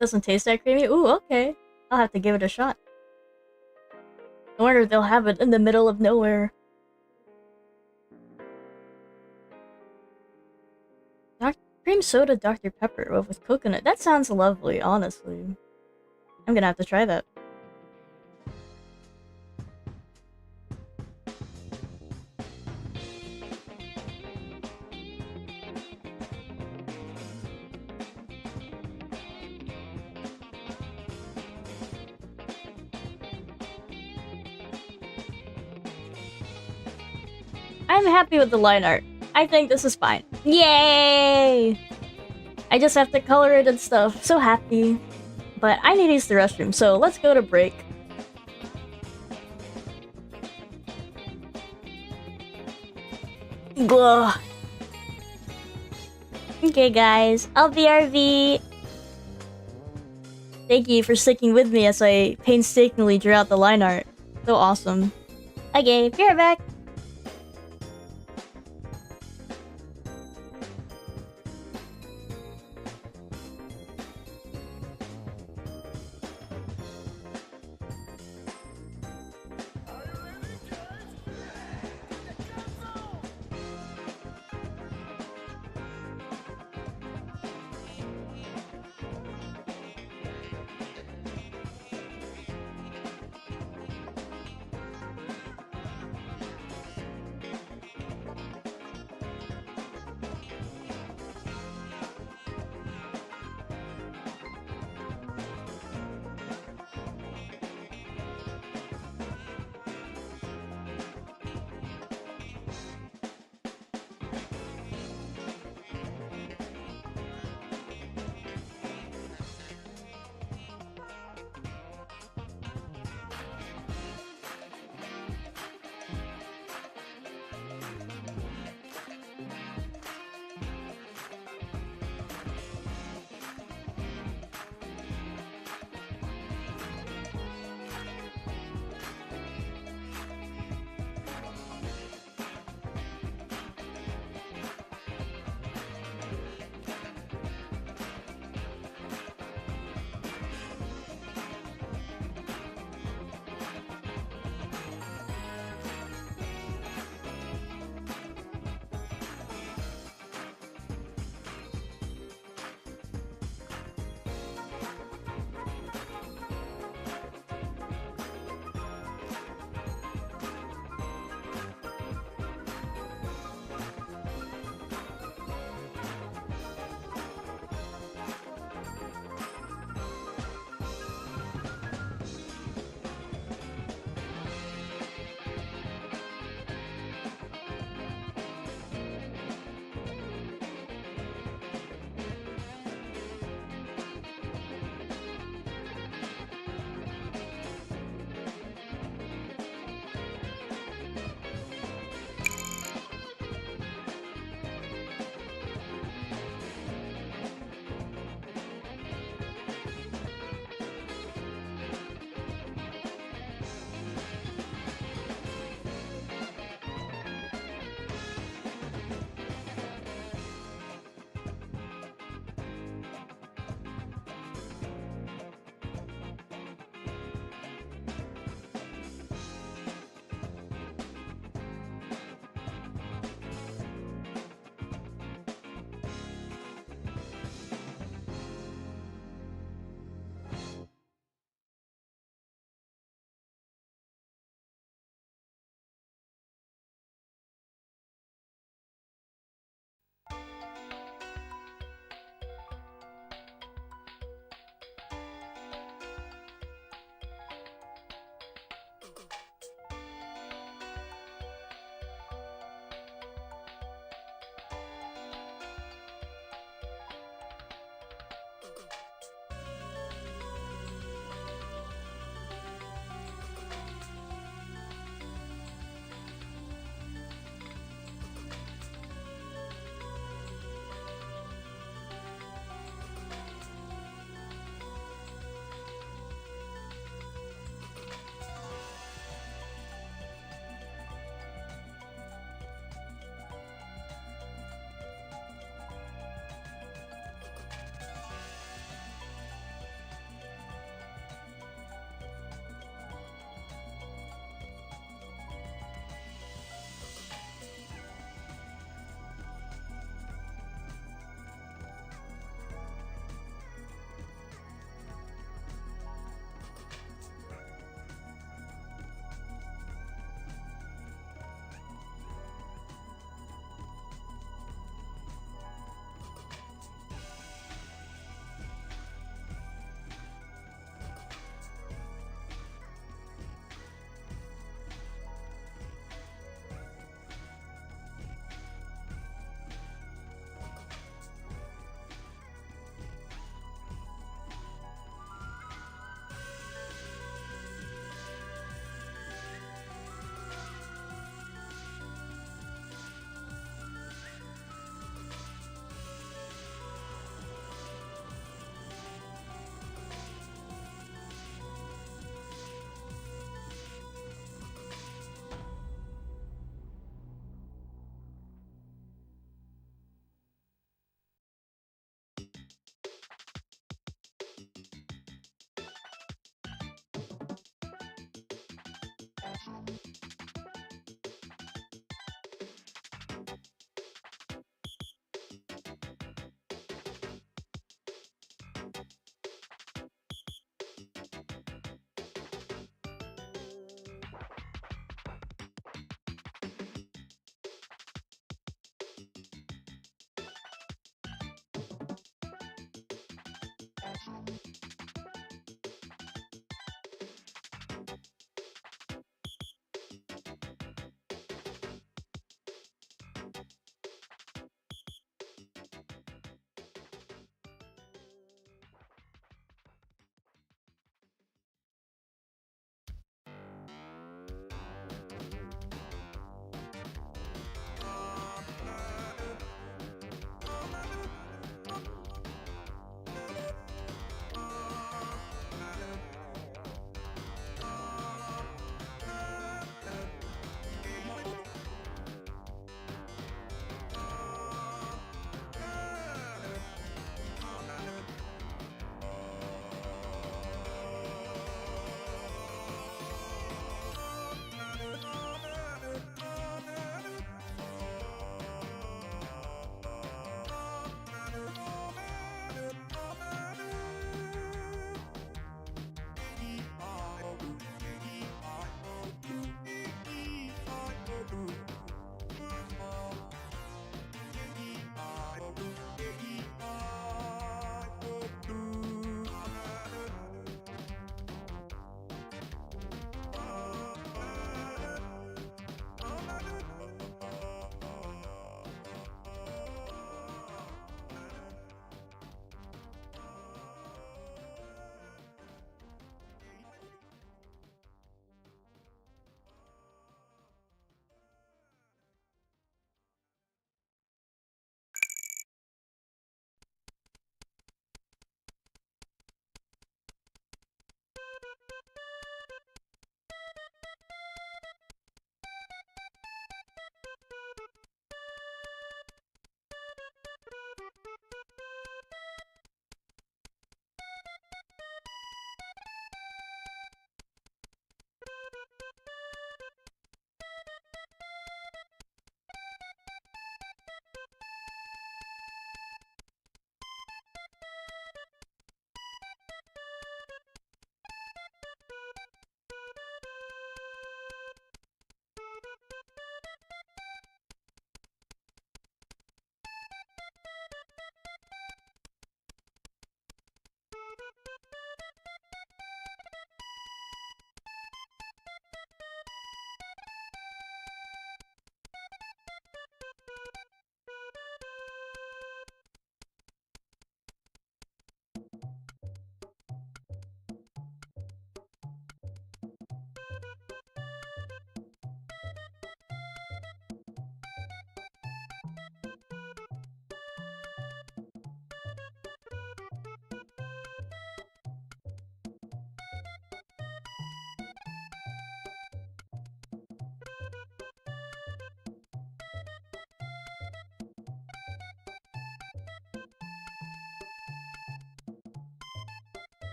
Doesn't taste that creamy? Ooh, okay. I'll have to give it a shot. I wonder if they'll have it in the middle of nowhere. Cream soda Dr. Pepper with coconut. That sounds lovely, honestly. I'm gonna have to try that. I'm happy with the line art. I think this is fine. Yay! I just have to color it and stuff. So happy. But I need to use the restroom, so let's go to break. Ugh. Okay guys, I'll be RV. Thank you for sticking with me as I painstakingly drew out the line art. So awesome. Okay, be right back.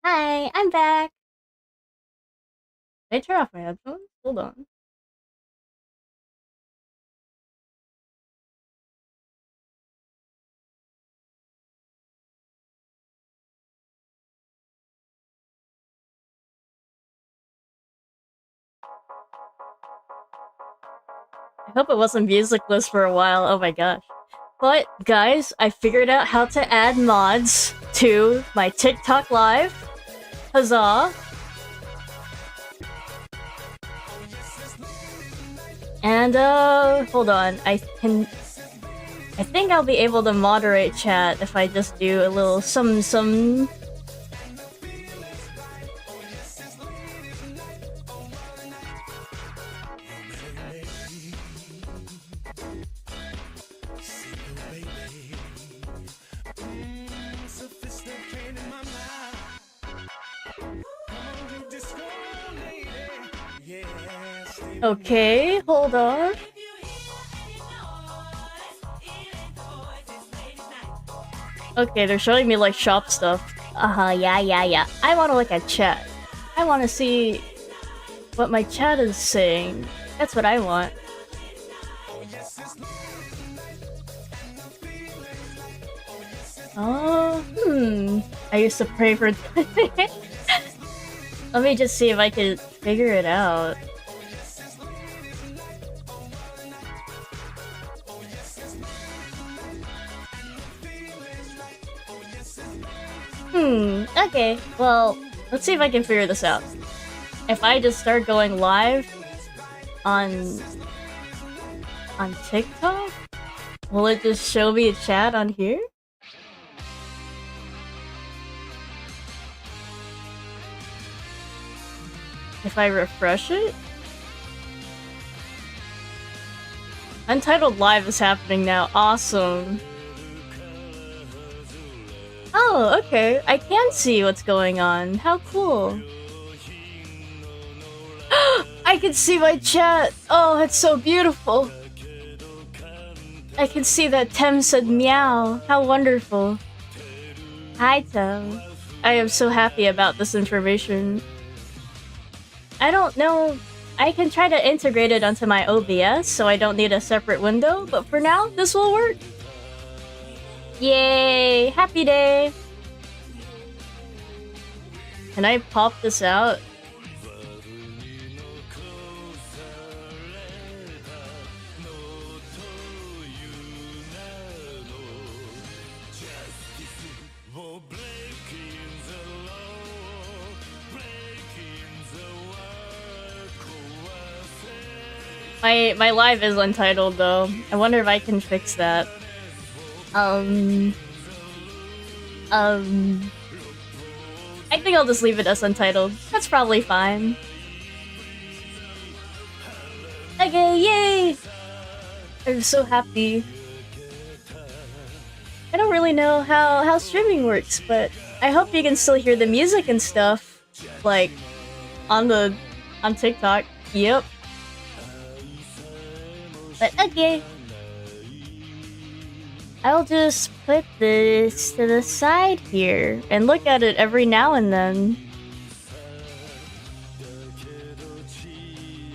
Hi, I'm back. Did I turn off my headphones? Hold on. I hope it wasn't musicless for a while. Oh my gosh. But, guys, I figured out how to add mods to my TikTok live. Huzzah! And, hold on. I think I'll be able to moderate chat if I just do a little some. Okay, hold on. Okay, they're showing me like shop stuff. Yeah. I want to look at chat. I want to see what my chat is saying. That's what I want. Oh, I used to pray for. Let me just see if I can figure it out. Okay, well, let's see if I can figure this out. If I just start going live on TikTok, will it just show me a chat on here? If I refresh it? Untitled Live is happening now. Awesome. Oh, okay. I can see what's going on. How cool. I can see my chat. Oh, it's so beautiful. I can see that Tem said meow. How wonderful. Hi, Tem. I am so happy about this information. I don't know. I can try to integrate it onto my OBS so I don't need a separate window, but for now, this will work. Yay! Happy day! Can I pop this out? My live is untitled though. I wonder if I can fix that. I think I'll just leave it as untitled. That's probably fine. Okay, yay! I'm so happy. I don't really know how streaming works, but I hope you can still hear the music and stuff, like on TikTok. Yep. But okay. I'll just put this to the side here and look at it every now and then.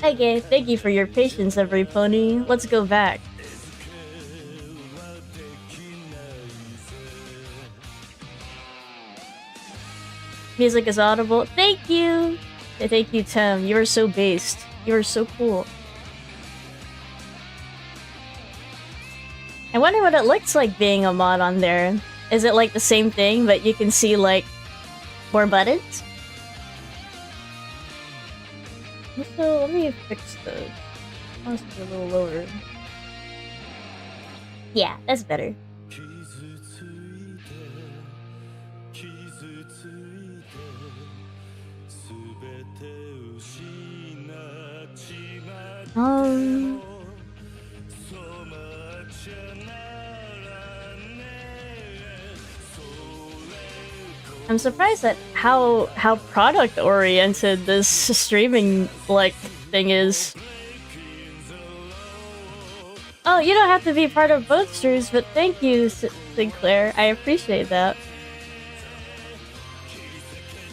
Okay, thank you for your patience, every pony. Let's go back. Music is audible. Thank you! Thank you, Tim. You are so based. You are so cool. I wonder what it looks like being a mod on there. Is it like the same thing, but you can see like more buttons? So let me fix this. I want to be a little lower. Yeah, that's better. I'm surprised at how product oriented this streaming like thing is. Oh, you don't have to be part of both streams, but thank you, Sinclair. I appreciate that.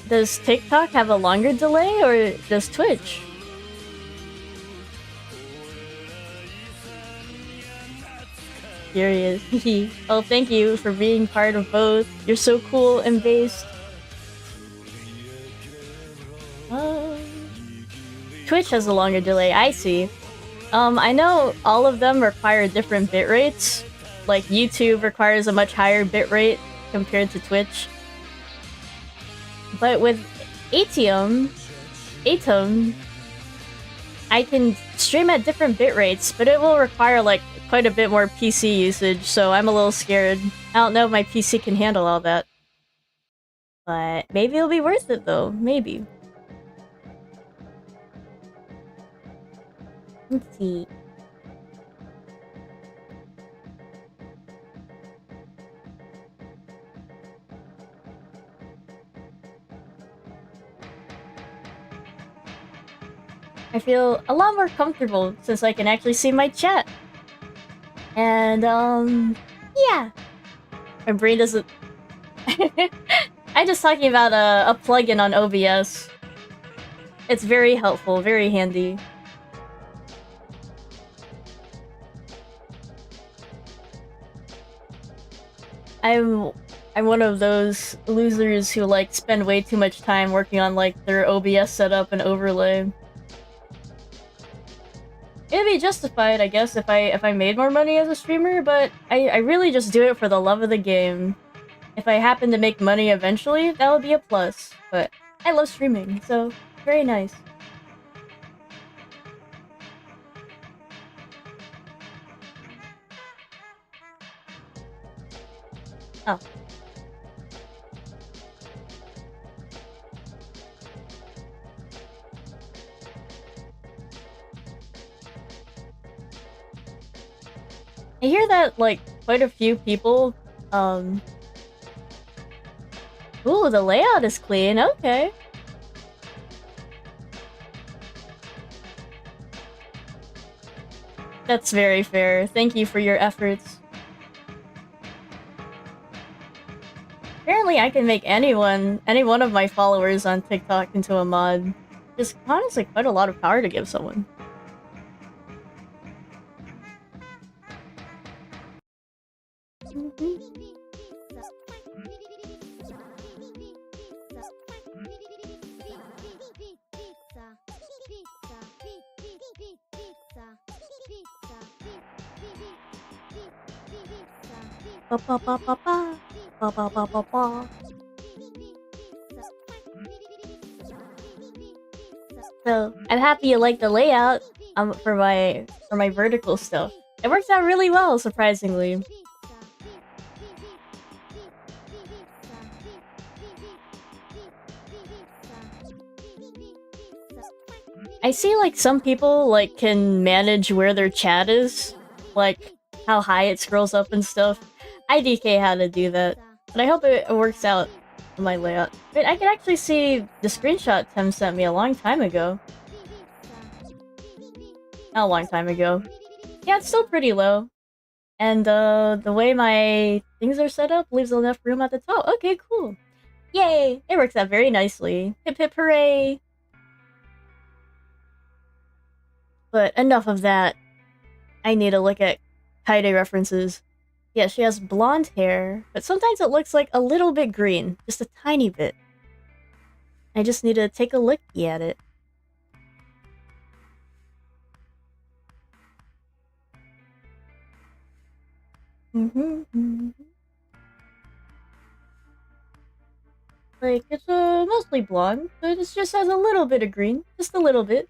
Does TikTok have a longer delay or does Twitch? Curious. Well, thank you for being part of both. You're so cool and based. Twitch has a longer delay, I see. I know all of them require different bit rates. Like, YouTube requires a much higher bit rate compared to Twitch. But with Atom, I can stream at different bit rates, but it will require, like, quite a bit more PC usage, so I'm a little scared. I don't know if my PC can handle all that. But maybe it'll be worth it, though. Maybe. Let's see. I feel a lot more comfortable since I can actually see my chat. And, yeah. My brain doesn't... I'm just talking about a plugin on OBS. It's very helpful, very handy. I'm one of those losers who, like, spend way too much time working on, like, their OBS setup and overlay. It'd be justified, I guess, if I made more money as a streamer, but I really just do it for the love of the game. If I happen to make money eventually, that would be a plus, but I love streaming, so very nice. Oh. I hear that, like, quite a few people, Ooh, the layout is clean, okay. That's very fair. Thank you for your efforts. Apparently I can make any one of my followers on TikTok into a mod. Just honestly quite a lot of power to give someone. Ba ba ba ba ba. Ba ba ba ba ba. So I'm happy you like the layout for my vertical stuff. It works out really well, surprisingly. I see, like, some people, like, can manage where their chat is, like, how high it scrolls up and stuff. I DK how to do that, but I hope it works out in my layout. But I can actually see the screenshot Tim sent me a long time ago. Not a long time ago. Yeah, it's still pretty low. And, the way my things are set up leaves enough room at the top. Okay, cool. Yay! It works out very nicely. Hip hip hooray! But enough of that. I need to look at Kaide references. Yeah, she has blonde hair, but sometimes it looks like a little bit green. Just a tiny bit. I just need to take a look at it. Like, it's mostly blonde, but it just has a little bit of green. Just a little bit.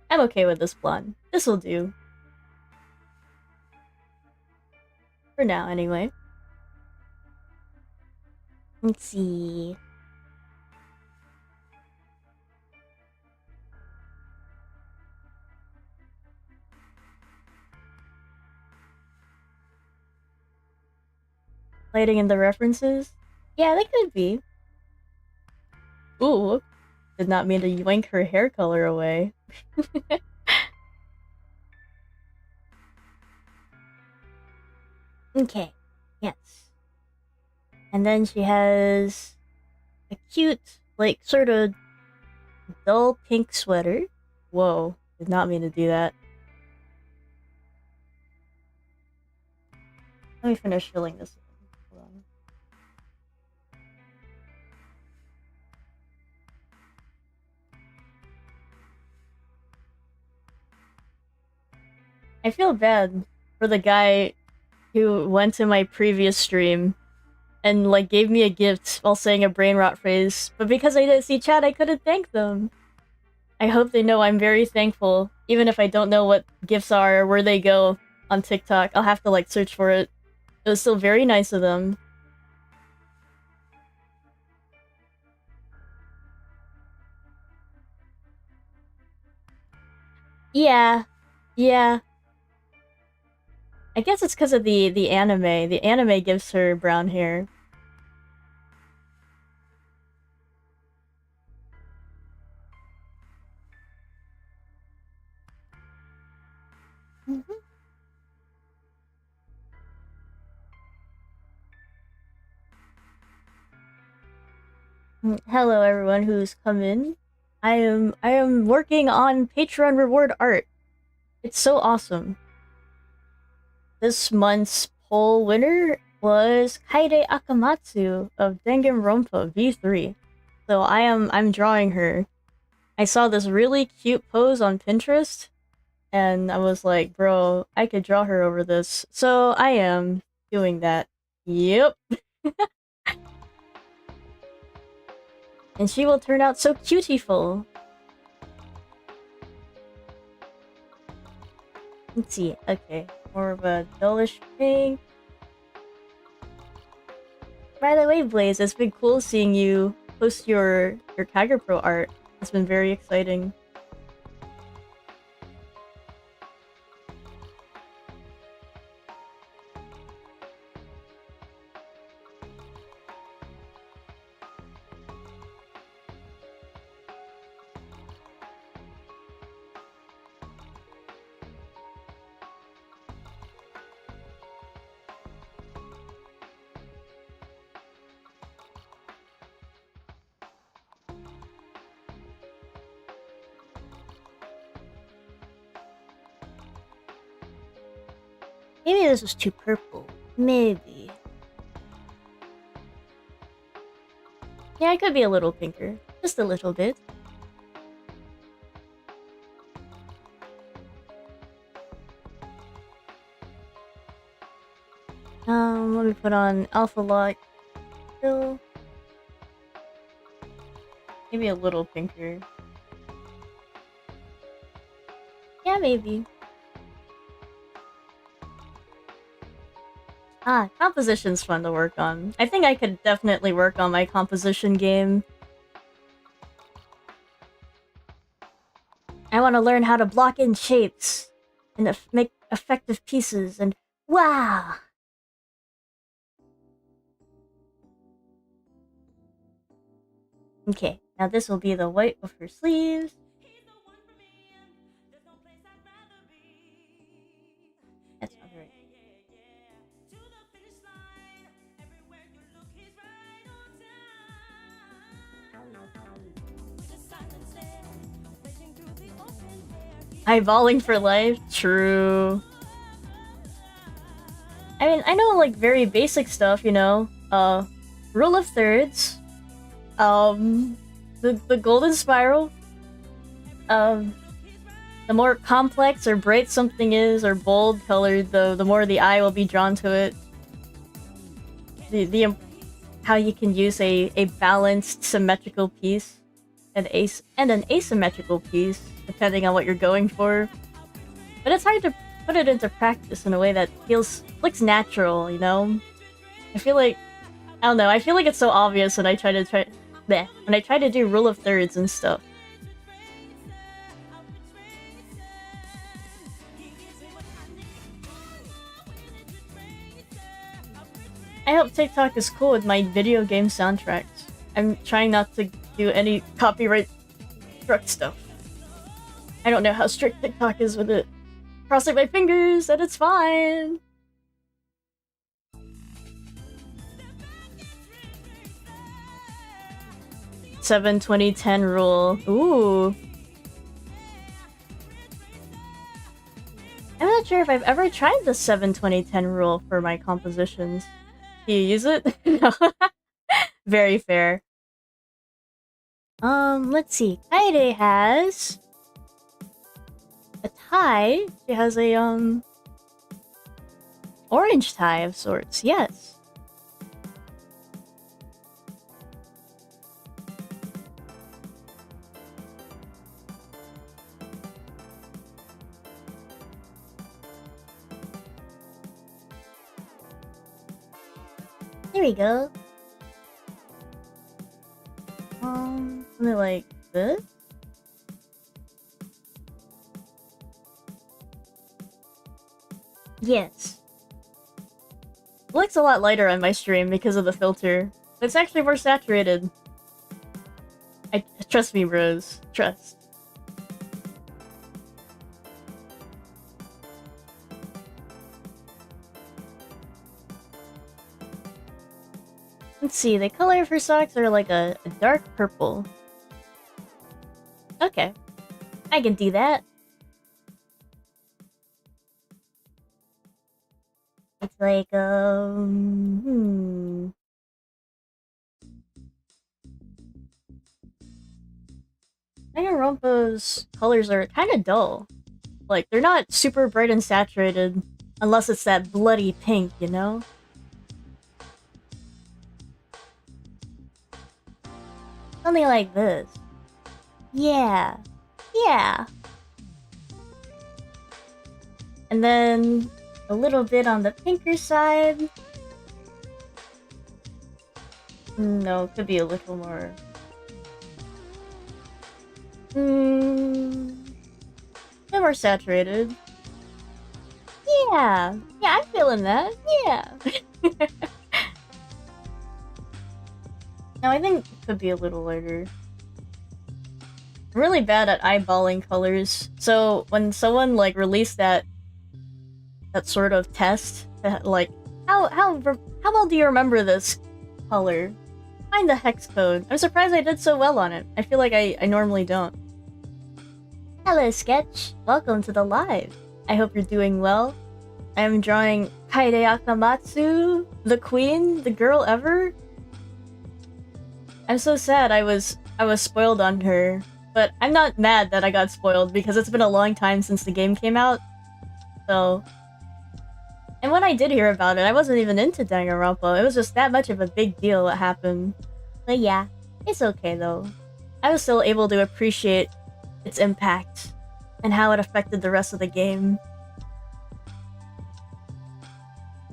I'm okay with this blonde. This'll do. For now, anyway. Let's see. Lighting in the references? Yeah, they could be. Ooh. Did not mean to yoink her hair color away. Okay, yes. And then she has a cute, like, sort of dull pink sweater. Whoa, did not mean to do that. Let me finish filling this in. Hold on. I feel bad for the guy who went to my previous stream and like gave me a gift while saying a brain rot phrase, but because I didn't see chat, I couldn't thank them. I hope they know I'm very thankful, even if I don't know what gifts are or where they go on TikTok. I'll have to like search for it. It was still very nice of them. Yeah, yeah. I guess it's because of the anime. The anime gives her brown hair. Mm-hmm. Hello, everyone who's come in. I am working on Patreon reward art. It's so awesome. This month's poll winner was Kaide Akamatsu of Danganronpa V3. So I'm drawing her. I saw this really cute pose on Pinterest, and I was like, bro, I could draw her over this. So I am doing that. Yep. And she will turn out so cutieful. Let's see. Okay, more of a dullish pink. By the way, Blaze, it's been cool seeing you post your Kagapro art. It's been very exciting. Maybe this was too purple. Maybe. Yeah, it could be a little pinker. Just a little bit. Let me put on Alpha Lock. Still. Maybe a little pinker. Yeah, maybe. Composition's fun to work on. I think I could definitely work on my composition game. I want to learn how to block in shapes and make effective pieces and wow! Okay, now this will be the white of her sleeves. That's not right. Eyeballing for life? True. I mean, I know like very basic stuff, you know? Rule of thirds. The golden spiral. The more complex or bright something is, or bold colored, the more the eye will be drawn to it. How you can use a balanced, symmetrical piece, and an asymmetrical piece, depending on what you're going for. But it's hard to put it into practice in a way that looks natural, you know? I feel like, I don't know, I feel like it's so obvious when I try to do rule of thirds and stuff. I hope TikTok is cool with my video game soundtracks. I'm trying not to do any copyright struck stuff. I don't know how strict TikTok is with it. Crossing my fingers that it's fine. 7-20-10 rule. Ooh. I'm not sure if I've ever tried the 7-20-10 rule for my compositions. Do you use it? No. Very fair. Let's see. Kaede has a tie. She has a, orange tie of sorts, yes. There we go. Something like this? Yes. It looks a lot lighter on my stream because of the filter. But it's actually more saturated. Trust me, bros. Trust. Let's see, the color of her socks are like a dark purple. Okay. I can do that. It's like, Danganronpa's colors are kind of dull. Like, they're not super bright and saturated, unless it's that bloody pink, you know? Something like this. Yeah. Yeah. And then a little bit on the pinker side. No, it could be a little more. A bit more saturated. Yeah. Yeah, I'm feeling that. Yeah. No, I think it could be a little lighter. I'm really bad at eyeballing colors, so when someone like released that sort of test, like how well do you remember this color? Find the hex code. I'm surprised I did so well on it. I feel like I normally don't. Hello, Sketch. Welcome to the live. I hope you're doing well. I'm drawing Kaede Akamatsu, the queen, the girl ever. I'm so sad I was spoiled on her, but I'm not mad that I got spoiled because it's been a long time since the game came out. So, and when I did hear about it, I wasn't even into Danganronpa. It was just that much of a big deal what happened. But yeah, it's okay though. I was still able to appreciate its impact and how it affected the rest of the game.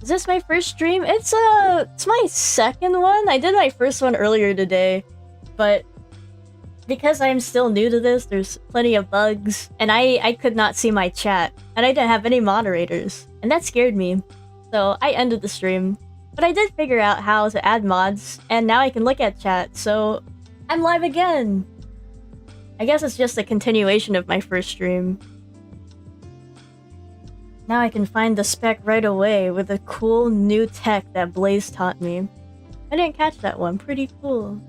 Is this my first stream? It's my second one. I did my first one earlier today, but because I'm still new to this, there's plenty of bugs, and I could not see my chat, and I didn't have any moderators, and that scared me. So I ended the stream, but I did figure out how to add mods, and now I can look at chat, so I'm live again! I guess it's just a continuation of my first stream. Now I can find the spec right away with the cool new tech that Blaze taught me. I didn't catch that one, pretty cool.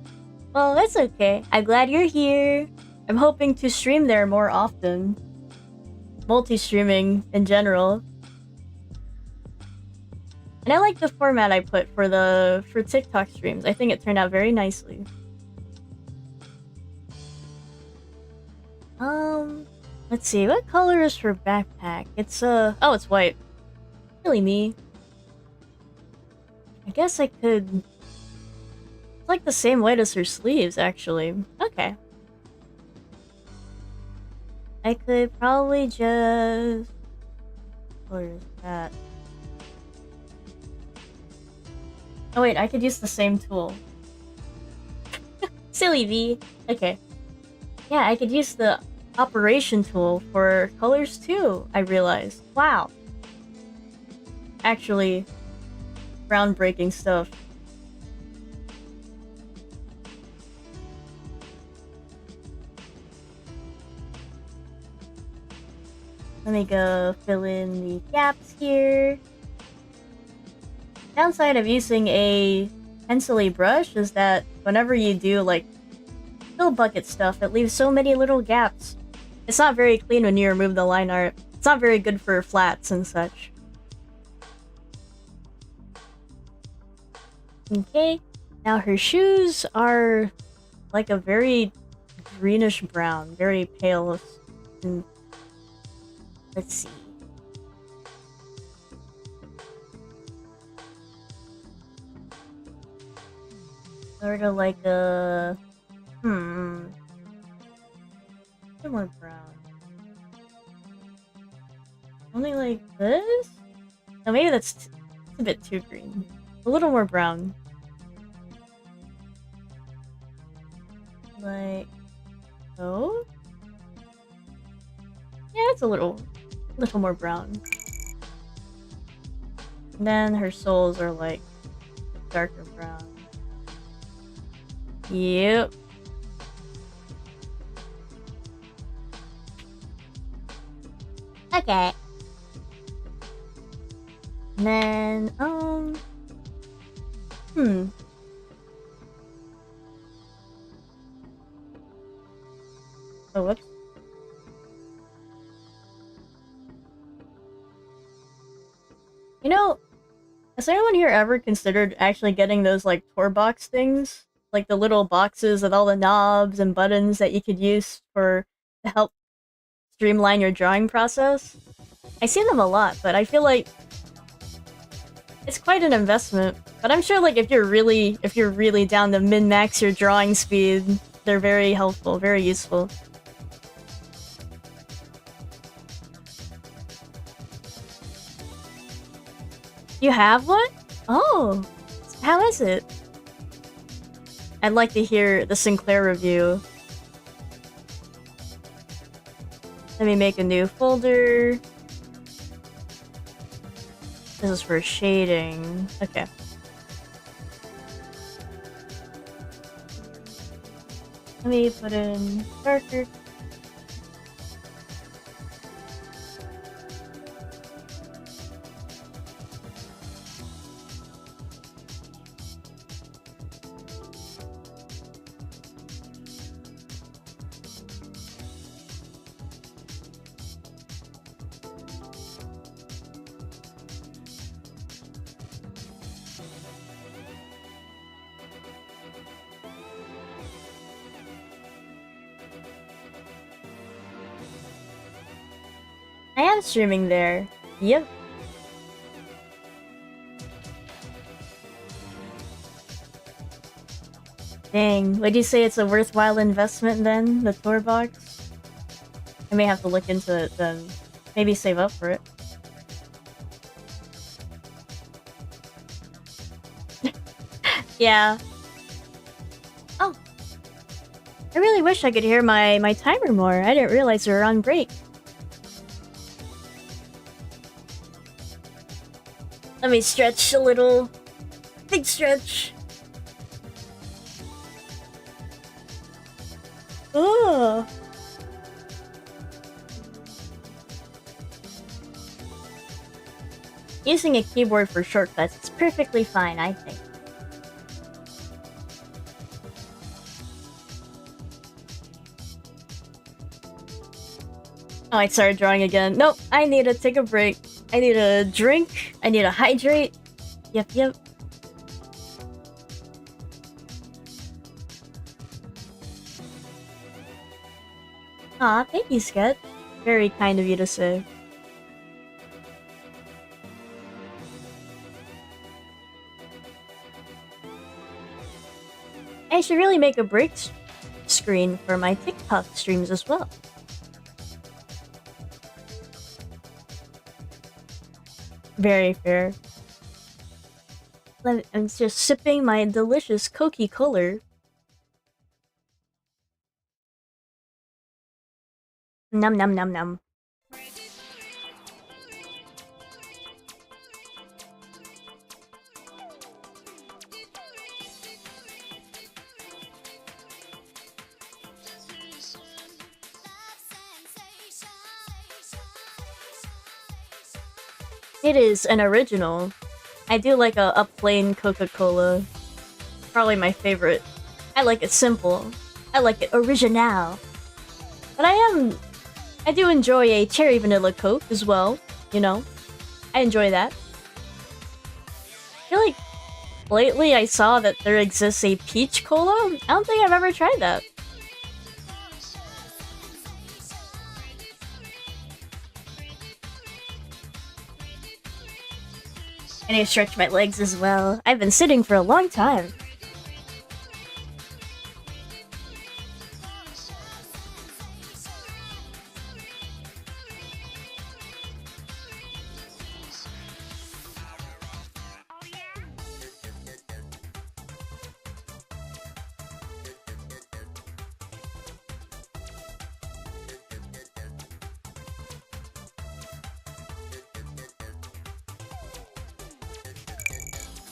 Well, that's okay. I'm glad you're here. I'm hoping to stream there more often. Multi-streaming in general. And I like the format I put for TikTok streams. I think it turned out very nicely. Let's see, what color is her backpack? It's oh, it's white. Really me. I guess I could... It's like the same white as her sleeves, actually. Okay. I could probably just... What color is that? Oh wait, I could use the same tool. Silly V. Okay. Yeah, I could use the operation tool for colors too, I realized. Wow. Actually, groundbreaking stuff. Let me go fill in the gaps here. Downside of using a pencil-y brush is that whenever you do like pill bucket stuff. It leaves so many little gaps. It's not very clean when you remove the line art. It's not very good for flats and such. Okay, now her shoes are like a very greenish brown, very pale. And let's see. Sort of like a... more brown. Only like this? No, maybe that's a bit too green. A little more brown. Like... oh? Yeah, it's a little more brown. And then her soles are like darker brown. Yep. Okay. And then, oh, whoops. You know, has anyone here ever considered actually getting those, like, tour box things? Like the little boxes with all the knobs and buttons that you could use to help streamline your drawing process? I see them a lot, but I feel like it's quite an investment. But I'm sure, like, if you're really down to min-max your drawing speed, they're very helpful, very useful. You have one? Oh, how is it? I'd like to hear the Sinclair review. Let me make a new folder. This is for shading. Okay. Let me put in darker. I am streaming there. Yep. Dang, would you say it's a worthwhile investment then, the tour box? I may have to look into it then. Maybe save up for it. Yeah. Oh. I really wish I could hear my timer more. I didn't realize we were on break. Let me stretch a little. Big stretch. Oh. Using a keyboard for shortcuts is perfectly fine, I think. Oh, I started drawing again. Nope, I need to take a break. I need a drink. I need to hydrate. Yep. Aw, thank you, Sketch. Very kind of you to say. I should really make a break screen for my TikTok streams as well. Very fair. I'm just sipping my delicious Coca-Cola. Num num num num. It is an original. I do like a plain Coca-Cola. Probably my favorite. I like it simple. I like it original. But I do enjoy a cherry vanilla Coke as well, you know? I enjoy that. I feel like lately I saw that there exists a peach cola. I don't think I've ever tried that. And I stretch my legs as well. I've been sitting for a long time.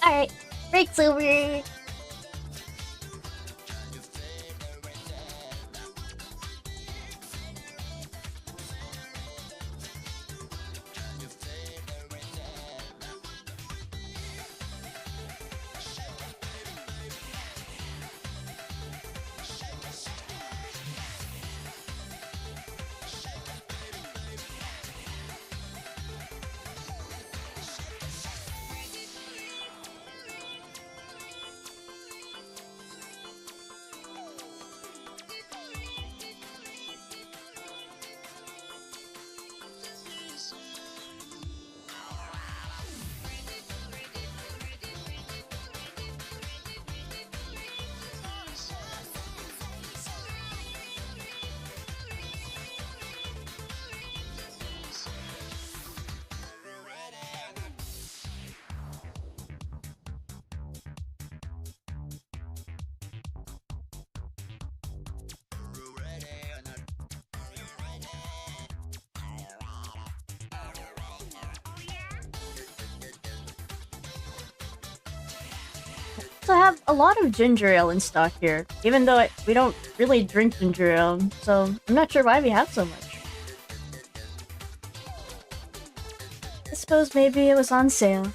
Alright, break's over. So I have a lot of ginger ale in stock here, even though we don't really drink ginger ale, so I'm not sure why we have so much. I suppose maybe it was on sale.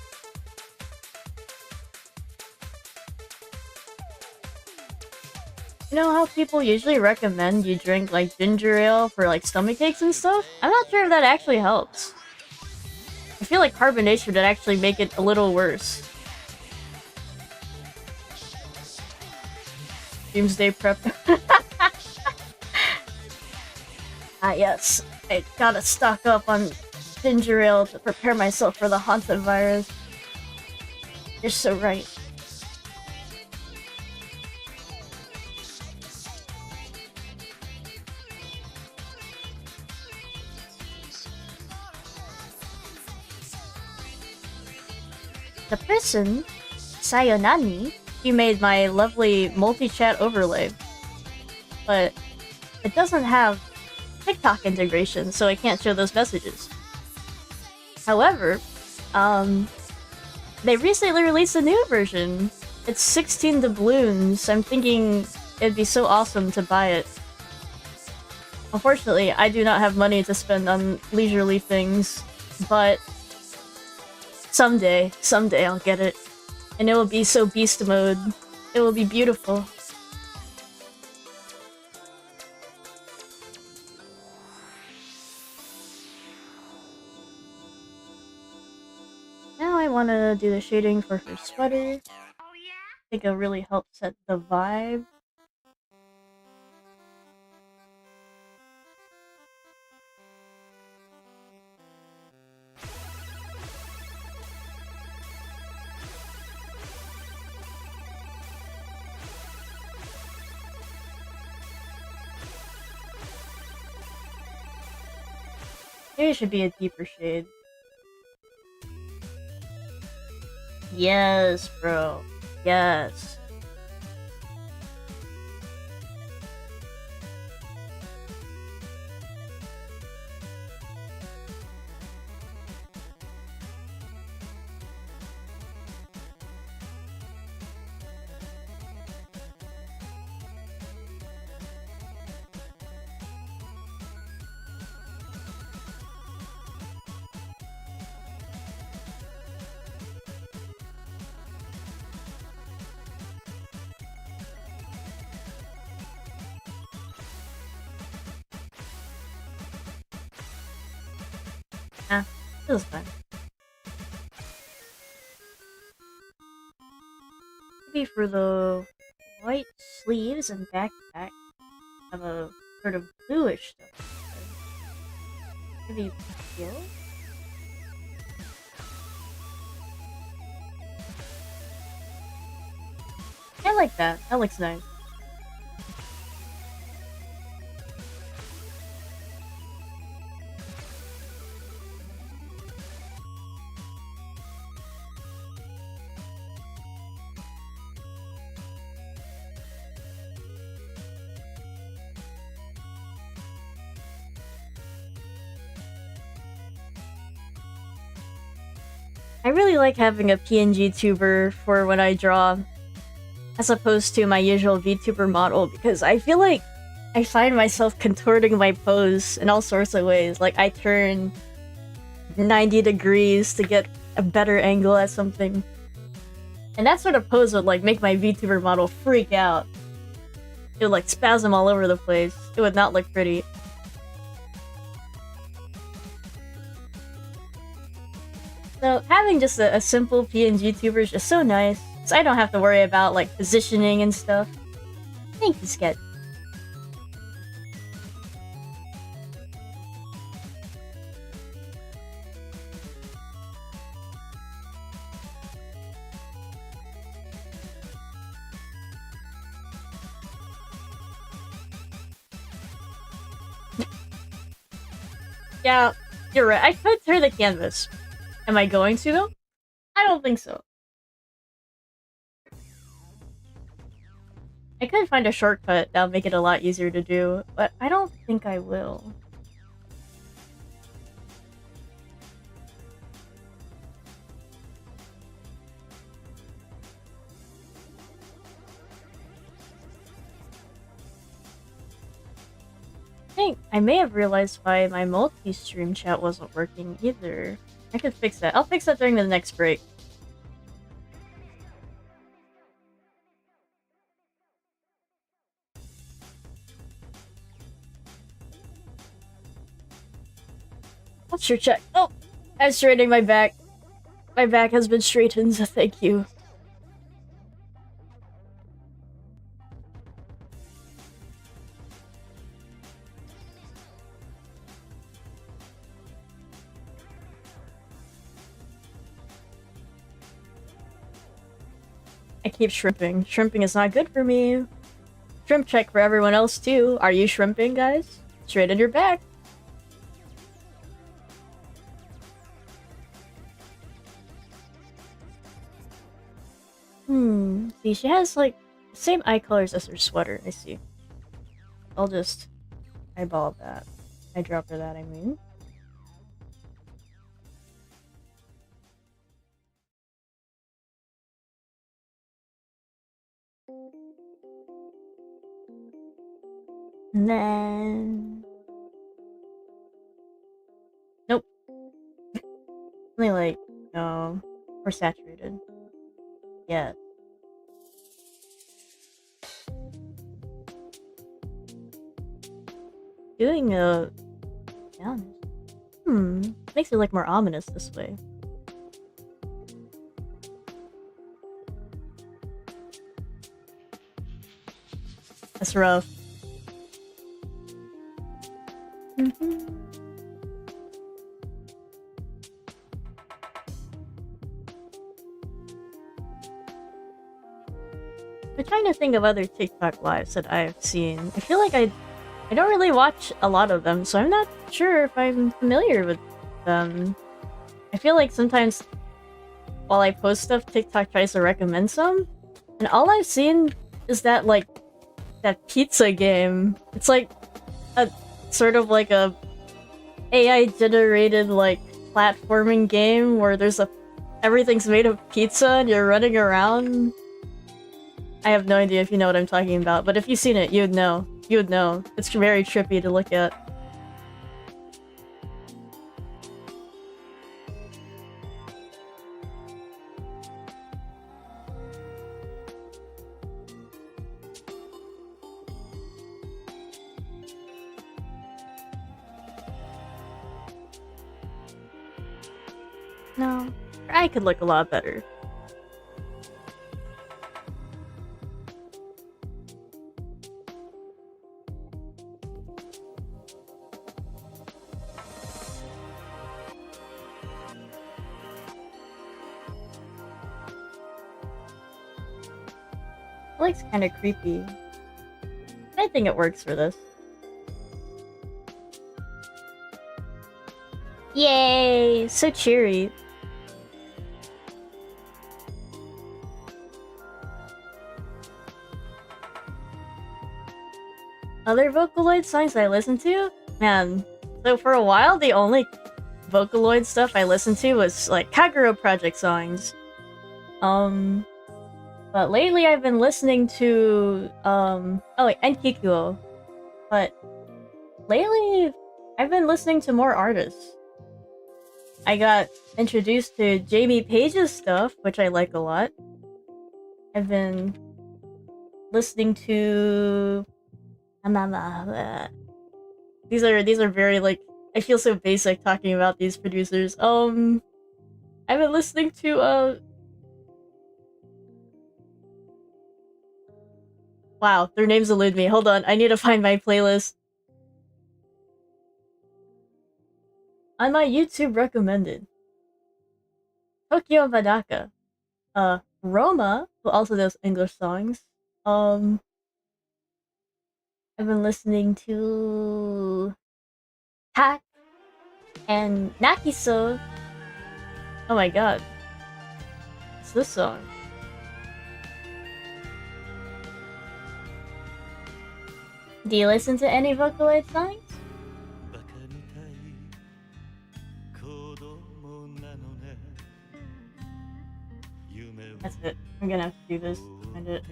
You know how people usually recommend you drink like ginger ale for like stomach aches and stuff? I'm not sure if that actually helps. I feel like carbonation would actually make it a little worse. Doomsday prep. Yes. I gotta stock up on ginger ale to prepare myself for the haunted virus. You're so right. The person, Sayonani, he made my lovely multi-chat overlay, but it doesn't have TikTok integration, so I can't show those messages. However, they recently released a new version. It's 16 doubloons. I'm thinking it'd be so awesome to buy it. Unfortunately, I do not have money to spend on leisurely things, but someday I'll get it. And it will be so beast mode. It will be beautiful. Now I want to do the shading for her sweater. I think it'll really help set the vibe. Maybe it should be a deeper shade. Yes, bro. Yes. This is fine. Maybe for the white sleeves and backpack, have a sort of bluish stuff. Maybe teal? I like that. That looks nice. I really like having a PNG tuber for when I draw, as opposed to my usual VTuber model, because I feel like I find myself contorting my pose in all sorts of ways. Like, I turn 90 degrees to get a better angle at something. And that sort of pose would, like, make my VTuber model freak out. It would, like, spasm all over the place. It would not look pretty. So having just a simple PNG tuber is just so nice, so I don't have to worry about like positioning and stuff. Thank you, Sketch. Yeah, you're right. I could turn the canvas. Am I going to though? I don't think so. I could find a shortcut that'll make it a lot easier to do, but I don't think I will. I think I may have realized why my multi-stream chat wasn't working either. I could fix that. I'll fix that during the next break. What's your check? Oh! I'm straightening my back. My back has been straightened, so thank you. I keep shrimping. Shrimping is not good for me. Shrimp check for everyone else too. Are you shrimping, guys? Straighten your back. See, she has like the same eye colors as her sweater. I see. I'll just eyeball that. Eyedropper that, I mean. And then... Nope. Only like... No. We're saturated. Yeah. Doing a... Yeah. Makes it like more ominous this way. That's rough. I'm trying to think of other TikTok lives that I've seen. I feel like I don't really watch a lot of them, so I'm not sure if I'm familiar with them. I feel like sometimes while I post stuff, TikTok tries to recommend some, and all I've seen is that, like, that pizza game. It's like a sort of like a AI-generated, like, platforming game where there's everything's made of pizza and you're running around. I have no idea if you know what I'm talking about, but if you've seen it, you would know. You would know. It's very trippy to look at. No, I could look a lot better. Looks kind of creepy. I think it works for this. Yay! So cheery. Other Vocaloid songs I listen to? Man, so for a while the only Vocaloid stuff I listened to was like Kagero Project songs. But lately I've been listening to oh wait, and Kikuo. But lately I've been listening to more artists. I got introduced to Jamie Page's stuff, which I like a lot. I've been listening to these are very like I feel so basic talking about these producers. I've been listening to wow, their names elude me. Hold on, I need to find my playlist. On my YouTube recommended. Tokyo Madaka. Roma, who also does English songs. I've been listening to Tak and Nakiso. Oh my god. What's this song? Do you listen to any Vocaloid songs? That's it. I'm gonna have to do this to find it.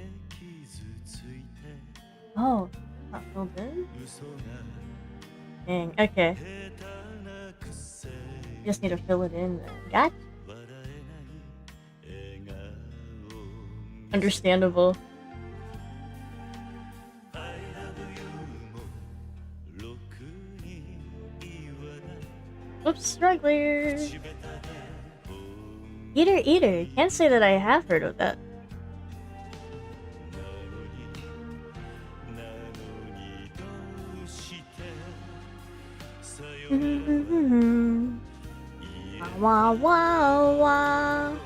Oh, not filled in? Dang, okay. Just need to fill it in then. Gotcha. Understandable. Whoops, struggler. Eater. Can't say that I have heard of that. Wah wah wah.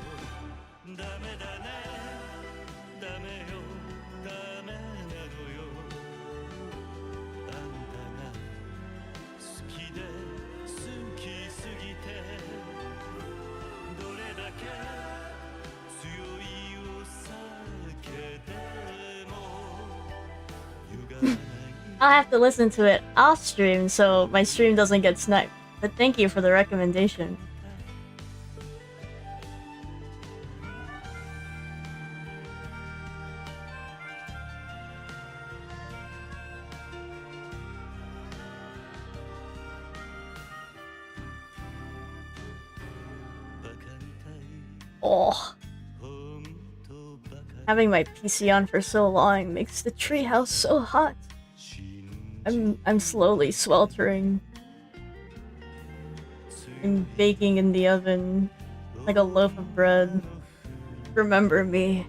I'll have to listen to it off stream so my stream doesn't get sniped. But thank you for the recommendation. Oh. Having my PC on for so long makes the treehouse so hot. I'm slowly sweltering. I'm baking in the oven like a loaf of bread. Remember me.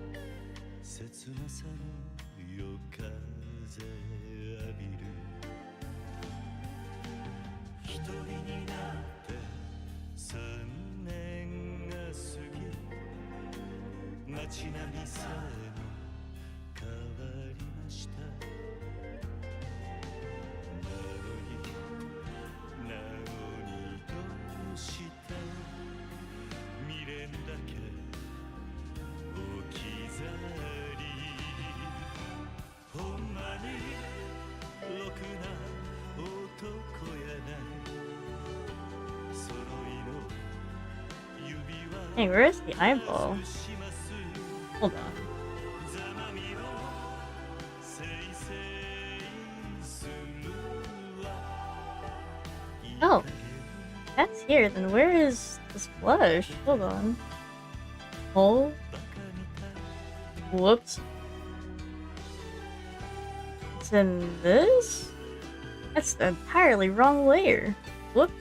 Hey, where's the eyeball? Hold on. Oh, that's here. Then where is this blush? Hold on. Oh. Whoops. It's in this? That's the entirely wrong layer. Whoops.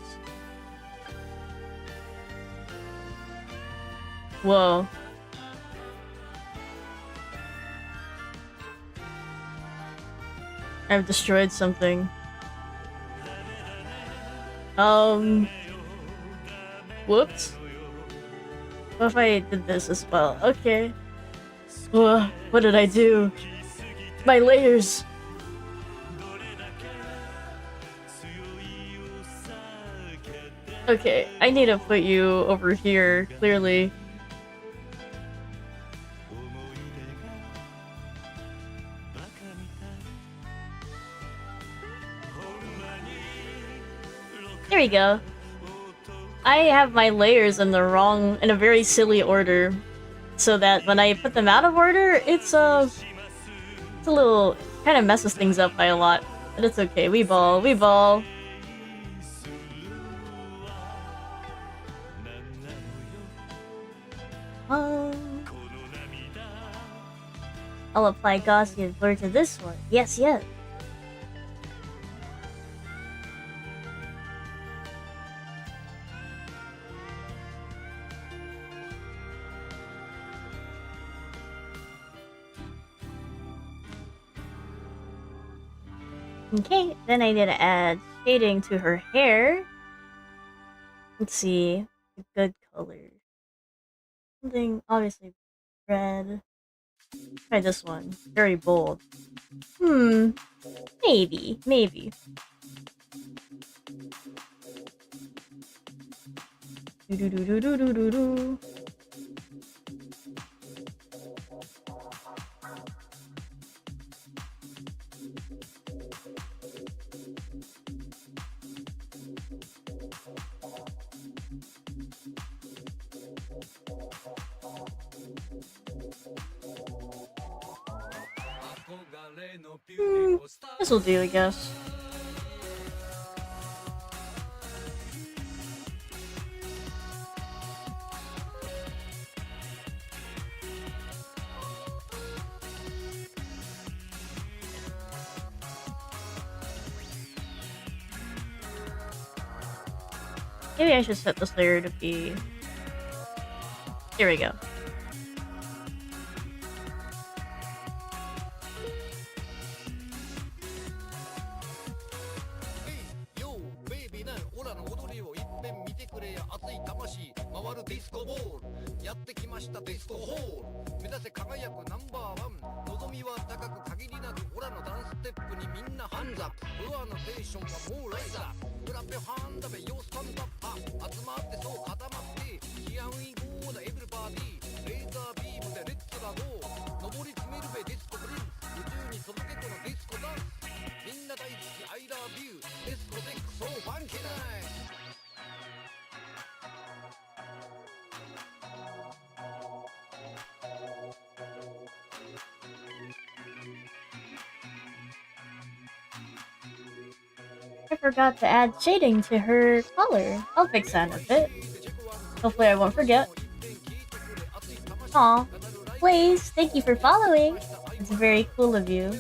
Whoa. I've destroyed something. Whoops. What if I did this as well? Okay. What did I do? My layers! Okay, I need to put you over here, clearly. There we go. I have my layers in a very silly order, so that when I put them out of order, it's a little, kind of messes things up by a lot. But it's okay, we ball, we ball. I'll apply Gaussian blur to this one. Yes, yes. Okay, then I need to add shading to her hair. Let's see, a good color. Something obviously red. Try this one. Very bold. Maybe, maybe. Do do do do do do do do. This'll do, I guess. Maybe I should set this layer to be... Here we go. I forgot to add shading to her color. I'll fix that in a bit. Hopefully I won't forget. Aw, Blaze, thank you for following. It's very cool of you.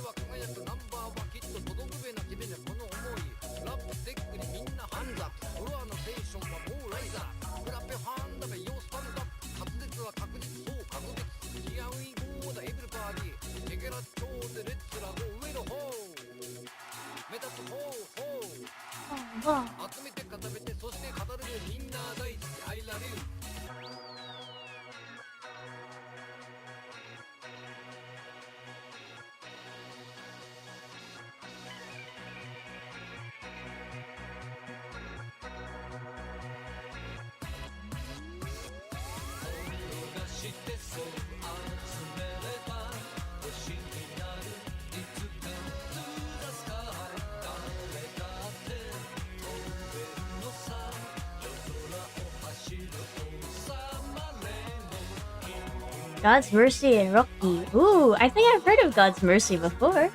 God's Mercy and Rocky. Ooh, I think I've heard of God's Mercy before.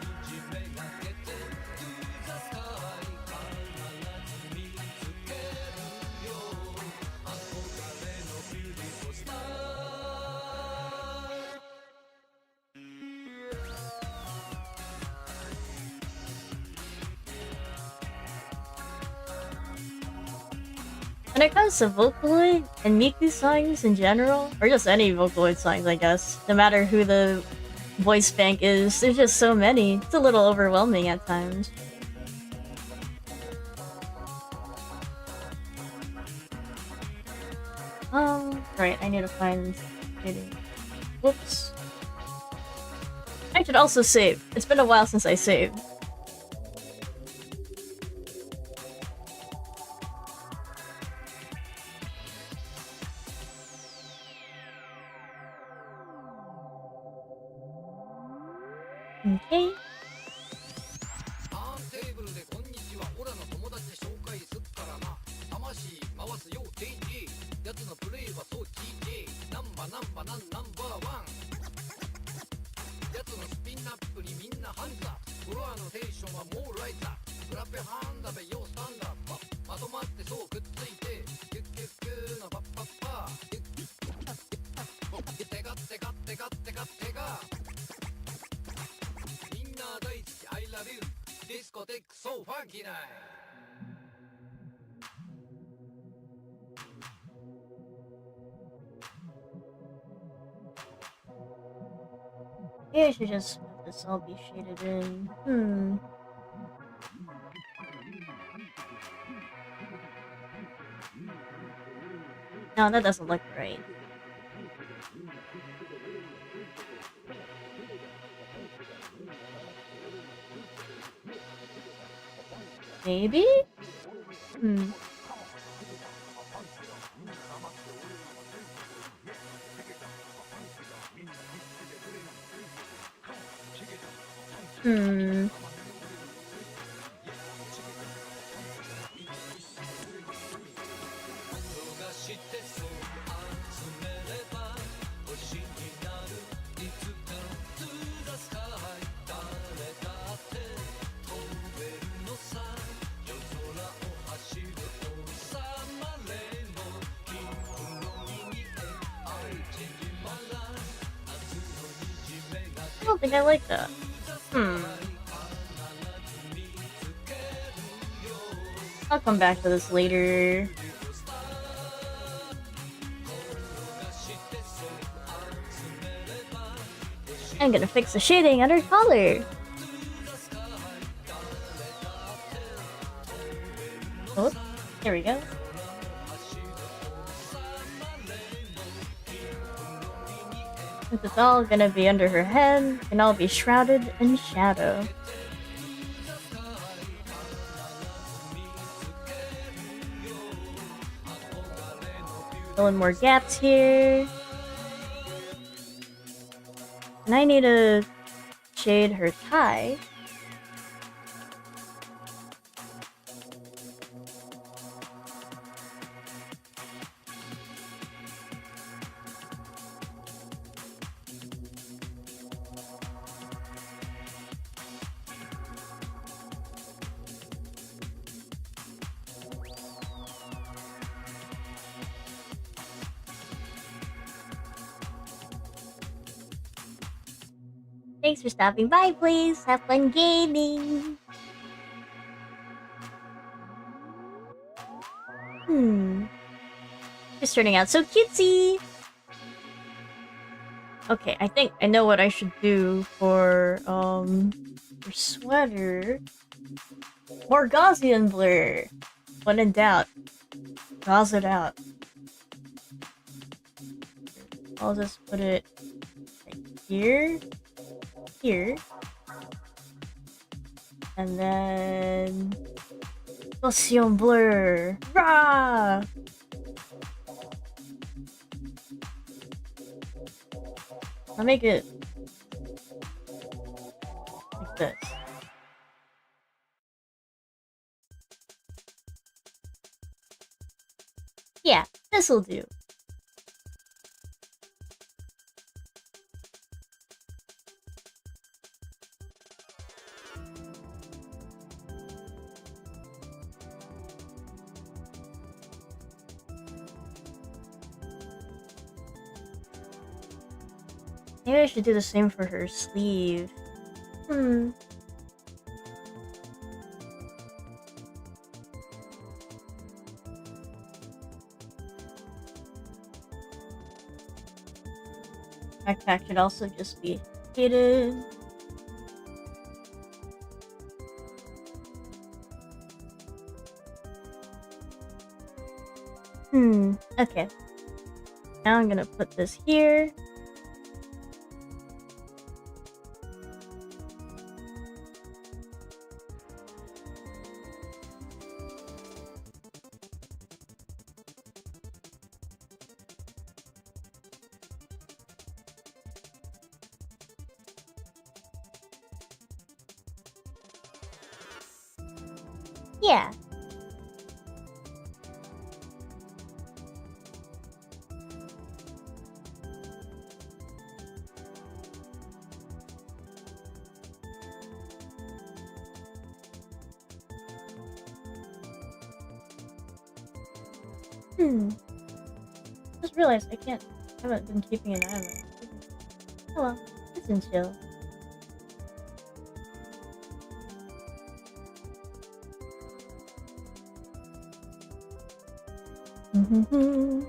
When it comes to Vocaloid and Miku songs in general, or just any Vocaloid songs, I guess, no matter who the voice bank is, there's just so many. It's a little overwhelming at times. Right, I need to find shading. Whoops. I should also save. It's been a while since I saved. Okay. Maybe I should just have this all be shaded in. No, that doesn't look right. Maybe? I don't think I like that. I'll come back to this later. I'm gonna fix the shading under color. Oh, here we go. Since it's all gonna be under her head, and I'll be shrouded in shadow. Fill in more gaps here. And I need to shade her tie. Thanks for stopping by, please. Have fun gaming. Just turning out so cutesy. Okay, I think I know what I should do for sweater. More Gaussian blur. When in doubt, gauze it out. I'll just put it right here. Here. And then Gaussian blur. Rah! I'll make it like this. Yeah, this'll do. Maybe I should do the same for her sleeve. Backpack should also just be shaded. Okay. Now I'm gonna put this here. Yeah. Just realized I haven't been keeping an eye on it. Oh well, it's in chill. I'm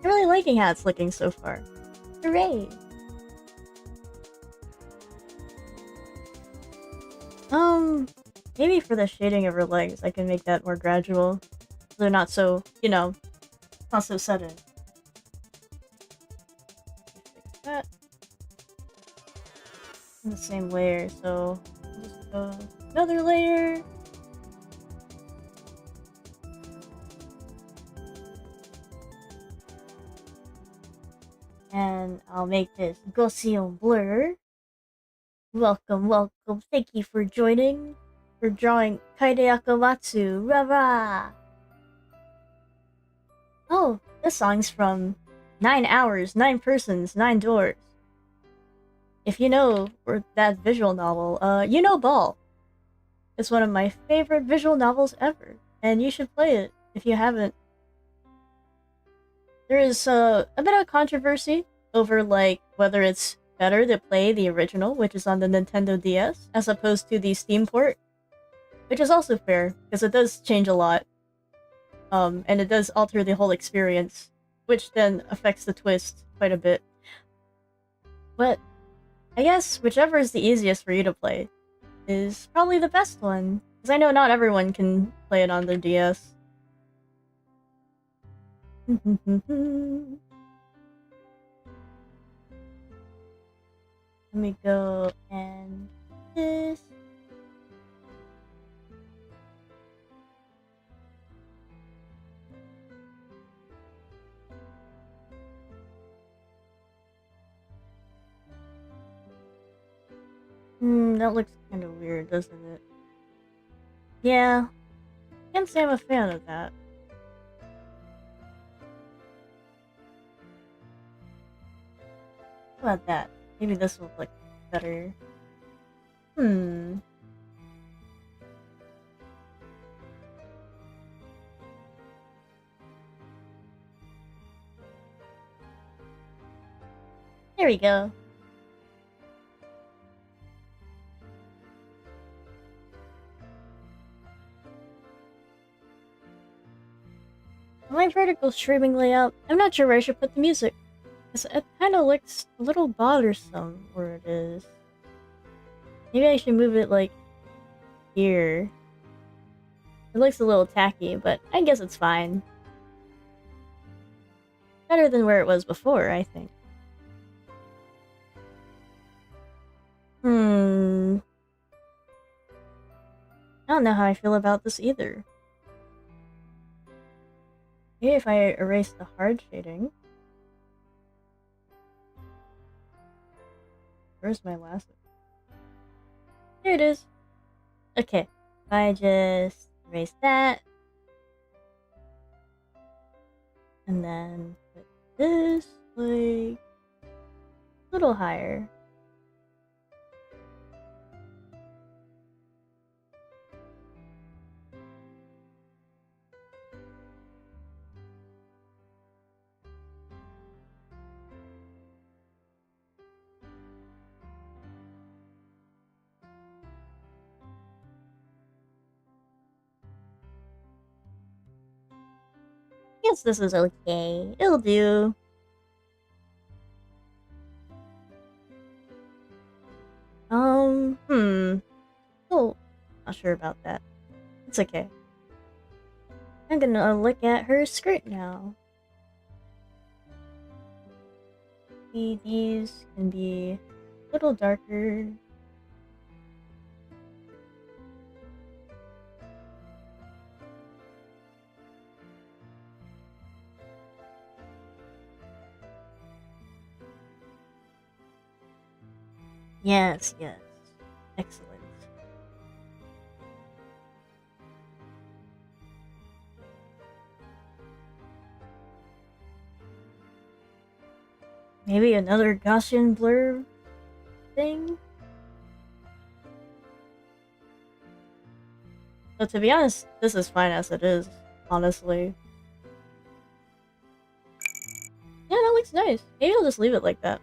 really liking how it's looking so far. Hooray! Maybe for the shading of her legs, I can make that more gradual. So they're not so, not so sudden. Fix that. In the same layer, so I'll just go another layer. And I'll make this Gaussian blur. Welcome, welcome. Thank you for joining. For drawing Kaide Akamatsu. Rah! Oh, this song's from 9 Hours, 9 Persons, 9 Doors. If you know that visual novel, you know Ball. It's one of my favorite visual novels ever, and you should play it if you haven't. There is a bit of controversy over whether it's better to play the original, which is on the Nintendo DS, as opposed to the Steam port, which is also fair because it does change a lot, and it does alter the whole experience, which then affects the twist quite a bit. But I guess whichever is the easiest for you to play is probably the best one, because I know not everyone can play it on their DS. Let me go and this. That looks kind of weird, doesn't it? Yeah, can't say I'm a fan of that. How about that? Maybe this will look better. There we go. My vertical streaming layout, I'm not sure where I should put the music. It kind of looks a little bothersome where it is. Maybe I should move it, here. It looks a little tacky, but I guess it's fine. Better than where it was before, I think. I don't know how I feel about this either. Maybe if I erase the hard shading. Where's my last one? There it is. Okay. If I just erase that. And then put this, a little higher. guess this is okay. It'll do. Oh, not sure about that. It's okay. I'm gonna look at her skirt now. See, these can be a little darker. Yes, yes. Excellent. Maybe another Gaussian blur thing? But to be honest, this is fine as it is, honestly. Yeah, that looks nice. Maybe I'll just leave it like that.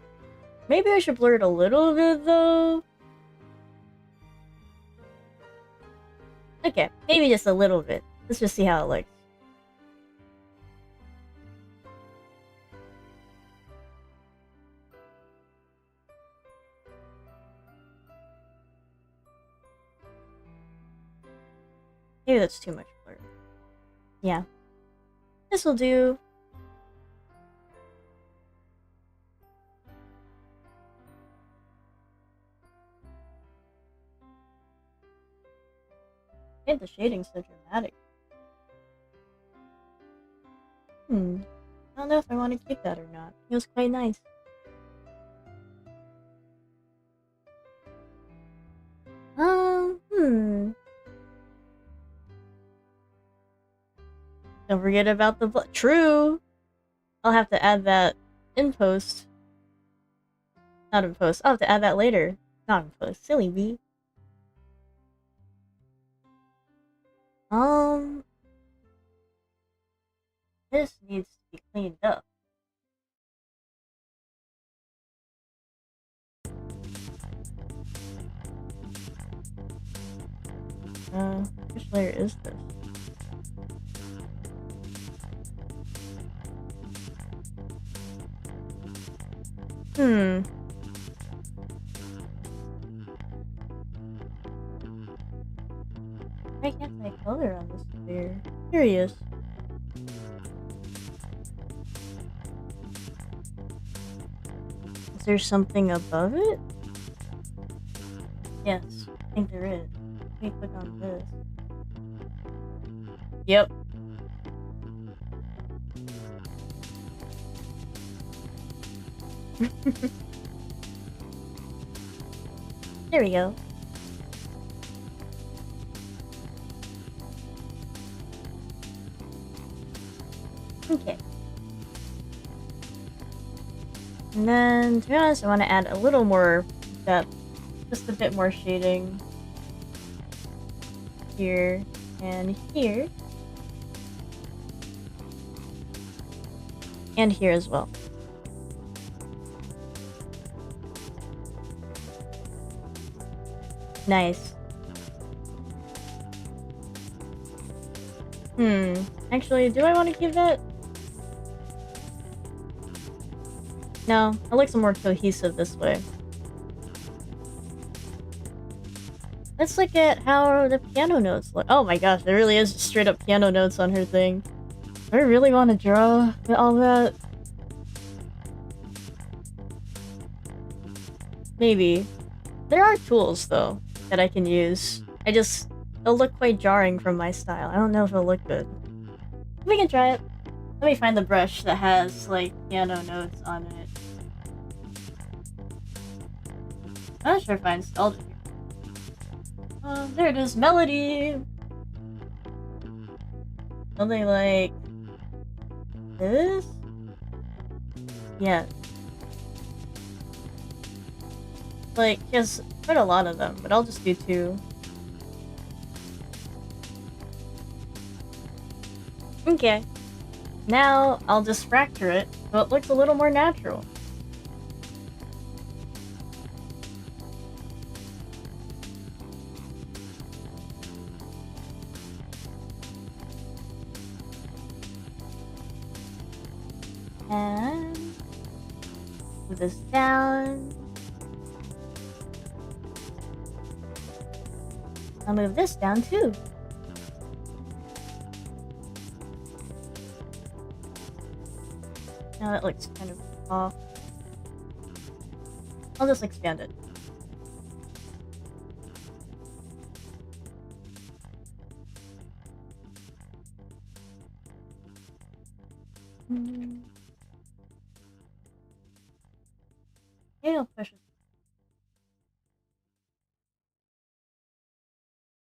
Maybe I should blur it a little bit, though. Okay, maybe just a little bit. Let's just see how it looks. Maybe that's too much blur. Yeah. This'll do. And the shading's so dramatic. I don't know if I want to keep that or not. It was quite nice. Don't forget about the true! I'll have to add that in post. Not in post. I'll have to add that later. Not in post. Silly me. This needs to be cleaned up. Which layer is this? Why can't I color on this layer? Curious. Is there something above it? Yes, I think there is. Let me click on this. Yep. There we go. Okay. And then, to be honest, I want to add a little more depth. Just a bit more shading. Here and here. And here as well. Nice. Actually, do I want to keep that? No, I like some more cohesive this way. Let's look at how the piano notes look. Oh my gosh, there really is straight up piano notes on her thing. Do I really want to draw all that? Maybe. There are tools, though, that I can use. It'll look quite jarring from my style. I don't know if it'll look good. We can try it. Let me find the brush that has, like, piano notes on it. I'm not sure if I installed it here. There it is, melody! Something like... this? Yeah. Like, he has quite a lot of them, but I'll just do 2. Okay. Now, I'll just fracture it, so it looks a little more natural. And move this down. I'll move this down too. Now that looks kind of off. I'll just expand it. Maybe I'll push it.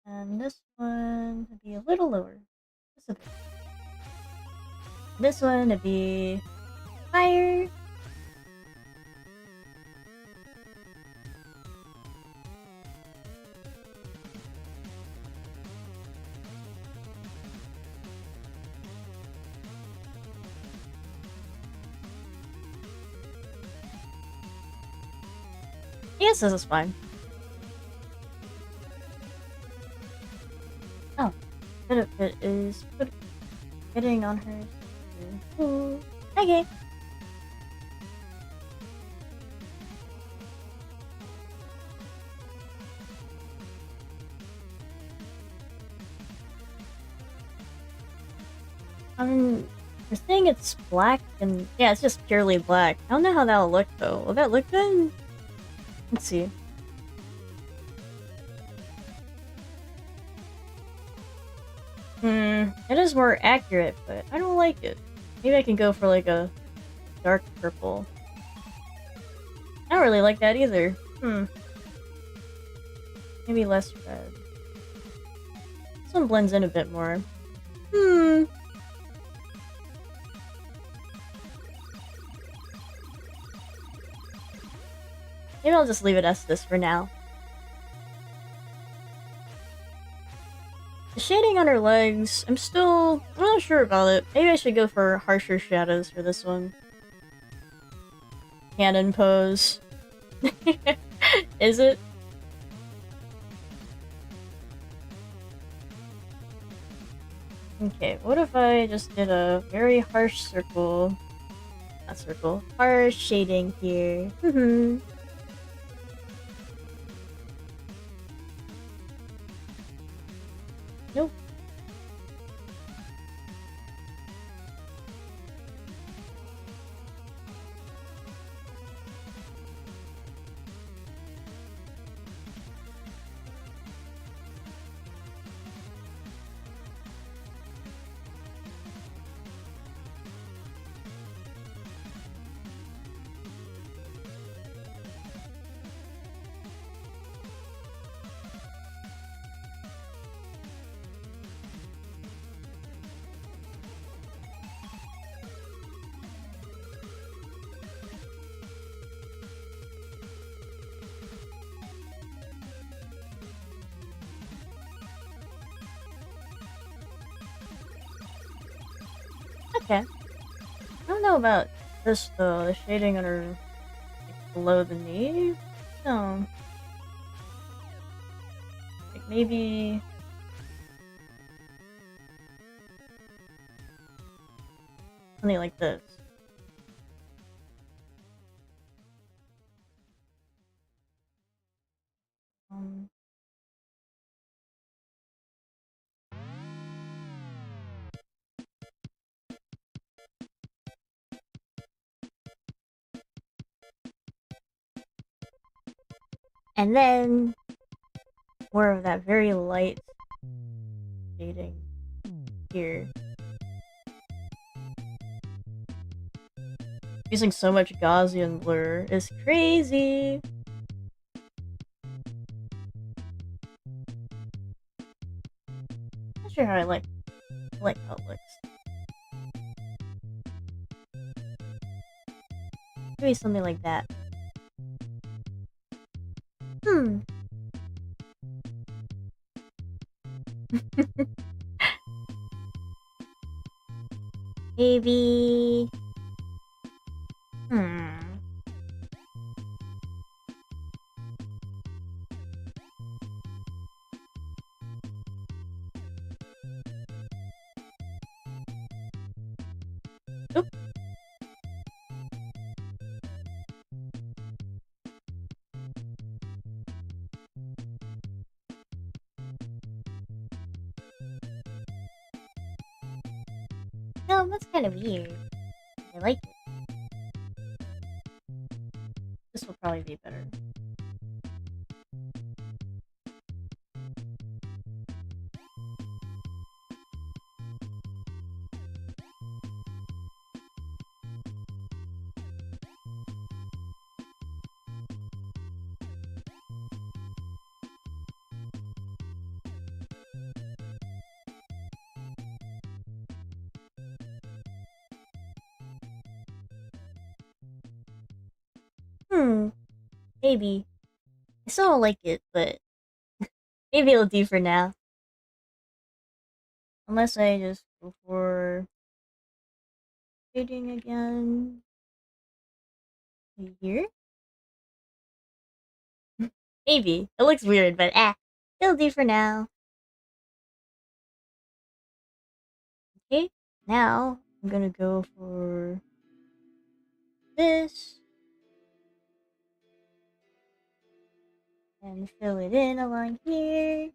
And this one would be a little lower. Just a bit. This one would be higher. Yes, this is fine. Oh, benefit is getting on her. Ooh. Okay. You're saying it's black, and yeah, it's just purely black. I don't know how that'll look though. Will that look good? Let's see. It is more accurate, but I don't like it. Maybe I can go for like a dark purple. I don't really like that either. Maybe less red. This one blends in a bit more. Maybe I'll just leave it as this for now. The shading on her legs, I'm not sure about it. Maybe I should go for harsher shadows for this one. Cannon pose. Is it? Okay, what if I just did a very harsh circle? Not circle. Harsh shading here. Nope. Okay. I don't know about this though, the shading under like, below the knee? No. Like maybe something like this. And then more of that very light shading here. Using so much Gaussian blur is crazy! Not sure how I like how it looks. Maybe something like that. Maybe... Oop. No, that's kind of weird. I like it. This will probably be better. Maybe. I still don't like it, but maybe it'll do for now. Unless I just go for shading again. Here? Maybe. It looks weird, but it'll do for now. Okay, now I'm gonna go for this. And fill it in along here.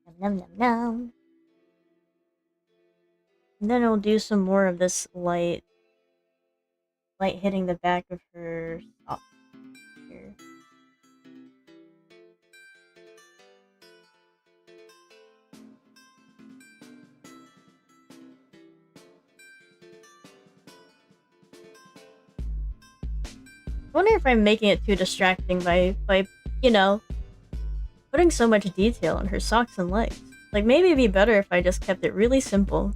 Nom nom nom nom. And then we'll do some more of this light hitting the back of her sock here. I wonder if I'm making it too distracting by you know, putting so much detail on her socks and legs. Like, maybe it'd be better if I just kept it really simple.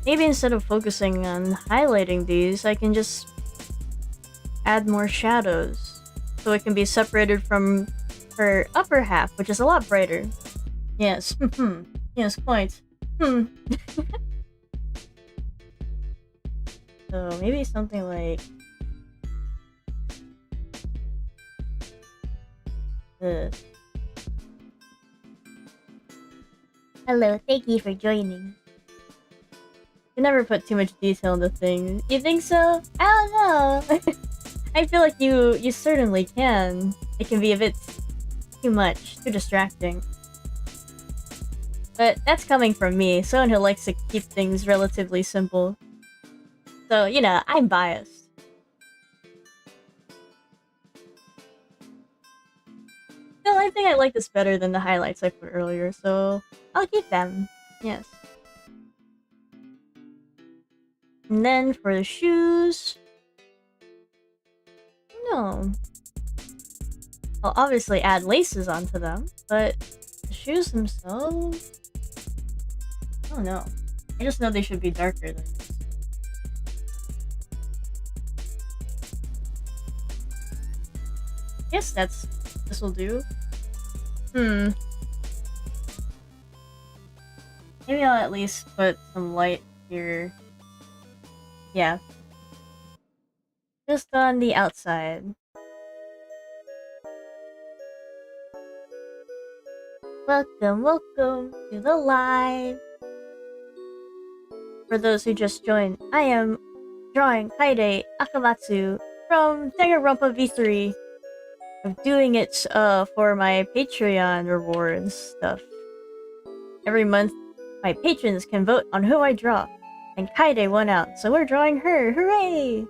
Maybe instead of focusing on highlighting these, I can just add more shadows. So it can be separated from her upper half, which is a lot brighter. Yes, yes, quite. So maybe something like this. Hello, thank you for joining. You never put too much detail into things. You think so? I don't know. I feel like you certainly can. It can be a bit too much, too distracting. But that's coming from me, someone who likes to keep things relatively simple. So, you know, I'm biased. Still, I think I like this better than the highlights I put earlier, so I'll keep them. Yes. And then for the shoes... No. I'll obviously add laces onto them, but the shoes themselves... I don't know. I just know they should be darker than this. Guess this will do. Maybe I'll at least put some light here. Yeah. Just on the outside. Welcome, welcome to the live! For those who just joined, I am drawing Kaide Akamatsu from Danganronpa V3. I'm doing it for my Patreon rewards stuff. Every month, my patrons can vote on who I draw, and Kaide won out, so we're drawing her! Hooray!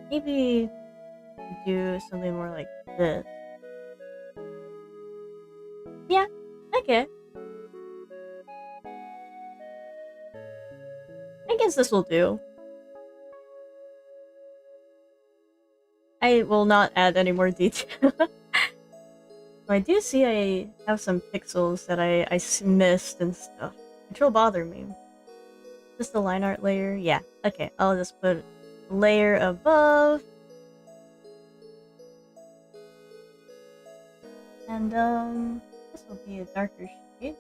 Maybe do something more like this. Yeah, okay. I guess this will do. I will not add any more detail. I do see I have some pixels that I missed and stuff, which will bother me. Just the line art layer? Yeah, okay, I'll just put a layer above. And this will be a darker shade.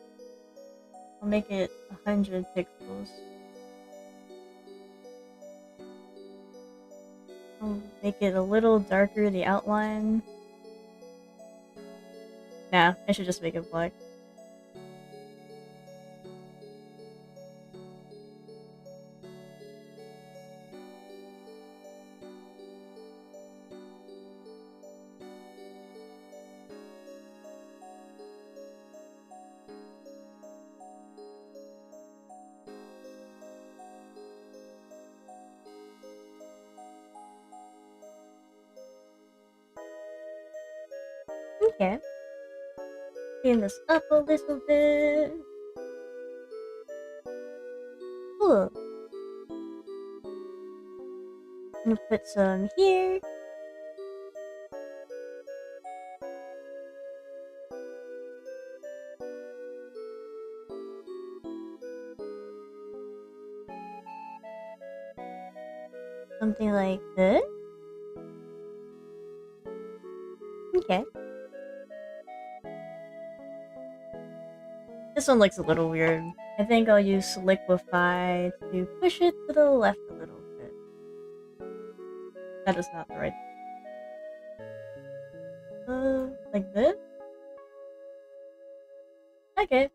I'll make it 100 pixels. I'll make it a little darker, the outline. Nah, I should just make it black. Okay. Clean this up a little bit. Cool. I'm gonna put some here. Something like this. Okay. This one looks a little weird. I think I'll use liquefy to push it to the left a little bit. That is not the right. Like this? Okay.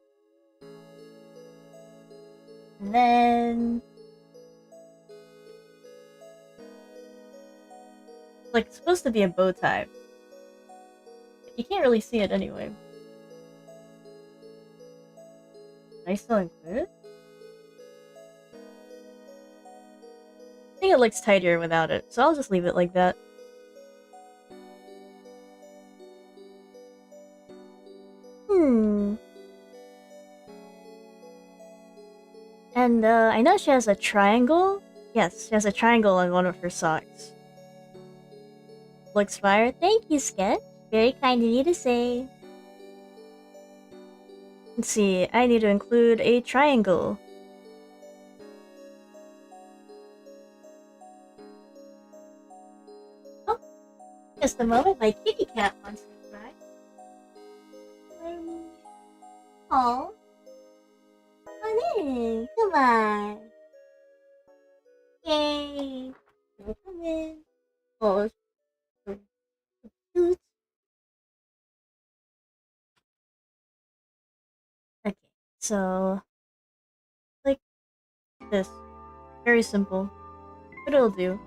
And then... like, it's supposed to be a bow tie. You can't really see it anyway. Can I still include it? I think it looks tidier without it, so I'll just leave it like that. And I know she has a triangle. Yes, she has a triangle on one of her socks. Looks fire. Thank you, Sketch. Very kind of you to say. Let's see, I need to include a triangle. Oh, just a moment, my kitty cat wants to cry. Oh, come in, come on. Yay, come in. Oh, so cute. Okay, so like this, very simple, but it'll do.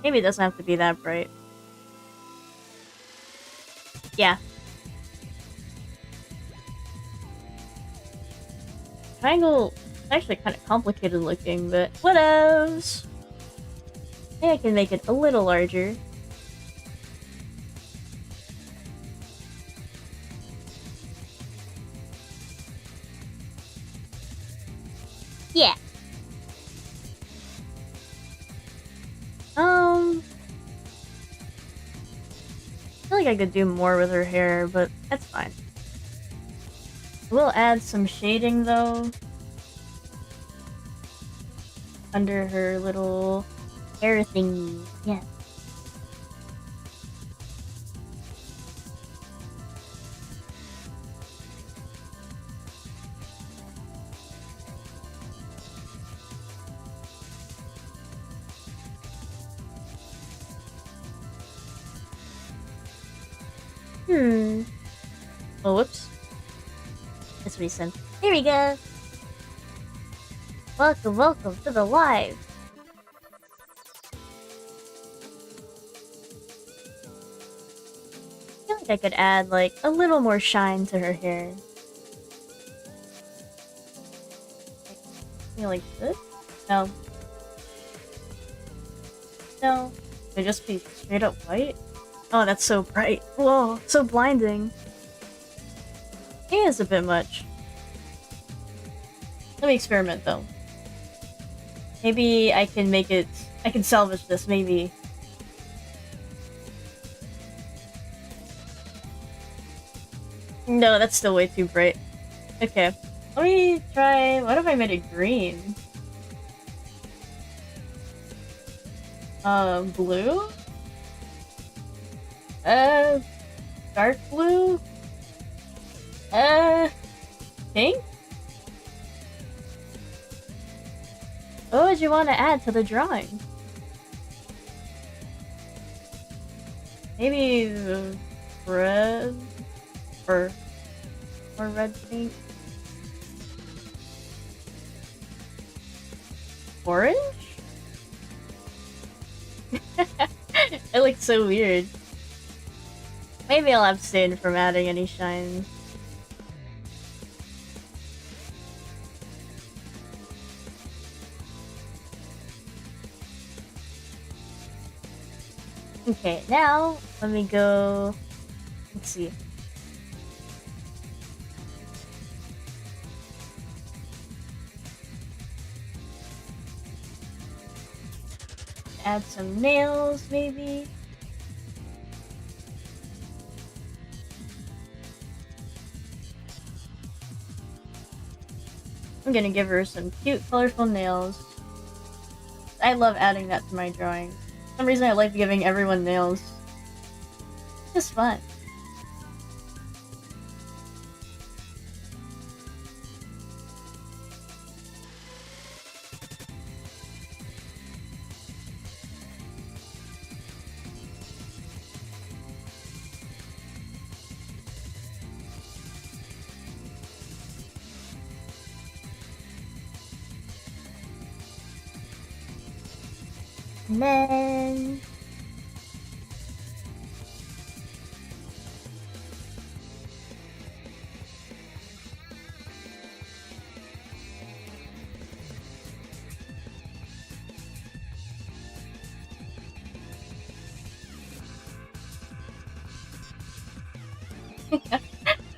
Maybe it doesn't have to be that bright. Yeah. Triangle is actually kind of complicated looking, but whatevs. Maybe I can make it a little larger. Yeah. I feel like I could do more with her hair, but that's fine. We'll add some shading though. Under her little hair thingy. Yeah. Oh, whoops. Let's resend. Here we go! Welcome, welcome to the live! I feel like I could add, like, a little more shine to her hair. Like this? No. No. Should it just be straight up white? Oh, that's so bright. Whoa, so blinding. It is a bit much. Let me experiment though. Maybe I can make it... I can salvage this, maybe. No, that's still way too bright. Okay. Let me try... what if I made it green? Blue? Dark blue? Pink? What would you want to add to the drawing? Maybe red? Or red paint? Orange? It looks so weird. Maybe I'll abstain from adding any shine. Okay, now let me go. Let's see. Add some nails, maybe. I'm gonna give her some cute, colorful nails. I love adding that to my drawings. For some reason I like giving everyone nails. It's just fun. And then...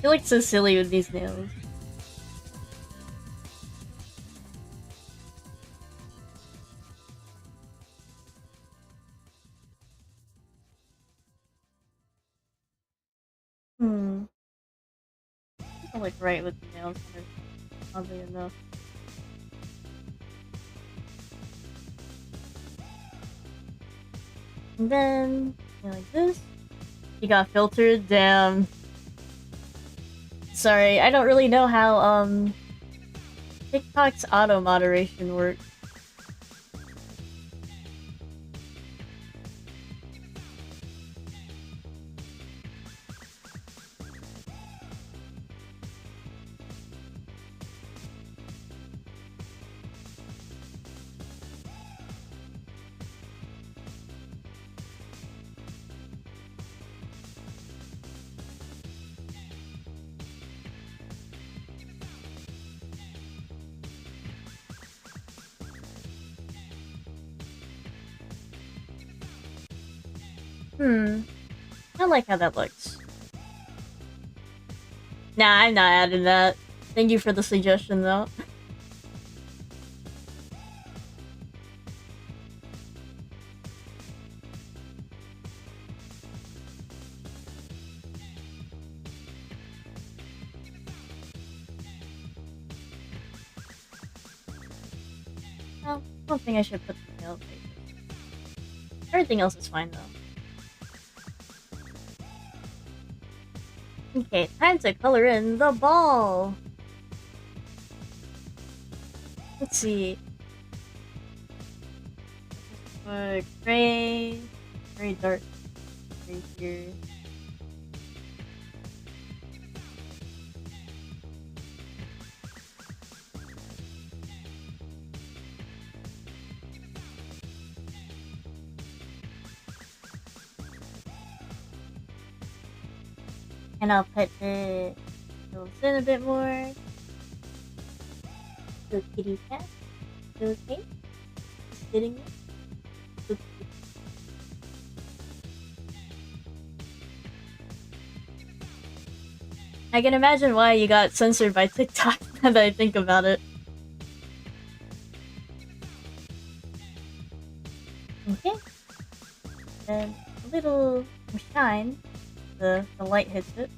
I look so silly with these nails. I look right with the nails, oddly enough. And then, like this. You got filtered? Damn. Sorry, I don't really know how, TikTok's auto-moderation works. I like how that looks. Nah, I'm not adding that. Thank you for the suggestion, though. Well, I don't think I should put the nails like this. Everything else is fine, though. Okay, time to color in the ball! Let's see. Gray... Very dark gray here. And I'll put the little in a bit more. The kitty cat. Okay. Just sitting there. I can imagine why you got censored by TikTok now that I think about it. Okay. And a little shine. The light hits it.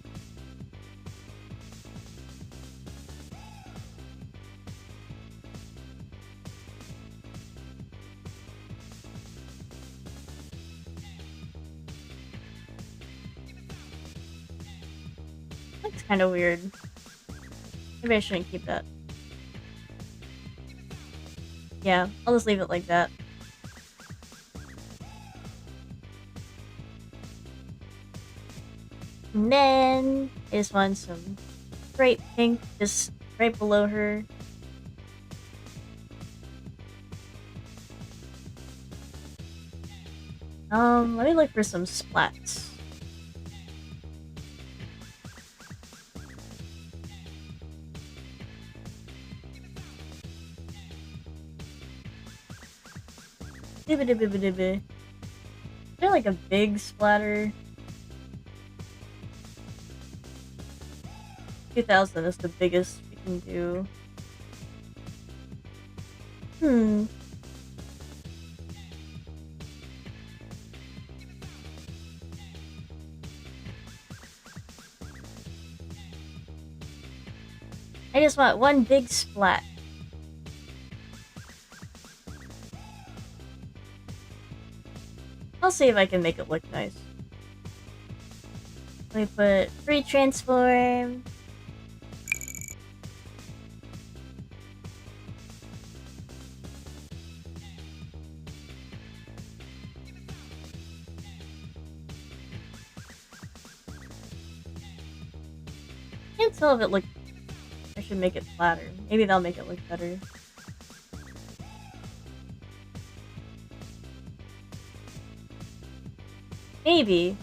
Looks kind of weird. Maybe I shouldn't keep that. Yeah, I'll just leave it like that. And then I just want some bright pink just right below her. Let me look for some splats. Dibba dibba dibba. there like a big splatter? 2000 is the biggest we can do. I just want one big splat. I'll see if I can make it look nice. We put free transform. Can't tell if it looks. I should make it flatter. Maybe that'll make it look better. Maybe.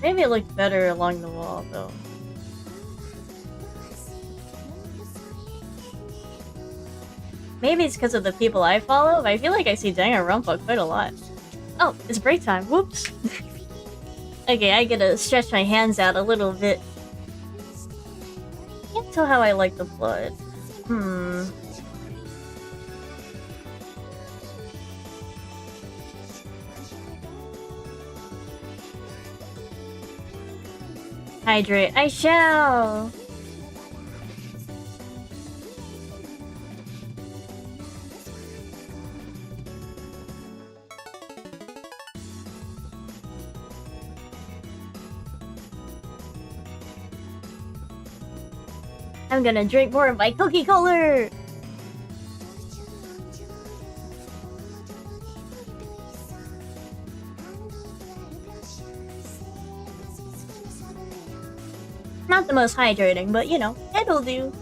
Maybe it looked better along the wall, though. Maybe it's because of the people I follow, but I feel like I see Danganronpa quite a lot. Oh, it's break time. Whoops. Okay, I gotta stretch my hands out a little bit. Can't tell how I like the blood. Hydrate. I shall! I'm gonna drink more of my cookie color! Not the most hydrating, but you know, it'll do.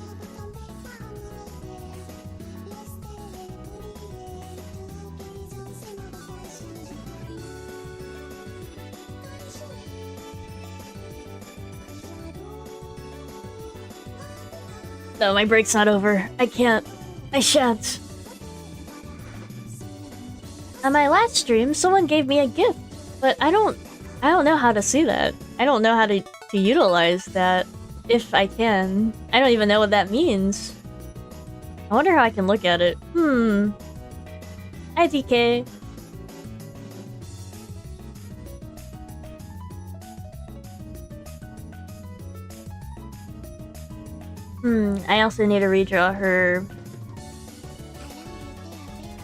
No, my break's not over. I can't. I shan't. On my last stream, someone gave me a gift, but I don't know how to see that. I don't know how to utilize that, if I can. I don't even know what that means. I wonder how I can look at it. Hi, DK. I also need to redraw her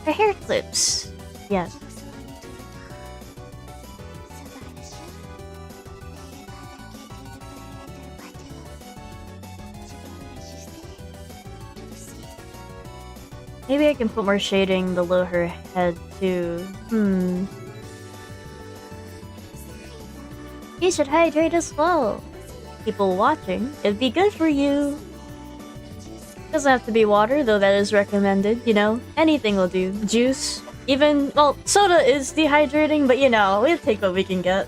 hair clips. Yes. Maybe I can put more shading below her head too. You should hydrate as well. People watching, it'd be good for you. Doesn't have to be water, though that is recommended, you know? Anything will do. Juice. Even, well, soda is dehydrating, but you know, we'll take what we can get.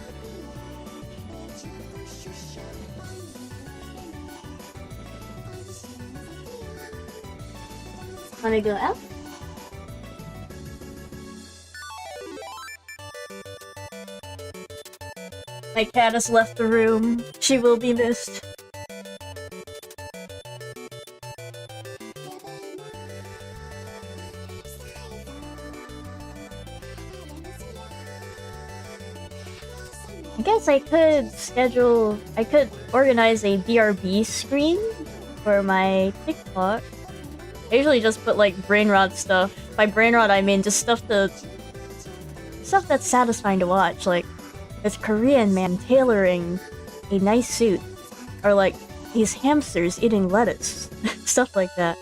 Wanna go out? My cat has left the room. She will be missed. I guess I could organize a BRB screen for my TikTok. I usually just put like brain rot stuff. By brain rot I mean just stuff that's satisfying to watch, like this Korean man tailoring a nice suit, or like these hamsters eating lettuce. Stuff like that.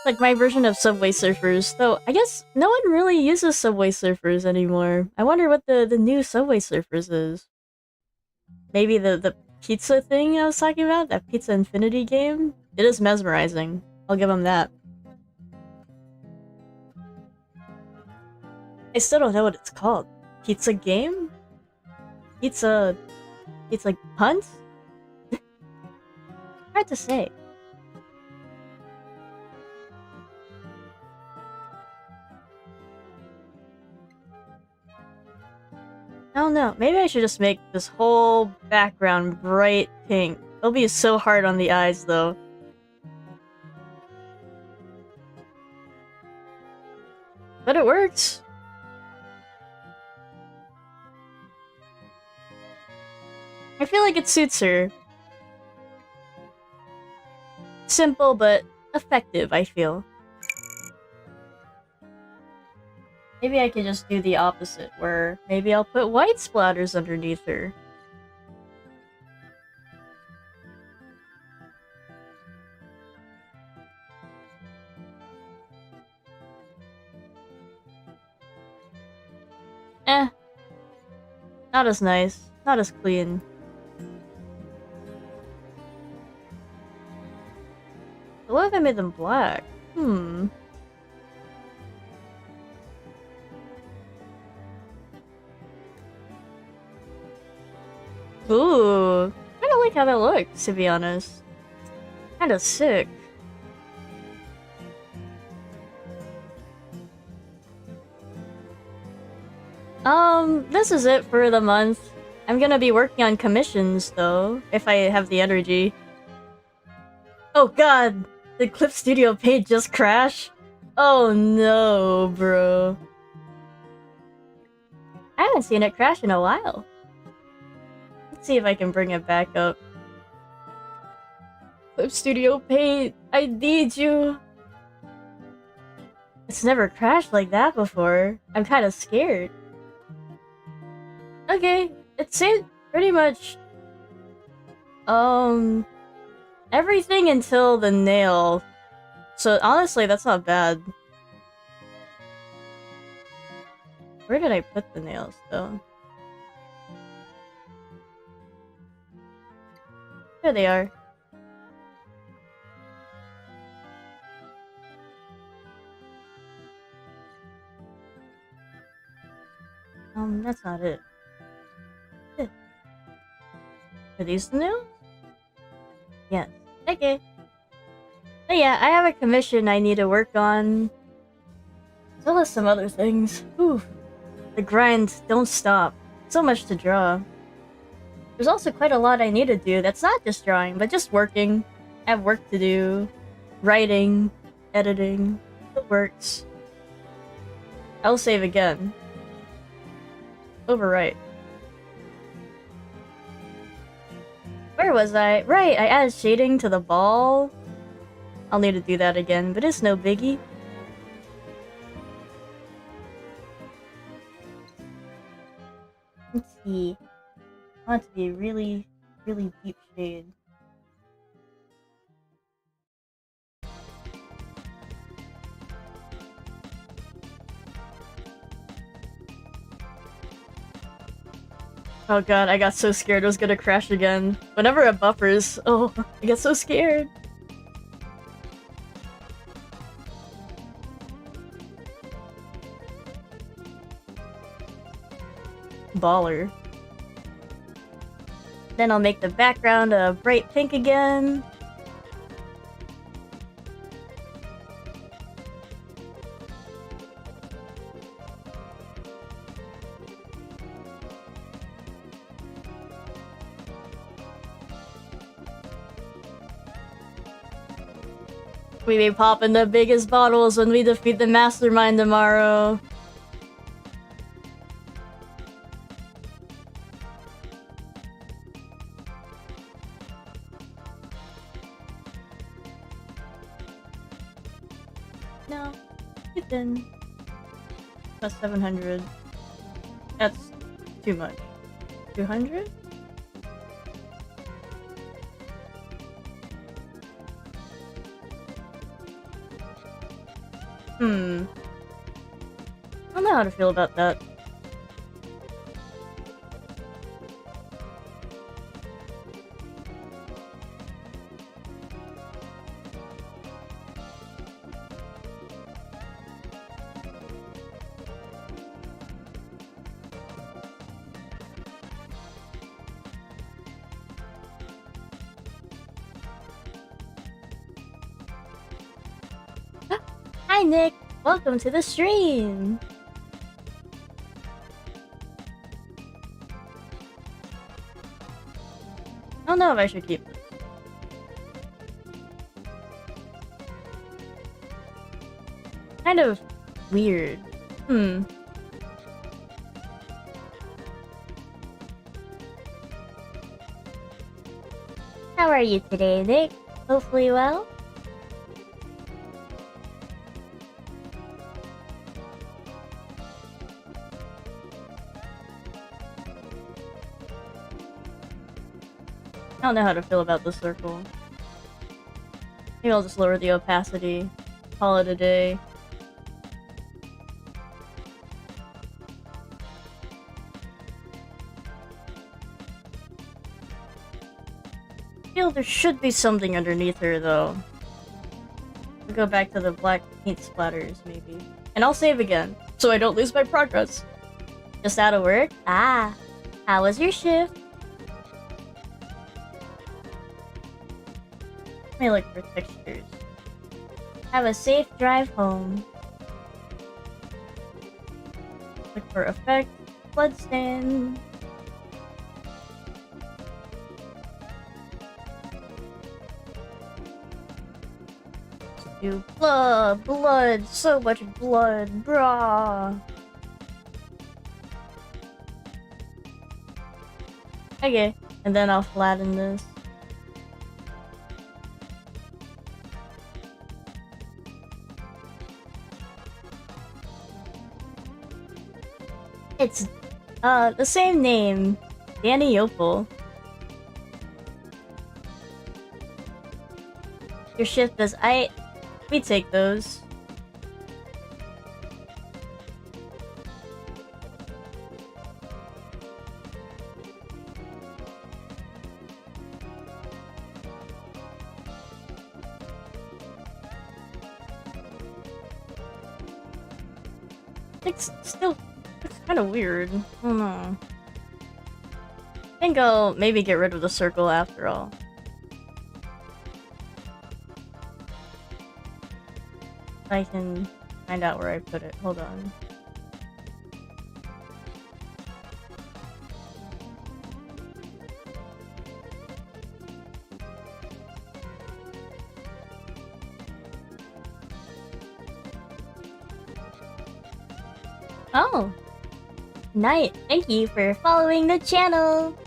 Like my version of Subway Surfers, though I guess no one really uses Subway Surfers anymore. I wonder what the new Subway Surfers is. Maybe the pizza thing I was talking about? That Pizza Infinity game? It is mesmerizing. I'll give them that. I still don't know what it's called. Pizza game? Pizza punt? Hard to say. I don't know. Maybe I should just make this whole background bright pink. It'll be so hard on the eyes, though. But it works. I feel like it suits her. Simple, but effective, I feel. Maybe I could just do the opposite, where maybe I'll put white splatters underneath her. Eh. Not as nice. Not as clean. But what if I made them black? Ooh. Kinda like how that looks, to be honest. Kinda sick. This is it for the month. I'm gonna be working on commissions, though, if I have the energy. Oh god! Did Clip Studio page just crash? Oh no, bro. I haven't seen it crash in a while. Let's see if I can bring it back up. Clip Studio Paint, I need you. It's never crashed like that before. I'm kinda scared. Okay, it saved pretty much everything until the nail. So honestly, that's not bad. Where did I put the nails though? There they are. That's not it. Are these the nails? Yes. Okay. But yeah, I have a commission I need to work on. As well as some other things. Ooh. The grind don't stop. So much to draw. There's also quite a lot I need to do that's not just drawing, but just working. I have work to do. Writing. Editing. It works. I'll save again. Overwrite. Where was I? Right, I added shading to the ball. I'll need to do that again, but it's no biggie. Let's see. I want it to be really, really deep shade. Oh god, I got so scared it was gonna crash again. Whenever it buffers, oh, I get so scared. Baller. Then I'll make the background a bright pink again. We be popping the biggest bottles when we defeat the mastermind tomorrow. No, get in. Plus 700. That's too much. 200? I don't know how to feel about that. Hi Nick, welcome to the stream! I don't know if I should keep this. Kind of weird. How are you today, Nick? Hopefully well? I don't know how to feel about this circle. Maybe I'll just lower the opacity. Call it a day. I feel there should be something underneath her, though. We'll go back to the black paint splatters, maybe. And I'll save again, so I don't lose my progress. Just out of work? Ah. How was your shift? Let me look for textures. Have a safe drive home. Look for effect. Bloodstain. Do blood, so much blood, brah. Okay, and then I'll flatten this. It's the same name, daniople. Your shift is we take those. It's still kind of weird. I don't know. I think I'll maybe get rid of the circle after all. I can find out where I put it. Hold on. Oh! Night! Thank you for following the channel!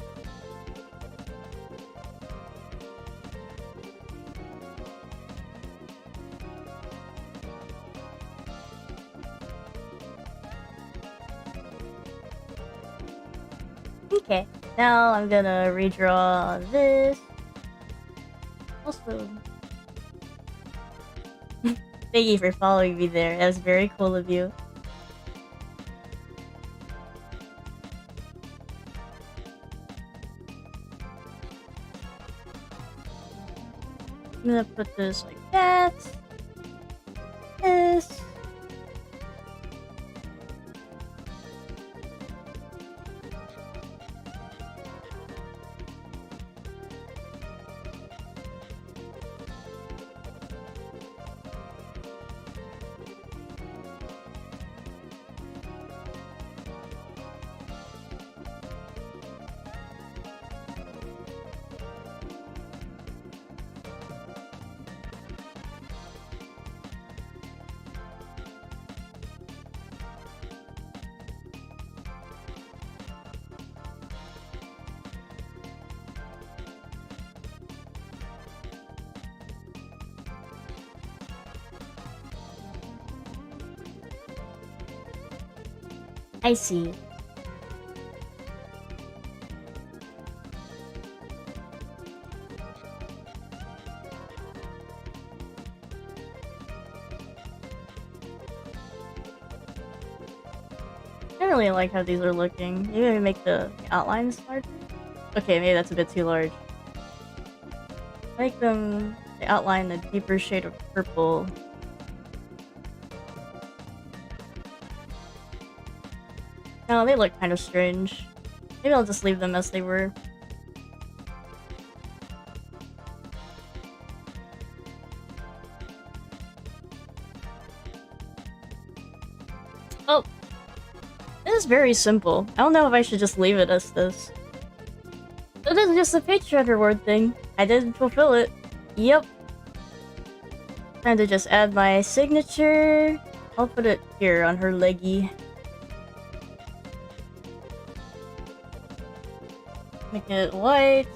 Okay, now I'm gonna redraw this. Also, thank you for following me there. That was very cool of you. I'm gonna put this like that. This. I see. I don't really like how these are looking. Maybe I make the outlines larger? Okay, maybe that's a bit too large. Make them the outline a deeper shade of purple. No, they look kind of strange. Maybe I'll just leave them as they were. very simple. I don't know if I should just leave it as this. It is just a Patreon reward thing. I did fulfill it. Yep. Time to just add my signature. I'll put it here on her leggy. Make it white.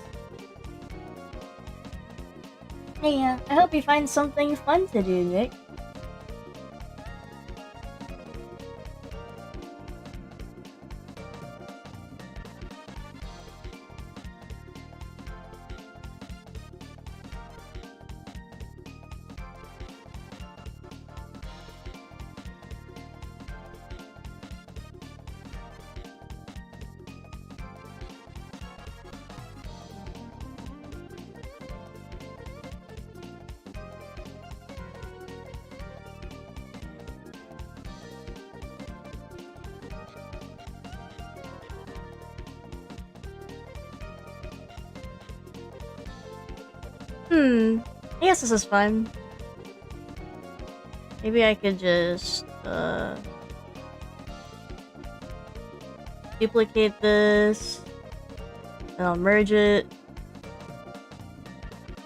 Hey, I hope you find something fun to do, Nick. I guess this is fun. Maybe I could just, duplicate this, and I'll merge it.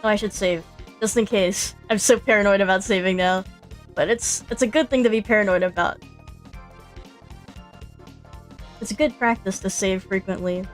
Oh, I should save, just in case. I'm so paranoid about saving now. But it's a good thing to be paranoid about. It's a good practice to save frequently.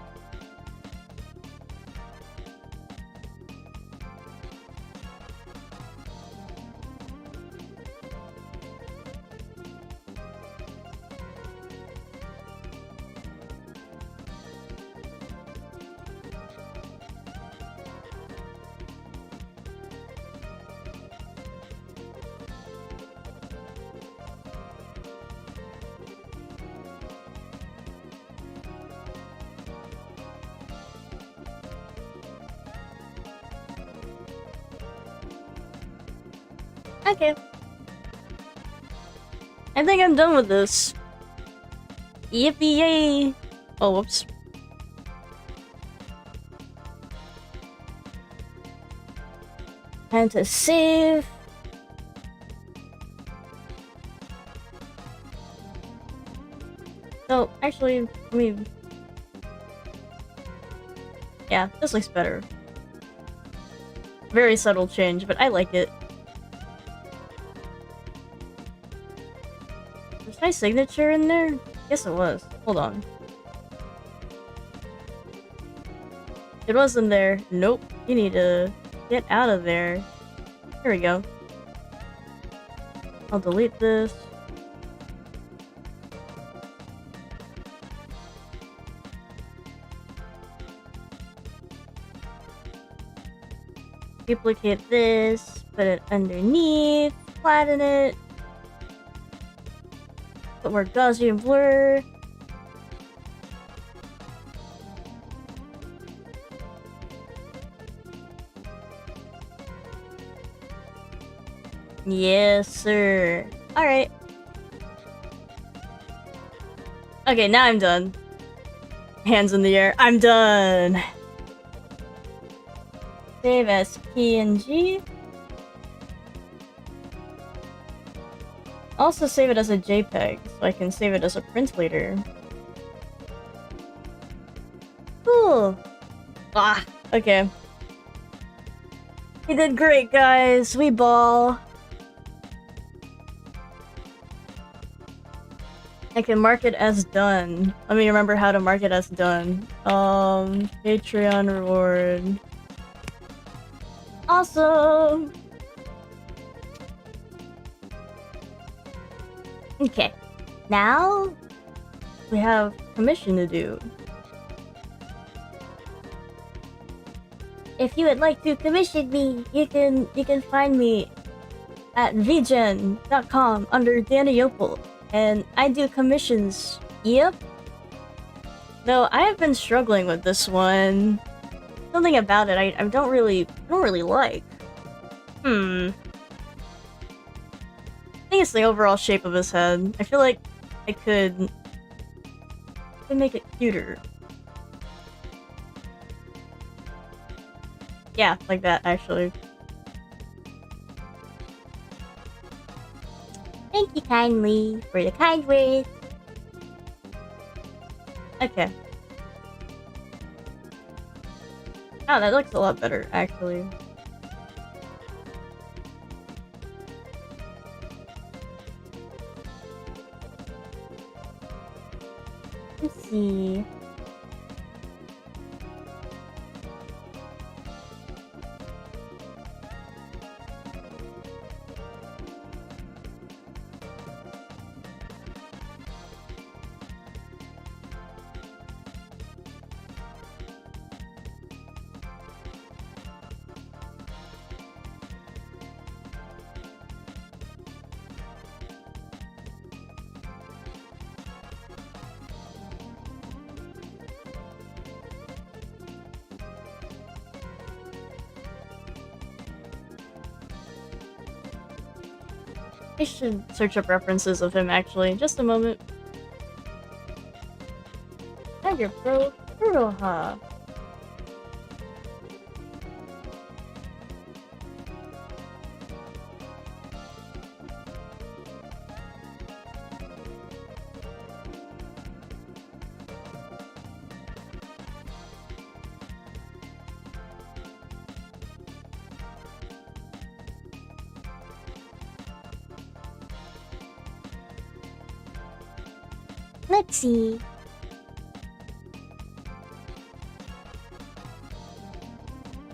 Okay. I think I'm done with this. Yippee yay! Oh, whoops. Time to save. So, actually, let me... Yeah, this looks better. Very subtle change, but I like it. Was my signature in there? Yes, it was. Hold on. It wasn't there. Nope. You need to get out of there. Here we go. I'll delete this. Duplicate this, put it underneath, flatten it. Put more Gaussian blur. Yes, sir. Alright. Okay, now I'm done. Hands in the air. I'm done! Save as PNG. Also save it as a JPEG, so I can save it as a print later. Cool! Ah, okay. We did great, guys. We ball. I can mark it as done. Let me remember how to mark it as done. Patreon reward. Awesome! Okay, now we have commission to do. If you would like to commission me, you can find me at vgen.com under daniople, and I do commissions. Yep. Though I have been struggling with this one. Something about it I don't really like. I think it's the overall shape of his head. I feel like I could make it cuter. Yeah, like that, actually. Thank you kindly for the kind words. Okay. Oh, that looks a lot better, actually. Let's see. I should search up references of him, actually. Just a moment. Tiger Pro Kuroha. Let's see.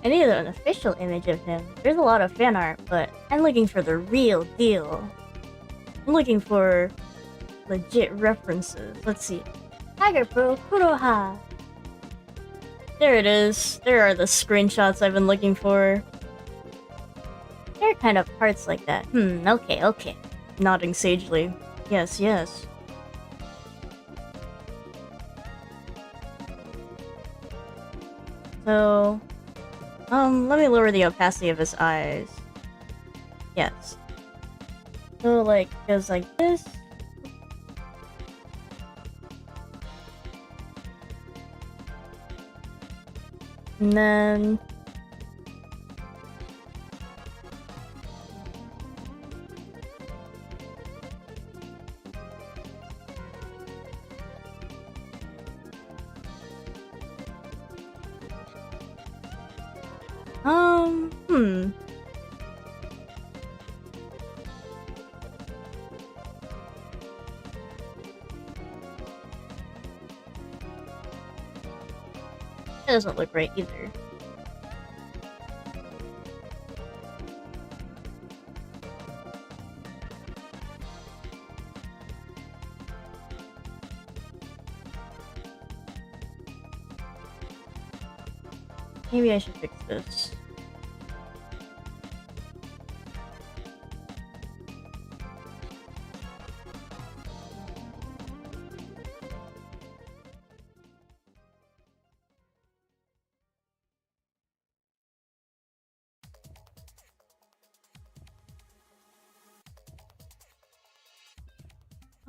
I need an official image of him. There's a lot of fan art, but I'm looking for the real deal. I'm looking for legit references. Let's see. Tiger Pro Kuroha. There it is. There are the screenshots I've been looking for. There are kind of parts like that. Okay. Nodding sagely. Yes. So, let me lower the opacity of his eyes. Yes. So, like, goes like this. And then... That doesn't look right either. Maybe I should fix this.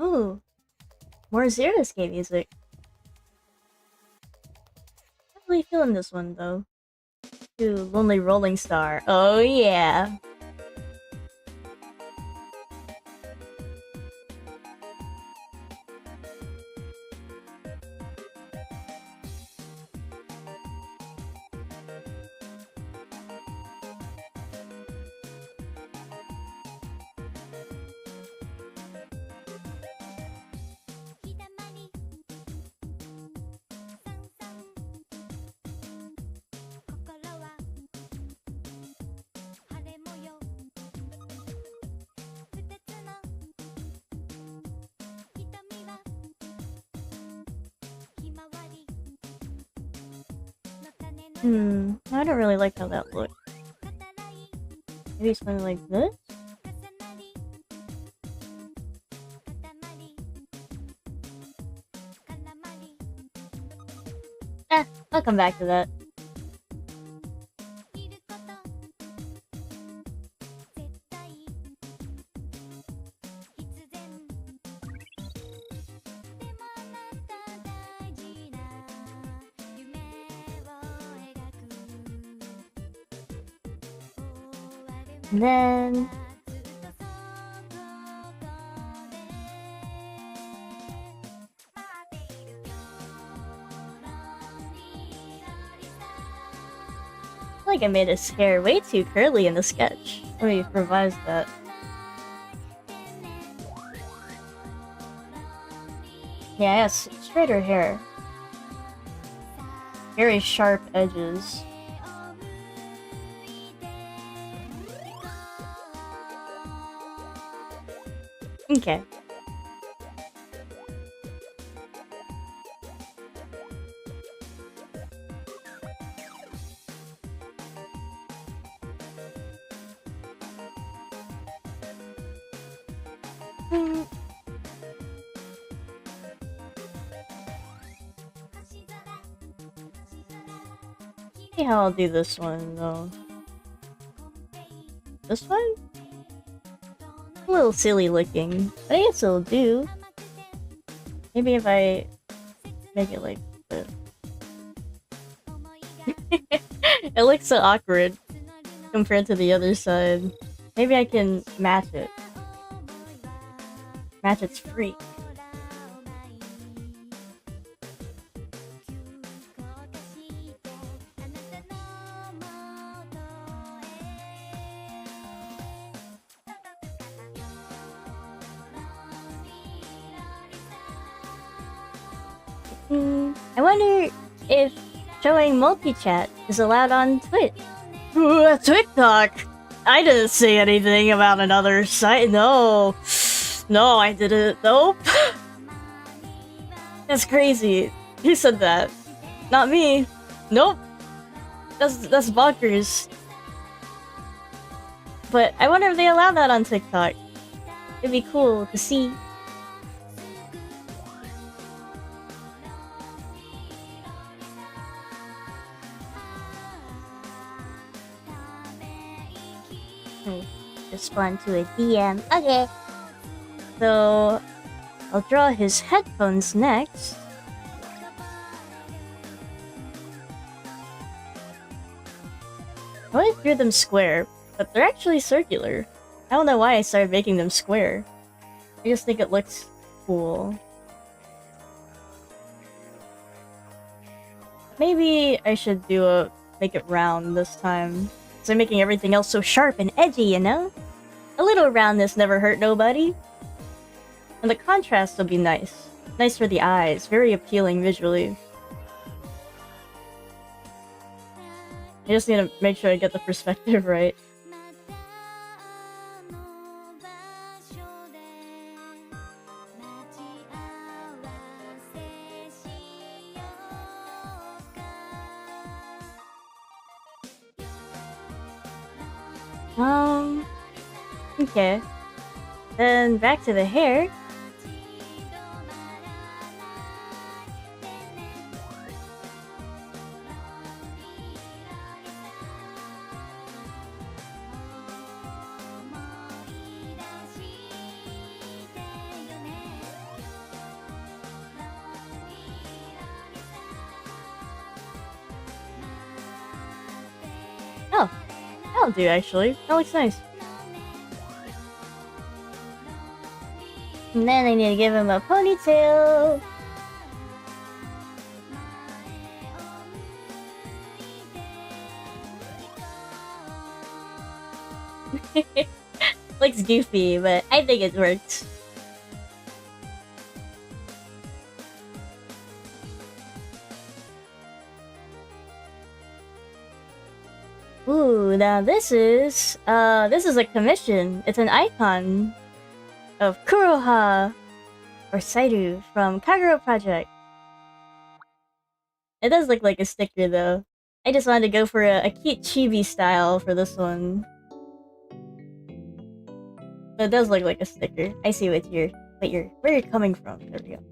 Oh, more Zero Skate music. Not really feeling this one though. To Lonely Rolling Star. Oh yeah. I don't really like how that looks. Maybe something like this? I'll come back to that. And then... feel like I made his hair way too curly in the sketch. Let me revise that. Yeah, yes, straighter hair. Very sharp edges. Okay. See how I'll do this one though. This one? A little silly looking, but I guess it'll do. Maybe if I make it like this. It looks so awkward compared to the other side. Maybe I can match it. Match its freak. I wonder if showing multi-chat is allowed on Twitch. TikTok! I didn't say anything about another site. No. No, I didn't. Nope. That's crazy. You said that. Not me. Nope. That's bonkers. But I wonder if they allow that on TikTok. It'd be cool to see. Respond to a DM. Okay. So I'll draw his headphones next. I always drew them square, but they're actually circular. I don't know why I started making them square. I just think it looks cool. Maybe I should make it round this time. So I'm making everything else so sharp and edgy, you know? A little roundness never hurt nobody. And the contrast will be nice. Nice for the eyes. Very appealing visually. I just need to make sure I get the perspective right. Okay. Then back to the hair. Oh, that'll do actually. That looks nice. And then I need to give him a ponytail. Looks goofy, but I think it works. Ooh, now this is a commission. It's an icon of Kuroha or Sairu from Kagero Project. It does look like a sticker though. I just wanted to go for a cute chibi style for this one. But it does look like a sticker. I see where you're coming from. There we go.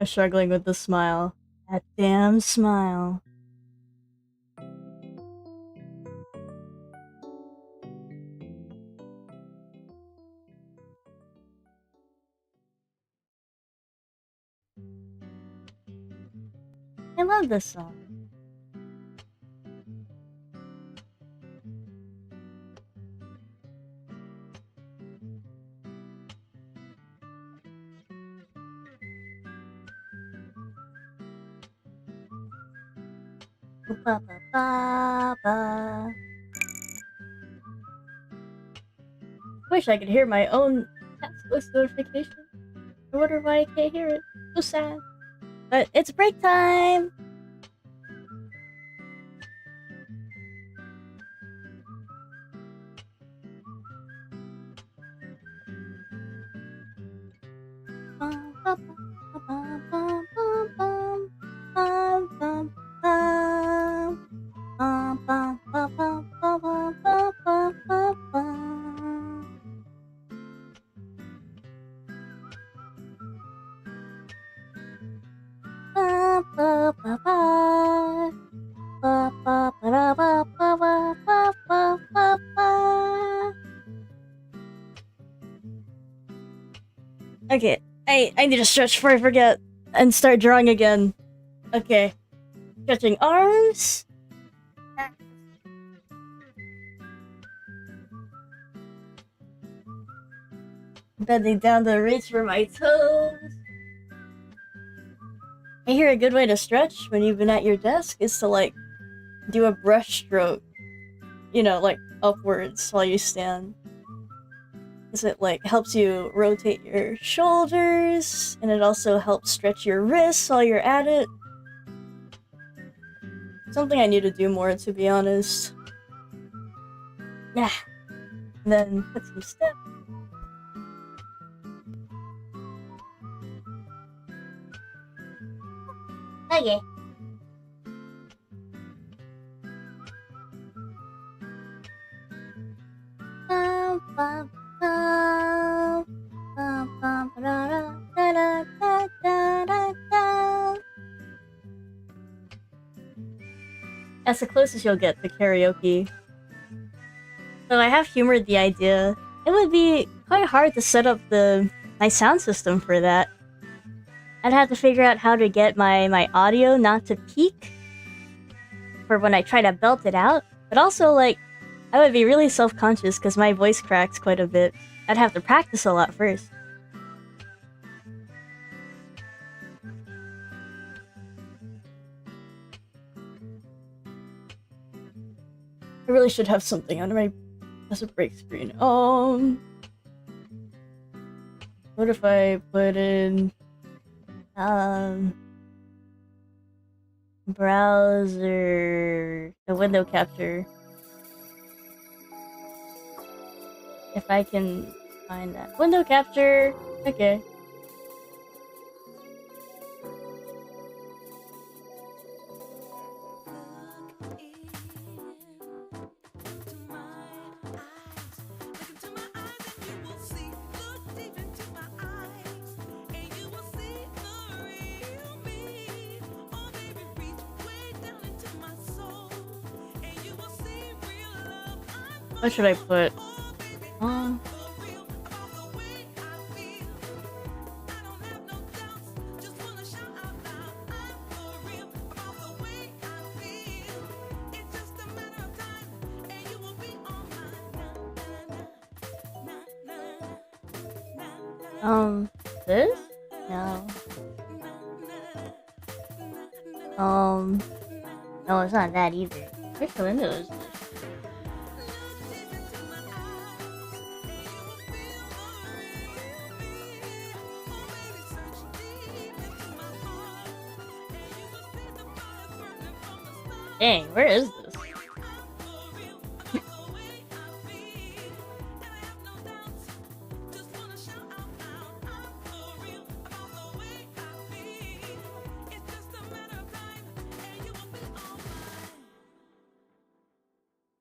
I'm struggling with the smile. That damn smile. I love this song. Ba ba ba ba. Wish I could hear my own task list notification. I wonder why I can't hear it. So sad. But it's break time! Okay, I need to stretch before I forget and start drawing again. Okay. Stretching arms. Bending down to reach for my toes. I hear a good way to stretch when you've been at your desk is to, like, do a brush stroke. You know, like, upwards while you stand. Because it, like, helps you rotate your shoulders, and it also helps stretch your wrists while you're at it. Something I need to do more, to be honest. Yeah. And then put some steps. Okay. That's the closest you'll get to karaoke. So I have humored the idea. It would be quite hard to set up my sound system for that. I'd have to figure out how to get my audio not to peak for when I try to belt it out, but also, like, I would be really self-conscious because my voice cracks quite a bit. I'd have to practice a lot first. I really should have something under my as a break screen. What if I put in browser, the window capture? If I can find that window capture, okay. What should I put? This? No. No, it's not that either. Which window is this? Dang, where is this?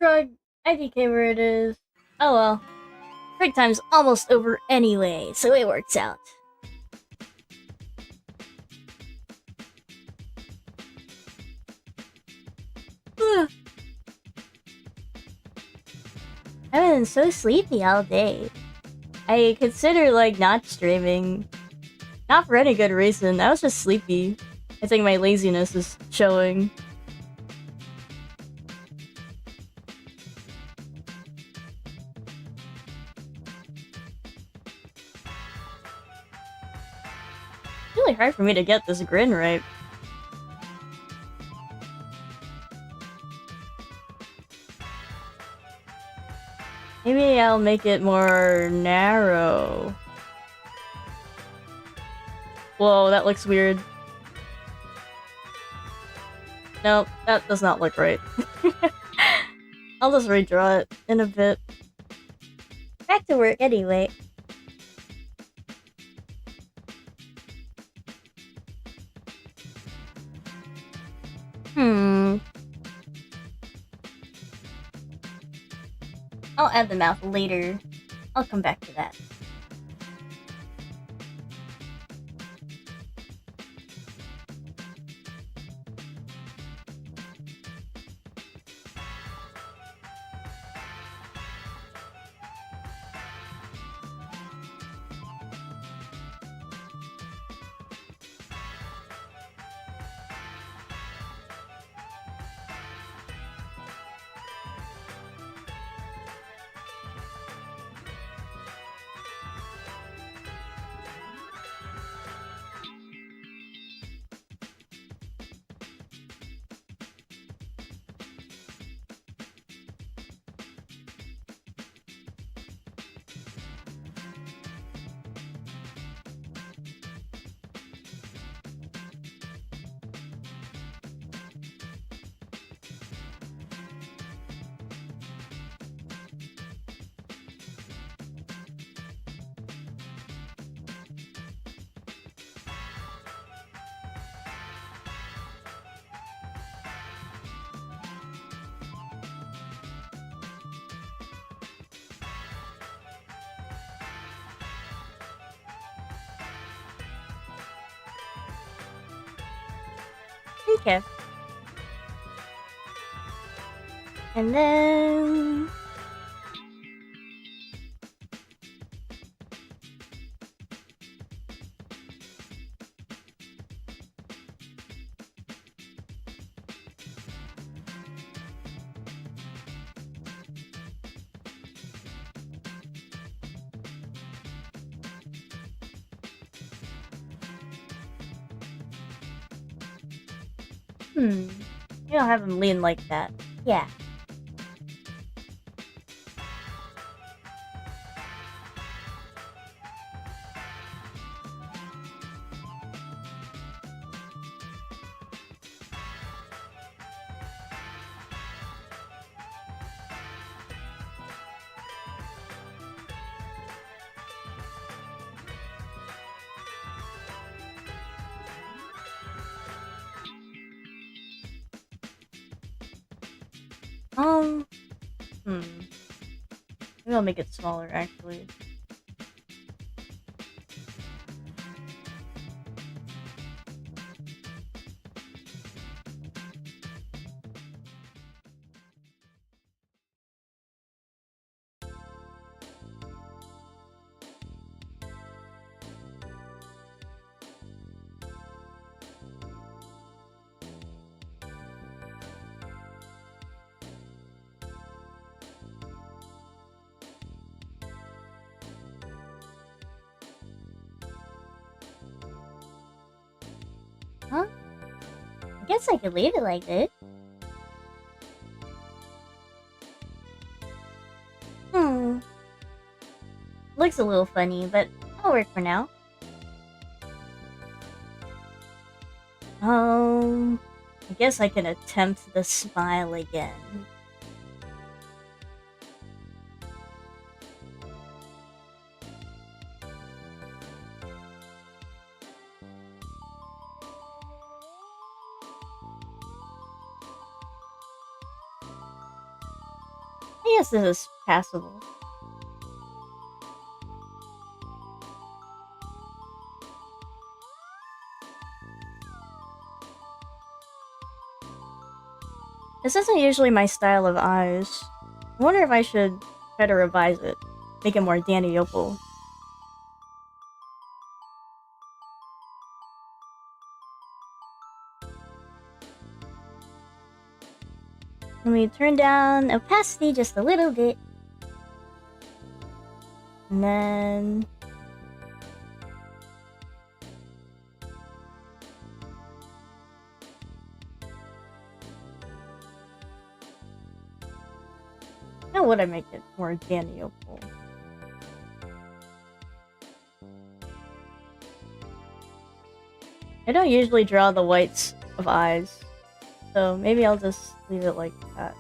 Drug, IDK where it is. Oh well. Break time's almost over anyway, so it works out. I've been so sleepy all day. I consider like not streaming. Not for any good reason. I was just sleepy. I think my laziness is showing. It's really hard for me to get this grin right. Maybe I'll make it more narrow. Whoa, that looks weird. Nope, that does not look right. I'll just redraw it in a bit. Back to work anyway. I'll add the mouth later. I'll come back to that. Okay. And then... You don't have him lean like that. Yeah. Maybe I'll make it smaller, actually. Huh? I guess I could leave it like this. Looks a little funny, but that'll work for now. I guess I can attempt the smile again. I guess this is passable. This isn't usually my style of eyes. I wonder if I should try to revise it. Make it more daniople. Let me turn down opacity just a little bit. And then... how would I make it more daniople? I don't usually draw the whites of eyes, so maybe I'll just leave it like that.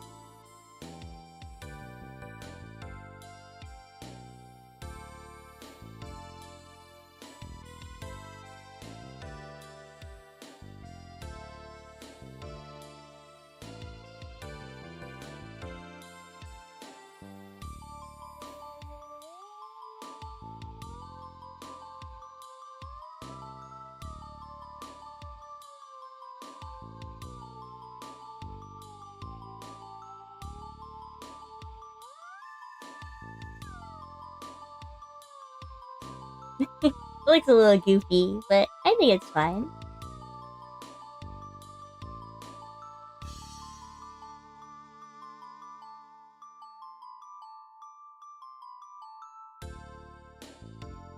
It looks a little goofy, but I think it's fine.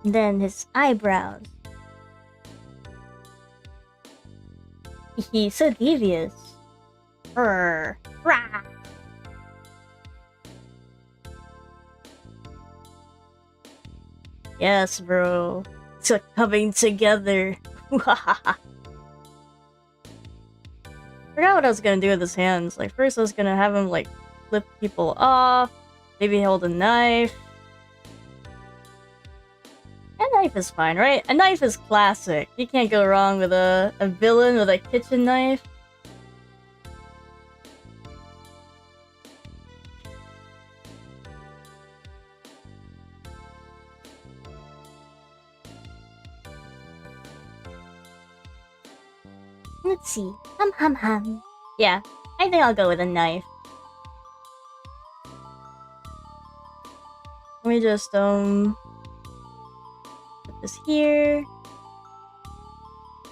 And then his eyebrows. He's so devious. Rah. Yes, bro. It's coming together. Forgot what I was gonna do with his hands. Like, first I was gonna have him, like, flip people off. Maybe hold a knife. A knife is fine, right? A knife is classic. You can't go wrong with a villain with a kitchen knife. Let's see. Hum. Yeah, I think I'll go with a knife. Let me just, put this here.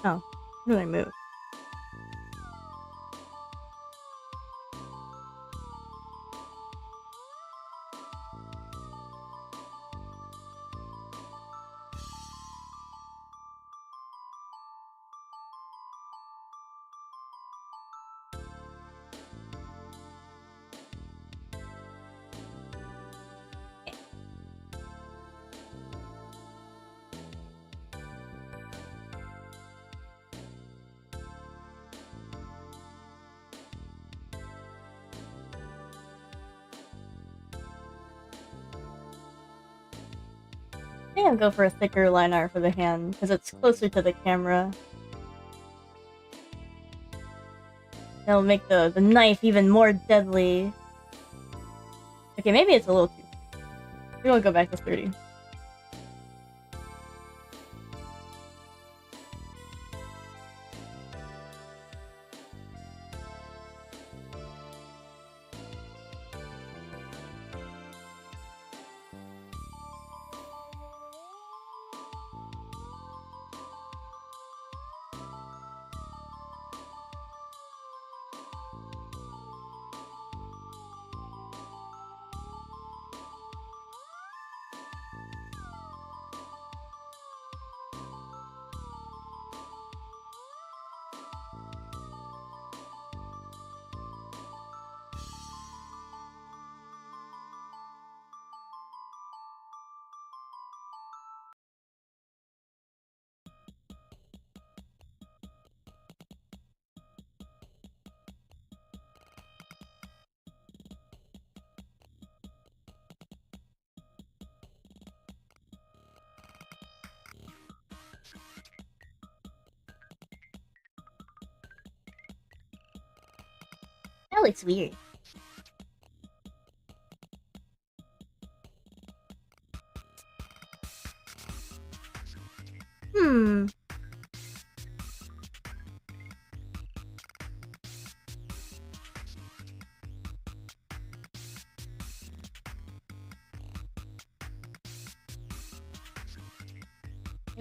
Oh, how do I move? I think I'll go for a thicker line art for the hand, because it's closer to the camera. That'll make the knife even more deadly. Okay, maybe it's a little too... maybe I'll go back to 30. That looks weird.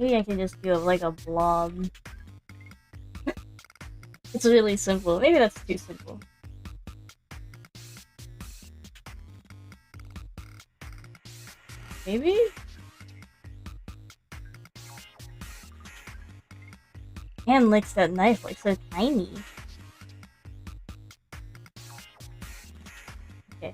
Maybe I can just do like a blob. It's really simple. Maybe that's too simple. Maybe? Hand licks that knife like so tiny. Okay.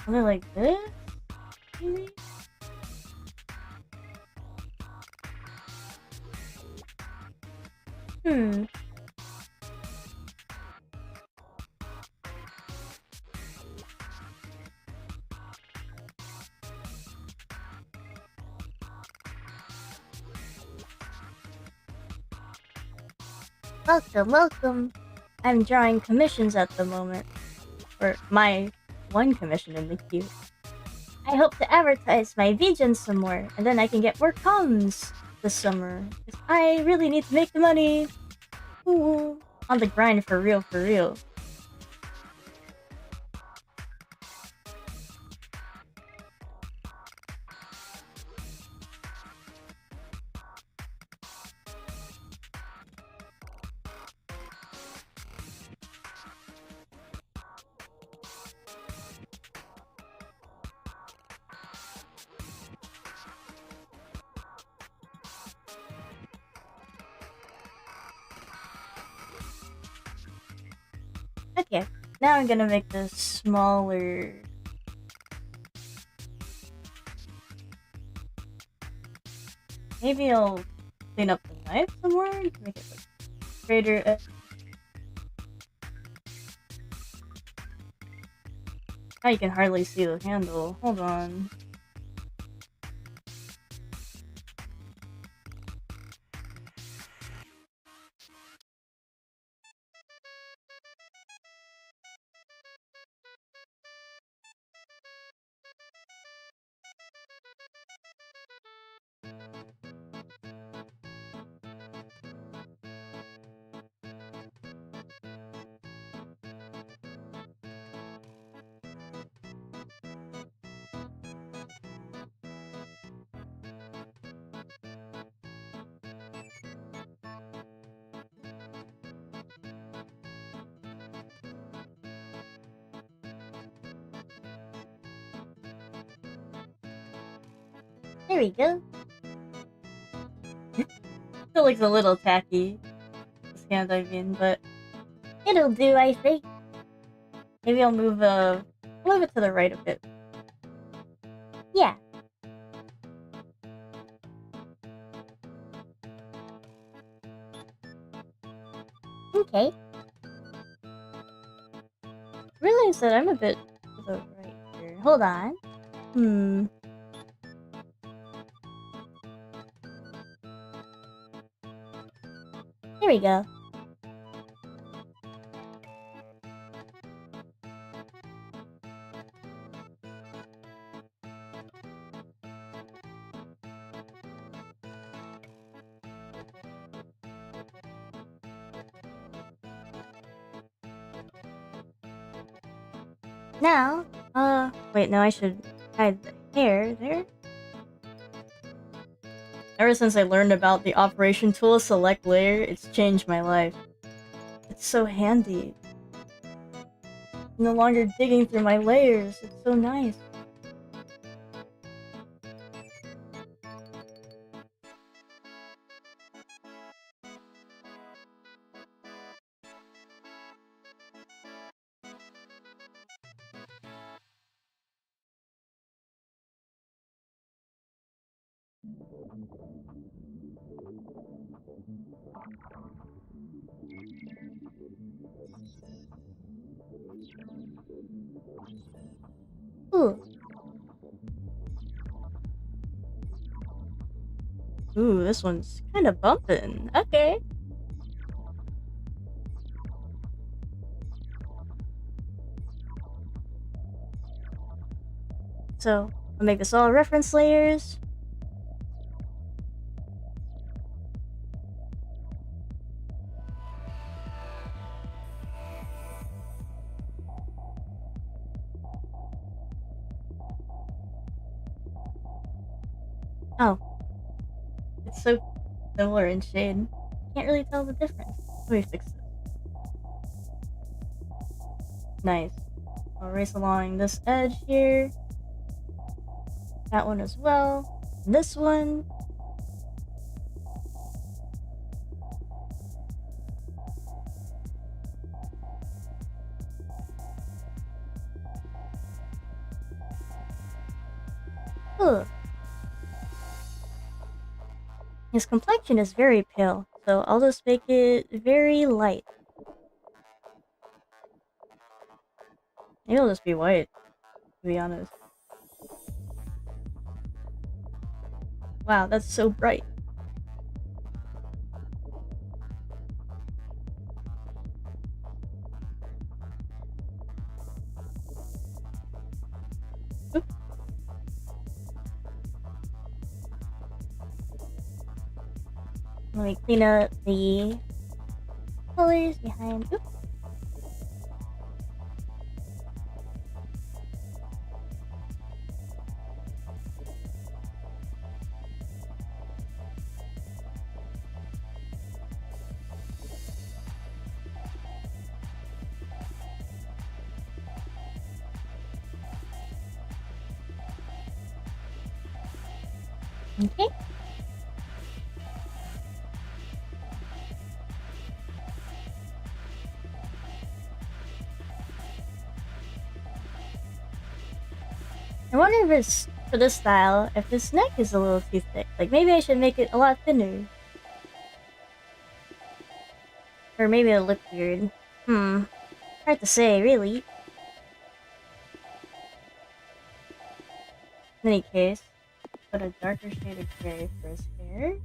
Something like this? Maybe? Hmm. Welcome, welcome. I'm drawing commissions at the moment. Or my one commission in the queue. I hope to advertise my Vgen some more, and then I can get more comms this summer. 'Cause I really need to make the money. Ooh. On the grind for real, for real. Okay, now I'm gonna make this smaller. Maybe I'll clean up the knife some more to make it like straighter. Now you can hardly see the handle. Hold on. There we go. Still looks a little tacky. This hand, I mean, but it'll do, I think. Maybe I'll move it to the right a bit. Yeah. Okay. Realize that I'm a bit to the right here. Hold on. There we go. Now, wait, no, I should hide the hair there. Ever since I learned about the operation tool select layer, it's changed my life. It's so handy. I'm no longer digging through my layers. It's so nice. Ooh. Ooh, this one's kind of bumping. Okay. So, I'll make this all reference layers. Oh. It's so similar in shade. Can't really tell the difference. Let me fix this. Nice. I'll race along this edge here. That one as well. And this one. Ugh. His complexion is very pale, so I'll just make it very light. Maybe it'll just be white, to be honest. Wow, that's so bright. Oop. Let me clean up the colors behind. Oop. Okay. I wonder if it's, for this style, if his neck is a little too thick. Like, maybe I should make it a lot thinner. Or maybe it'll look weird. Hard to say, really. In any case, put a darker shade of gray for his hair.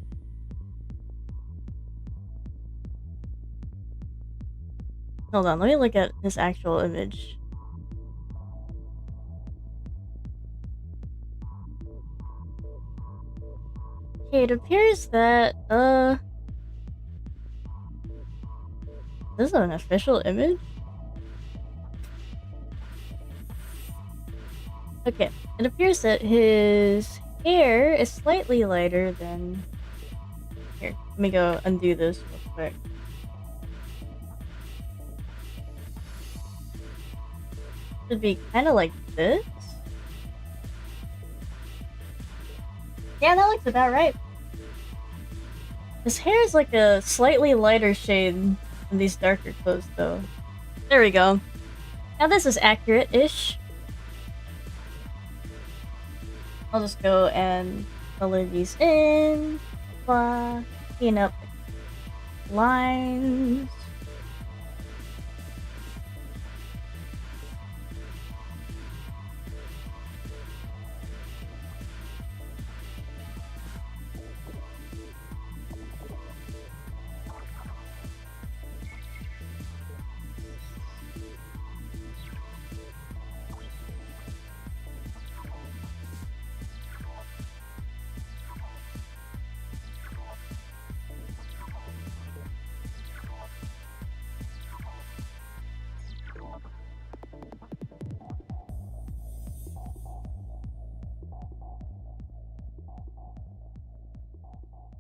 Hold on, let me look at his actual image. Okay, it appears that, this is an official image? Okay, it appears that his hair is slightly lighter than... Here, let me go undo this real quick. Should be kind of like this? Yeah, that looks about right. His hair is like a slightly lighter shade than these darker clothes, though. There we go. Now this is accurate-ish. I'll just go and color these in. Blah. Clean up lines.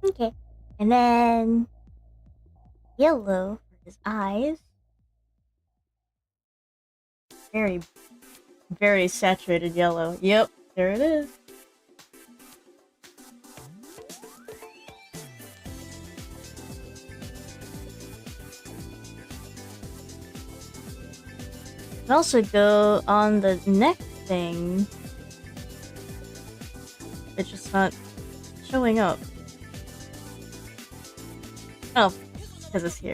Okay. And then yellow for his eyes. Very, very saturated yellow. Yep, there it is. And also go on the neck thing. It's just not showing up? Oh, because it's here.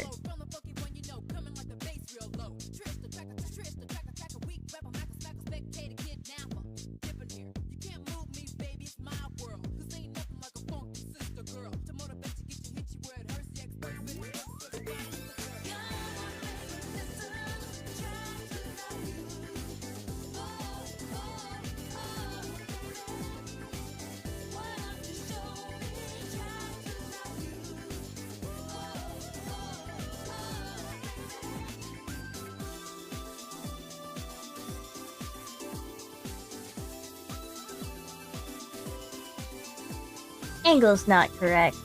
Angle's not correct.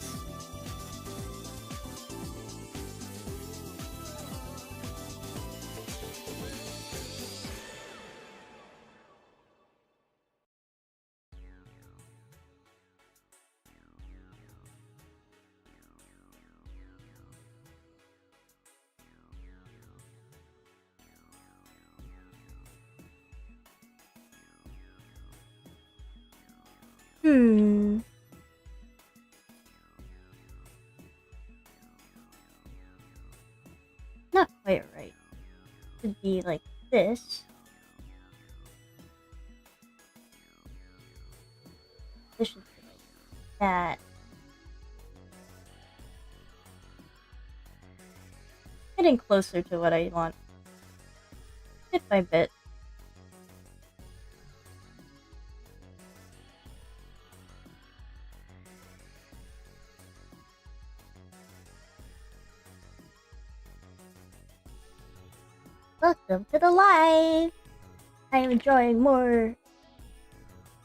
Not quite right. Should be like this. This should be like that. Getting closer to what I want. Bit by bit. Welcome to the live! I am enjoying more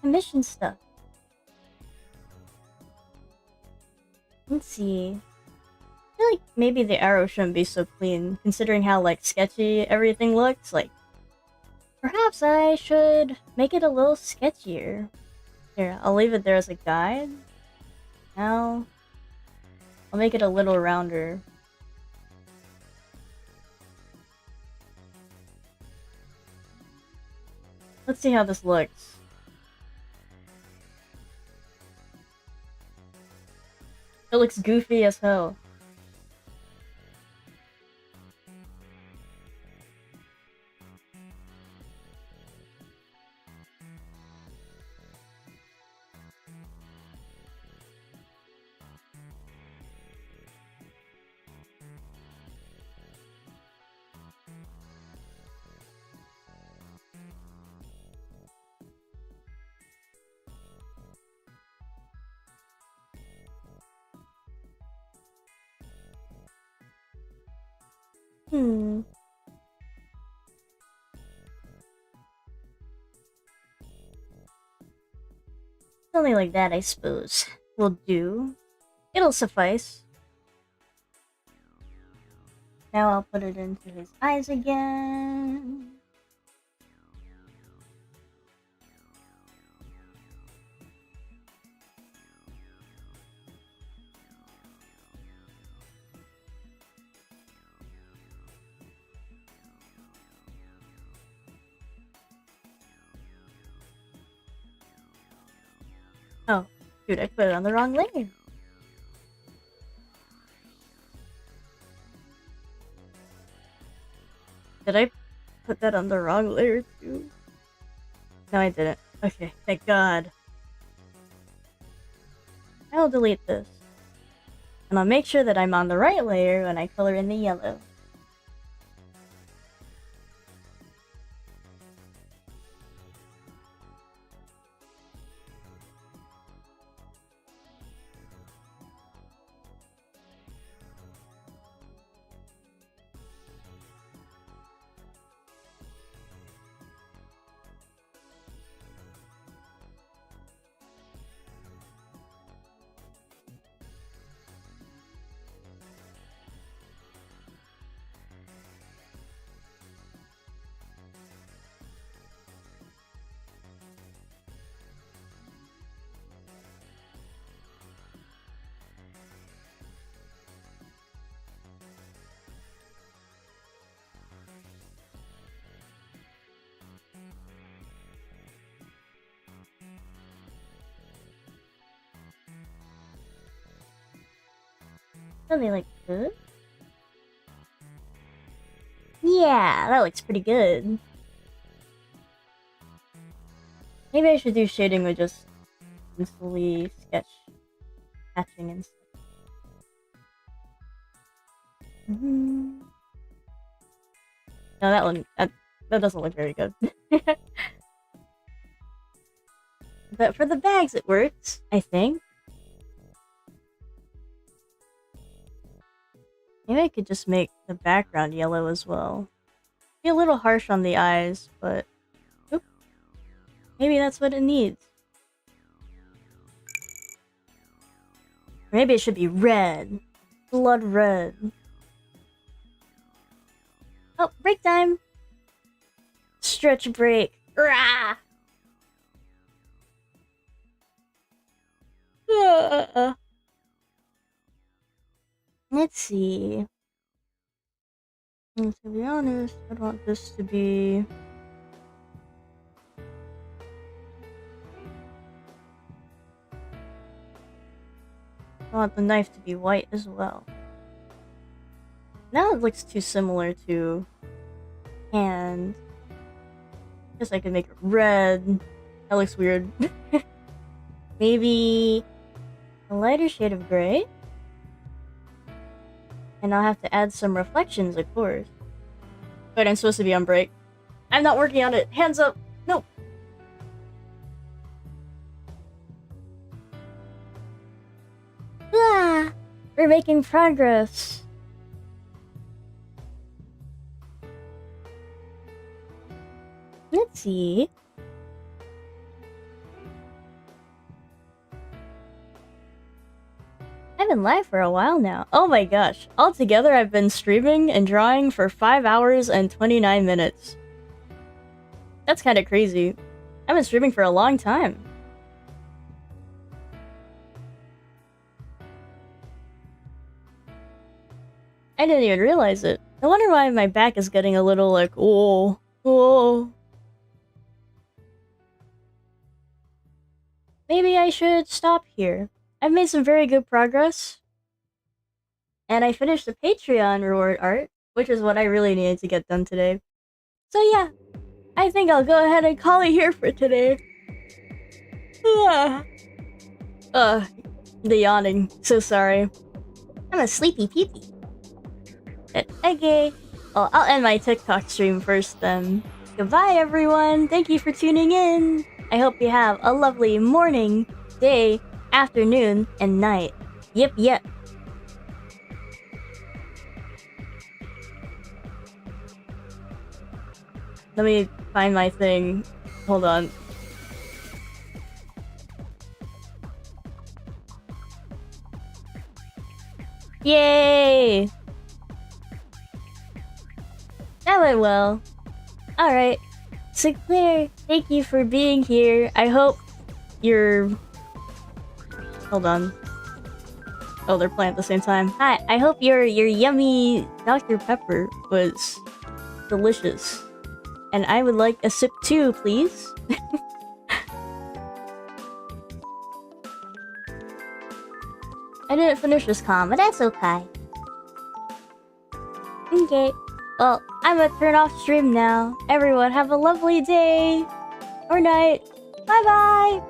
commission stuff. Let's see. I feel like maybe the arrow shouldn't be so clean, considering how like sketchy everything looks. Like, perhaps I should make it a little sketchier. Here, I'll leave it there as a guide. Now, I'll make it a little rounder. Let's see how this looks. It looks goofy as hell. Something like that, I suppose, will do. It'll suffice. Now I'll put it into his eyes again. Oh, dude, I put it on the wrong layer. Did I put that on the wrong layer too? No, I didn't. Okay, thank God. I'll delete this. And I'll make sure that I'm on the right layer when I color in the yellow. Something like this. Yeah, that looks pretty good. Maybe I should do shading with just instantly sketching and stuff. No, that doesn't look very good. But for the bags, it works, I think. Maybe I could just make the background yellow as well. Be a little harsh on the eyes, but oop, maybe that's what it needs. Or maybe it should be red. Blood red. Oh, break time! Stretch break. Rah! Let's see. And to be honest, I want this to be... I want the knife to be white as well. Now it looks too similar to hand. Guess I could make it red. That looks weird. Maybe a lighter shade of gray. And I'll have to add some reflections, of course. But I'm supposed to be on break. I'm not working on it. Hands up. Nope. Ah, we're making progress. Let's see. I've been live for a while now. Oh my gosh. Altogether, I've been streaming and drawing for 5 hours and 29 minutes. That's kind of crazy. I've been streaming for a long time. I didn't even realize it. I wonder why my back is getting a little like, oh. Maybe I should stop here. I've made some very good progress. And I finished the Patreon reward art, which is what I really needed to get done today. So yeah, I think I'll go ahead and call it here for today. The yawning. So sorry. I'm a sleepy peepee. Okay. Well, I'll end my TikTok stream first then. Goodbye, everyone. Thank you for tuning in. I hope you have a lovely morning, day, afternoon, and night. Yep. Let me find my thing. Hold on. Yay! That went well. Alright. So Claire, thank you for being here. I hope you're... Hold on. Oh, they're playing at the same time. Hi, I hope your yummy Dr. Pepper was delicious. And I would like a sip too, please. I didn't finish this comm, but that's okay. Okay. Well, I'm gonna turn off stream now. Everyone have a lovely day. Or night. Bye-bye!